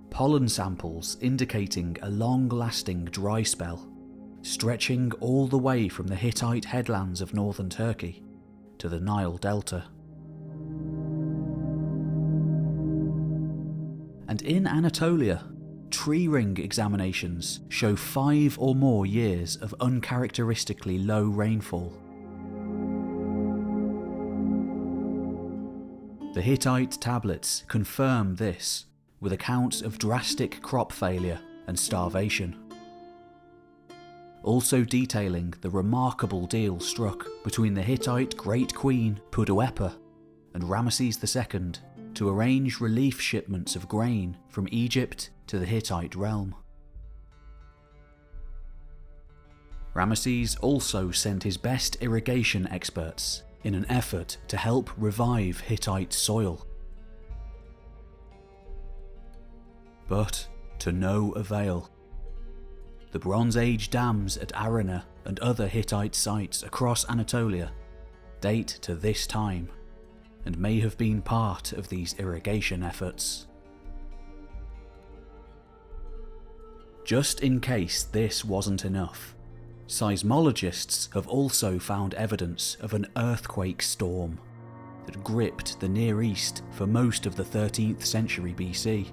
Pollen samples indicating a long-lasting dry spell, stretching all the way from the Hittite headlands of northern Turkey to the Nile Delta. And in Anatolia, tree ring examinations show 5 or more years of uncharacteristically low rainfall. The Hittite tablets confirm this, with accounts of drastic crop failure and starvation. Also detailing the remarkable deal struck between the Hittite Great Queen Puduepa and Ramesses II to arrange relief shipments of grain from Egypt to the Hittite realm. Ramesses also sent his best irrigation experts in an effort to help revive Hittite soil. But to no avail. The Bronze Age dams at Arana and other Hittite sites across Anatolia date to this time, and may have been part of these irrigation efforts. Just in case this wasn't enough, seismologists have also found evidence of an earthquake storm that gripped the Near East for most of the 13th century BC.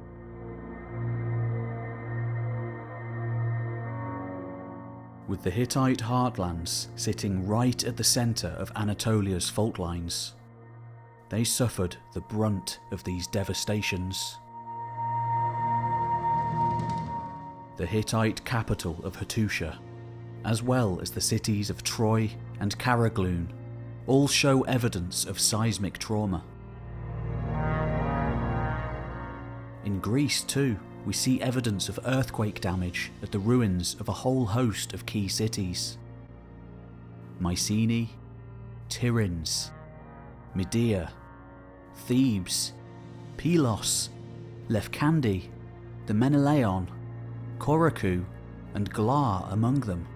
With the Hittite heartlands sitting right at the centre of Anatolia's fault lines, they suffered the brunt of these devastations. The Hittite capital of Hattusha, as well as the cities of Troy and Karagloon, all show evidence of seismic trauma. In Greece too, we see evidence of earthquake damage at the ruins of a whole host of key cities. Mycenae, Tiryns, Medea, Thebes, Pylos, Lefkandi, the Menelaon, Coracou, and Glar among them.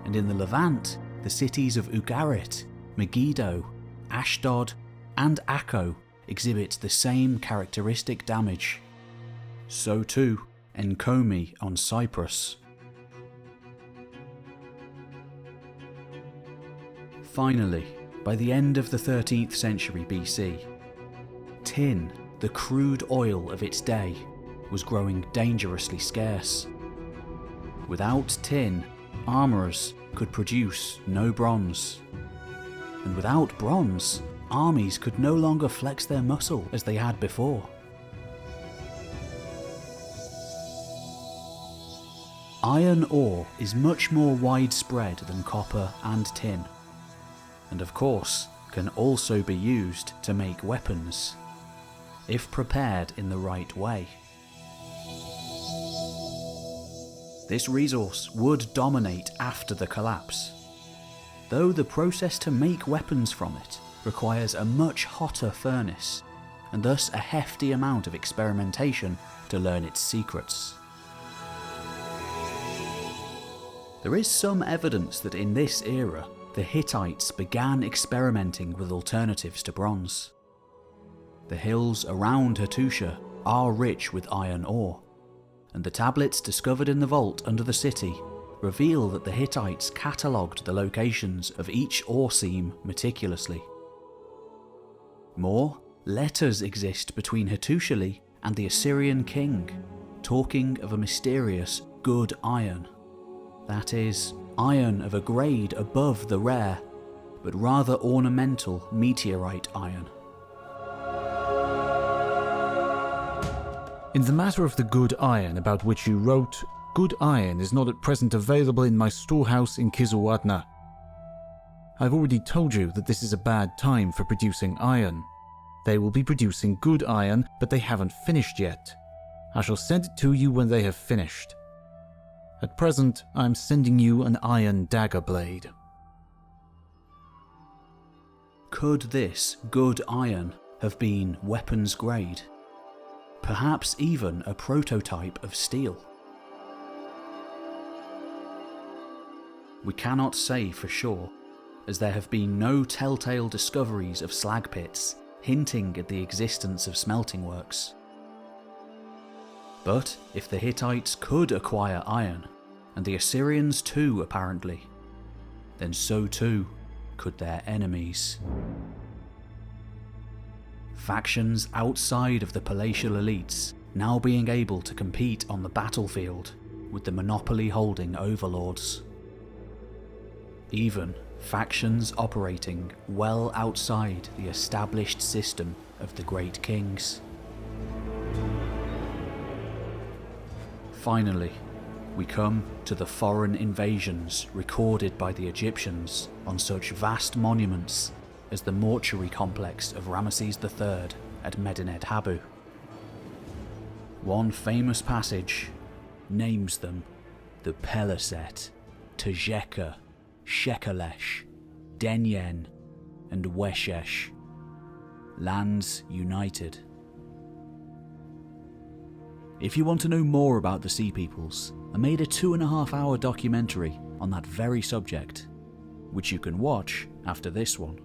and in the Levant, the cities of Ugarit, Megiddo, Ashdod, and Akko exhibit the same characteristic damage. So too, Enkomi on Cyprus. Finally, by the end of the 13th century BC, tin, the crude oil of its day, was growing dangerously scarce. Without tin, armourers could produce no bronze. And without bronze, armies could no longer flex their muscle as they had before. Iron ore is much more widespread than copper and tin, and of course can also be used to make weapons, if prepared in the right way. This resource would dominate after the collapse, though the process to make weapons from it requires a much hotter furnace, and thus a hefty amount of experimentation to learn its secrets. There is some evidence that in this era, the Hittites began experimenting with alternatives to bronze. The hills around Hattusha are rich with iron ore, and the tablets discovered in the vault under the city reveal that the Hittites catalogued the locations of each ore seam meticulously. More, letters exist between Hattusili and the Assyrian king, talking of a mysterious good iron. That is, iron of a grade above the rare, but rather ornamental meteorite iron. In the matter of the good iron about which you wrote, good iron is not at present available in my storehouse in Kizilwadna. I've already told you that this is a bad time for producing iron. They will be producing good iron, but they haven't finished yet. I shall send it to you when they have finished. At present, I'm sending you an iron dagger blade. Could this good iron have been weapons grade? Perhaps even a prototype of steel? We cannot say for sure, as there have been no telltale discoveries of slag pits hinting at the existence of smelting works. But if the Hittites could acquire iron, and the Assyrians too apparently, then so too could their enemies. Factions outside of the palatial elites now being able to compete on the battlefield with the monopoly-holding overlords. Even factions operating well outside the established system of the great kings. Finally, we come to the foreign invasions recorded by the Egyptians on such vast monuments as the mortuary complex of Ramesses III at Medinet Habu. One famous passage names them the Peliset, Tejeka, Shekelesh, Denyen, and Weshesh, lands united. If you want to know more about the Sea Peoples, I made a 2.5-hour documentary on that very subject, which you can watch after this one.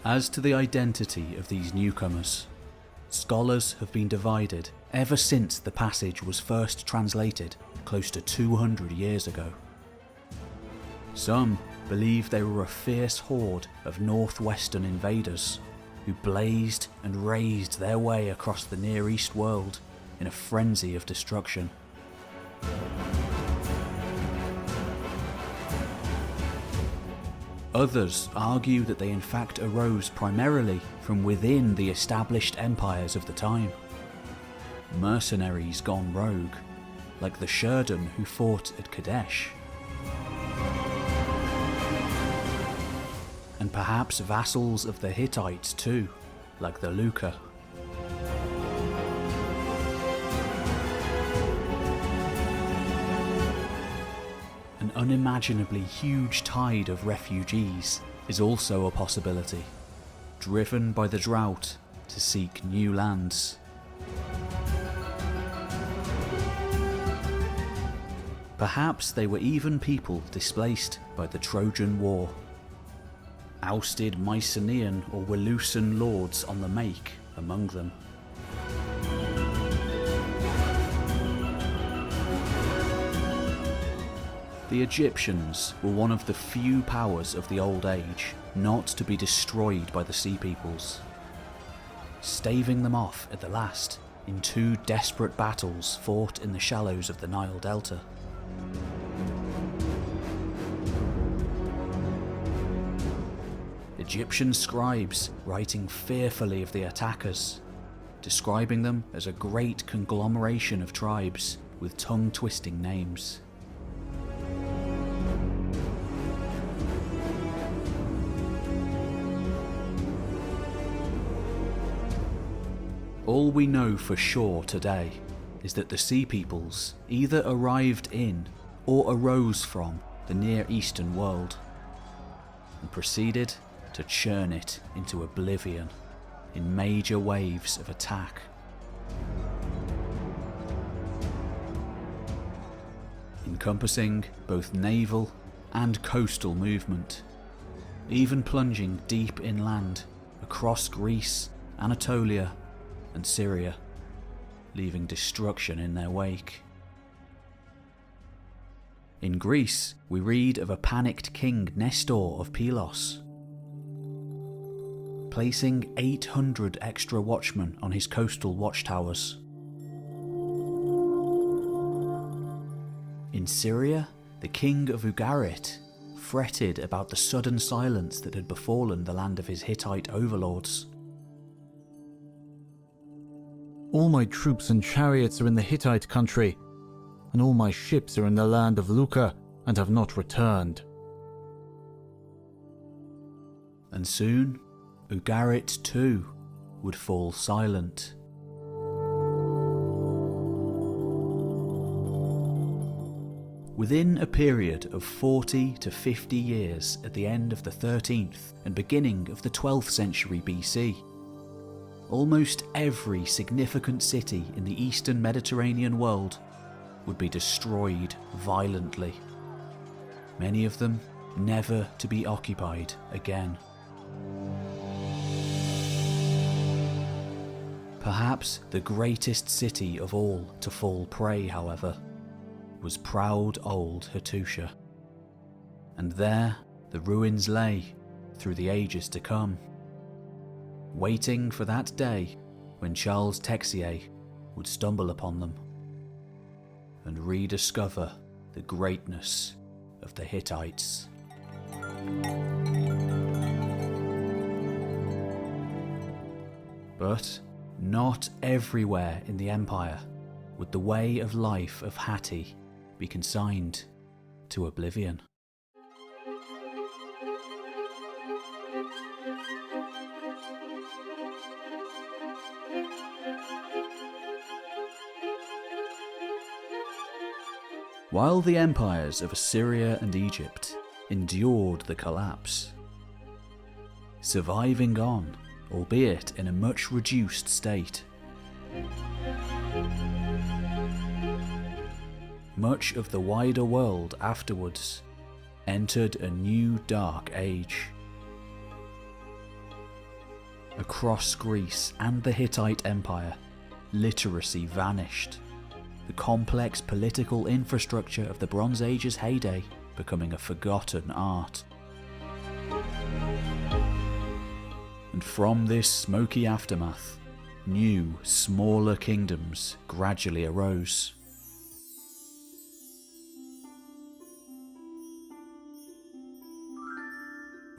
As to the identity of these newcomers, scholars have been divided ever since the passage was first translated close to 200 years ago. Some believe they were a fierce horde of northwestern invaders who blazed and razed their way across the Near East world in a frenzy of destruction. Others argue that they in fact arose primarily from within the established empires of the time. Mercenaries gone rogue, like the Shurden who fought at Kadesh. And perhaps vassals of the Hittites too, like the Luca. An unimaginably huge tide of refugees is also a possibility, driven by the drought, to seek new lands. Perhaps they were even people displaced by the Trojan War. Ousted Mycenaean or Wilusan lords on the make among them. The Egyptians were one of the few powers of the Old Age not to be destroyed by the Sea Peoples, staving them off at the last in 2 desperate battles fought in the shallows of the Nile Delta. Egyptian scribes writing fearfully of the attackers, describing them as a great conglomeration of tribes with tongue-twisting names. All we know for sure today is that the Sea Peoples either arrived in or arose from the Near Eastern world and proceeded to churn it into oblivion in major waves of attack. Encompassing both naval and coastal movement, even plunging deep inland across Greece, Anatolia, and Syria, leaving destruction in their wake. In Greece, we read of a panicked king Nestor of Pylos, placing 800 extra watchmen on his coastal watchtowers. In Syria, the king of Ugarit fretted about the sudden silence that had befallen the land of his Hittite overlords. All my troops and chariots are in the Hittite country, and all my ships are in the land of Lucca, and have not returned. And soon, Ugarit too would fall silent. Within a period of 40 to 50 years at the end of the 13th and beginning of the 12th century BC, almost every significant city in the eastern Mediterranean world would be destroyed violently, many of them never to be occupied again. Perhaps the greatest city of all to fall prey, however, was proud old Hattusha, and there the ruins lay through the ages to come, waiting for that day when Charles Texier would stumble upon them and rediscover the greatness of the Hittites. But not everywhere in the empire would the way of life of Hatti be consigned to oblivion. While the empires of Assyria and Egypt endured the collapse, surviving on, albeit in a much reduced state, much of the wider world afterwards entered a new dark age. Across Greece and the Hittite Empire, literacy vanished, the complex political infrastructure of the Bronze Age's heyday becoming a forgotten art. And from this smoky aftermath, new, smaller kingdoms gradually arose.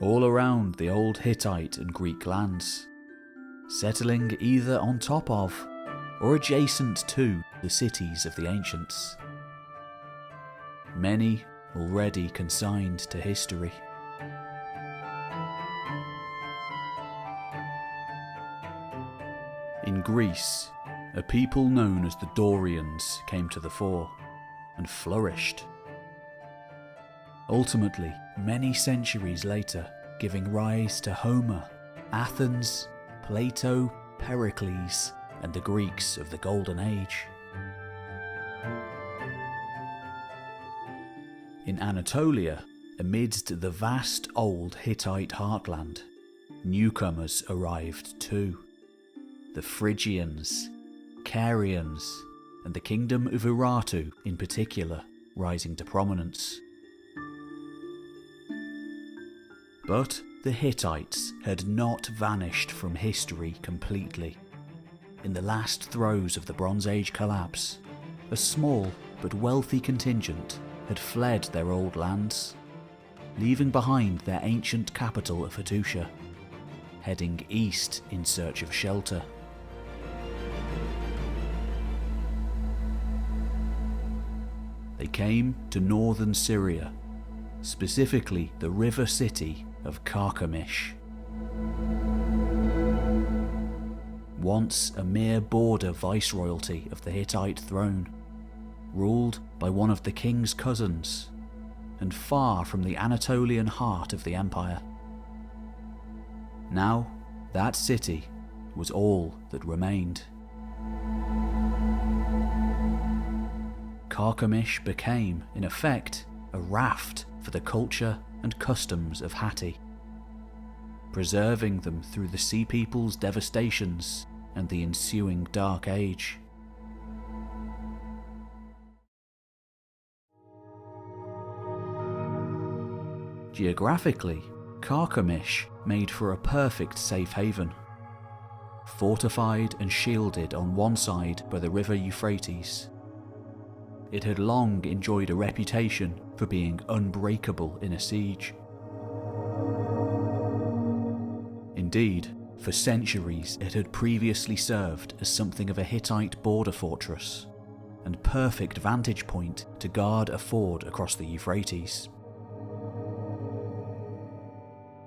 All around the old Hittite and Greek lands, settling either on top of or adjacent to the cities of the ancients. Many already consigned to history. In Greece, a people known as the Dorians came to the fore and flourished. Ultimately, many centuries later, giving rise to Homer, Athens, Plato, Pericles, and the Greeks of the Golden Age. In Anatolia, amidst the vast old Hittite heartland, newcomers arrived too. The Phrygians, Carians, and the kingdom of Urartu in particular rising to prominence. But the Hittites had not vanished from history completely. In the last throes of the Bronze Age collapse, a small but wealthy contingent had fled their old lands, leaving behind their ancient capital of Hattusha, heading east in search of shelter. They came to northern Syria, specifically the river city of Carchemish. Once a mere border viceroyalty of the Hittite throne, ruled by one of the king's cousins, and far from the Anatolian heart of the empire. Now, that city was all that remained. Carchemish became, in effect, a raft for the culture and customs of Hatti, preserving them through the Sea People's devastations and the ensuing Dark Age. Geographically, Carchemish made for a perfect safe haven. Fortified and shielded on one side by the river Euphrates, it had long enjoyed a reputation for being unbreakable in a siege. Indeed, for centuries it had previously served as something of a Hittite border fortress, and perfect vantage point to guard a ford across the Euphrates.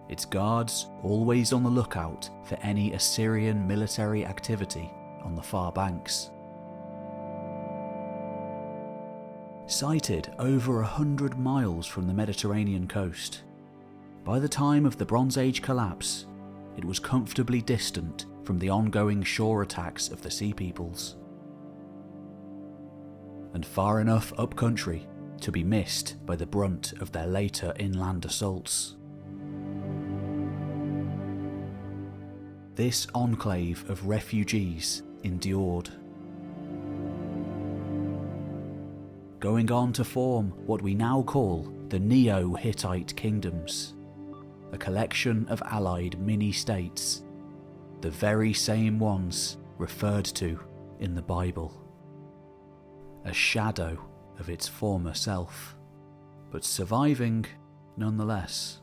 Its guards always on the lookout for any Assyrian military activity on the far banks. Sited over 100 miles from the Mediterranean coast, by the time of the Bronze Age collapse, it was comfortably distant from the ongoing shore attacks of the Sea Peoples, and far enough upcountry to be missed by the brunt of their later inland assaults. This enclave of refugees endured, going on to form what we now call the Neo-Hittite kingdoms, a collection of allied mini-states, the very same ones referred to in the Bible. A shadow of its former self, but surviving nonetheless.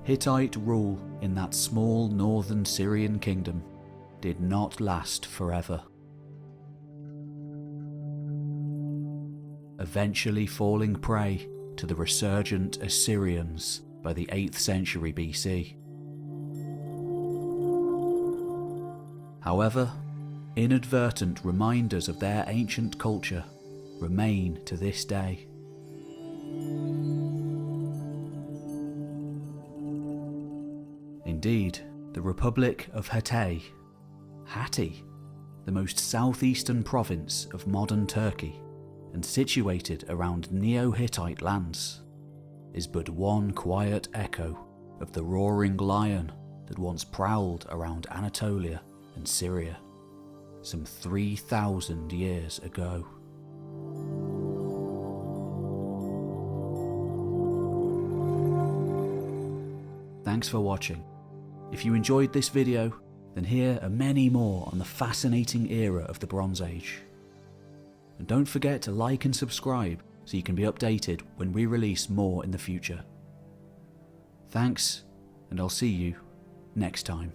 Hittite rule in that small northern Syrian kingdom did not last forever, eventually falling prey to the resurgent Assyrians by the 8th century BC. However, inadvertent reminders of their ancient culture remain to this day. Indeed, the Republic of Hatti, the most southeastern province of modern Turkey, and situated around Neo-Hittite lands, is but one quiet echo of the roaring lion that once prowled around Anatolia and Syria some 3,000 years ago. Thanks for watching. If you enjoyed this video, then here are many more on the fascinating era of the Bronze Age. And don't forget to like and subscribe so you can be updated when we release more in the future. Thanks, and I'll see you next time.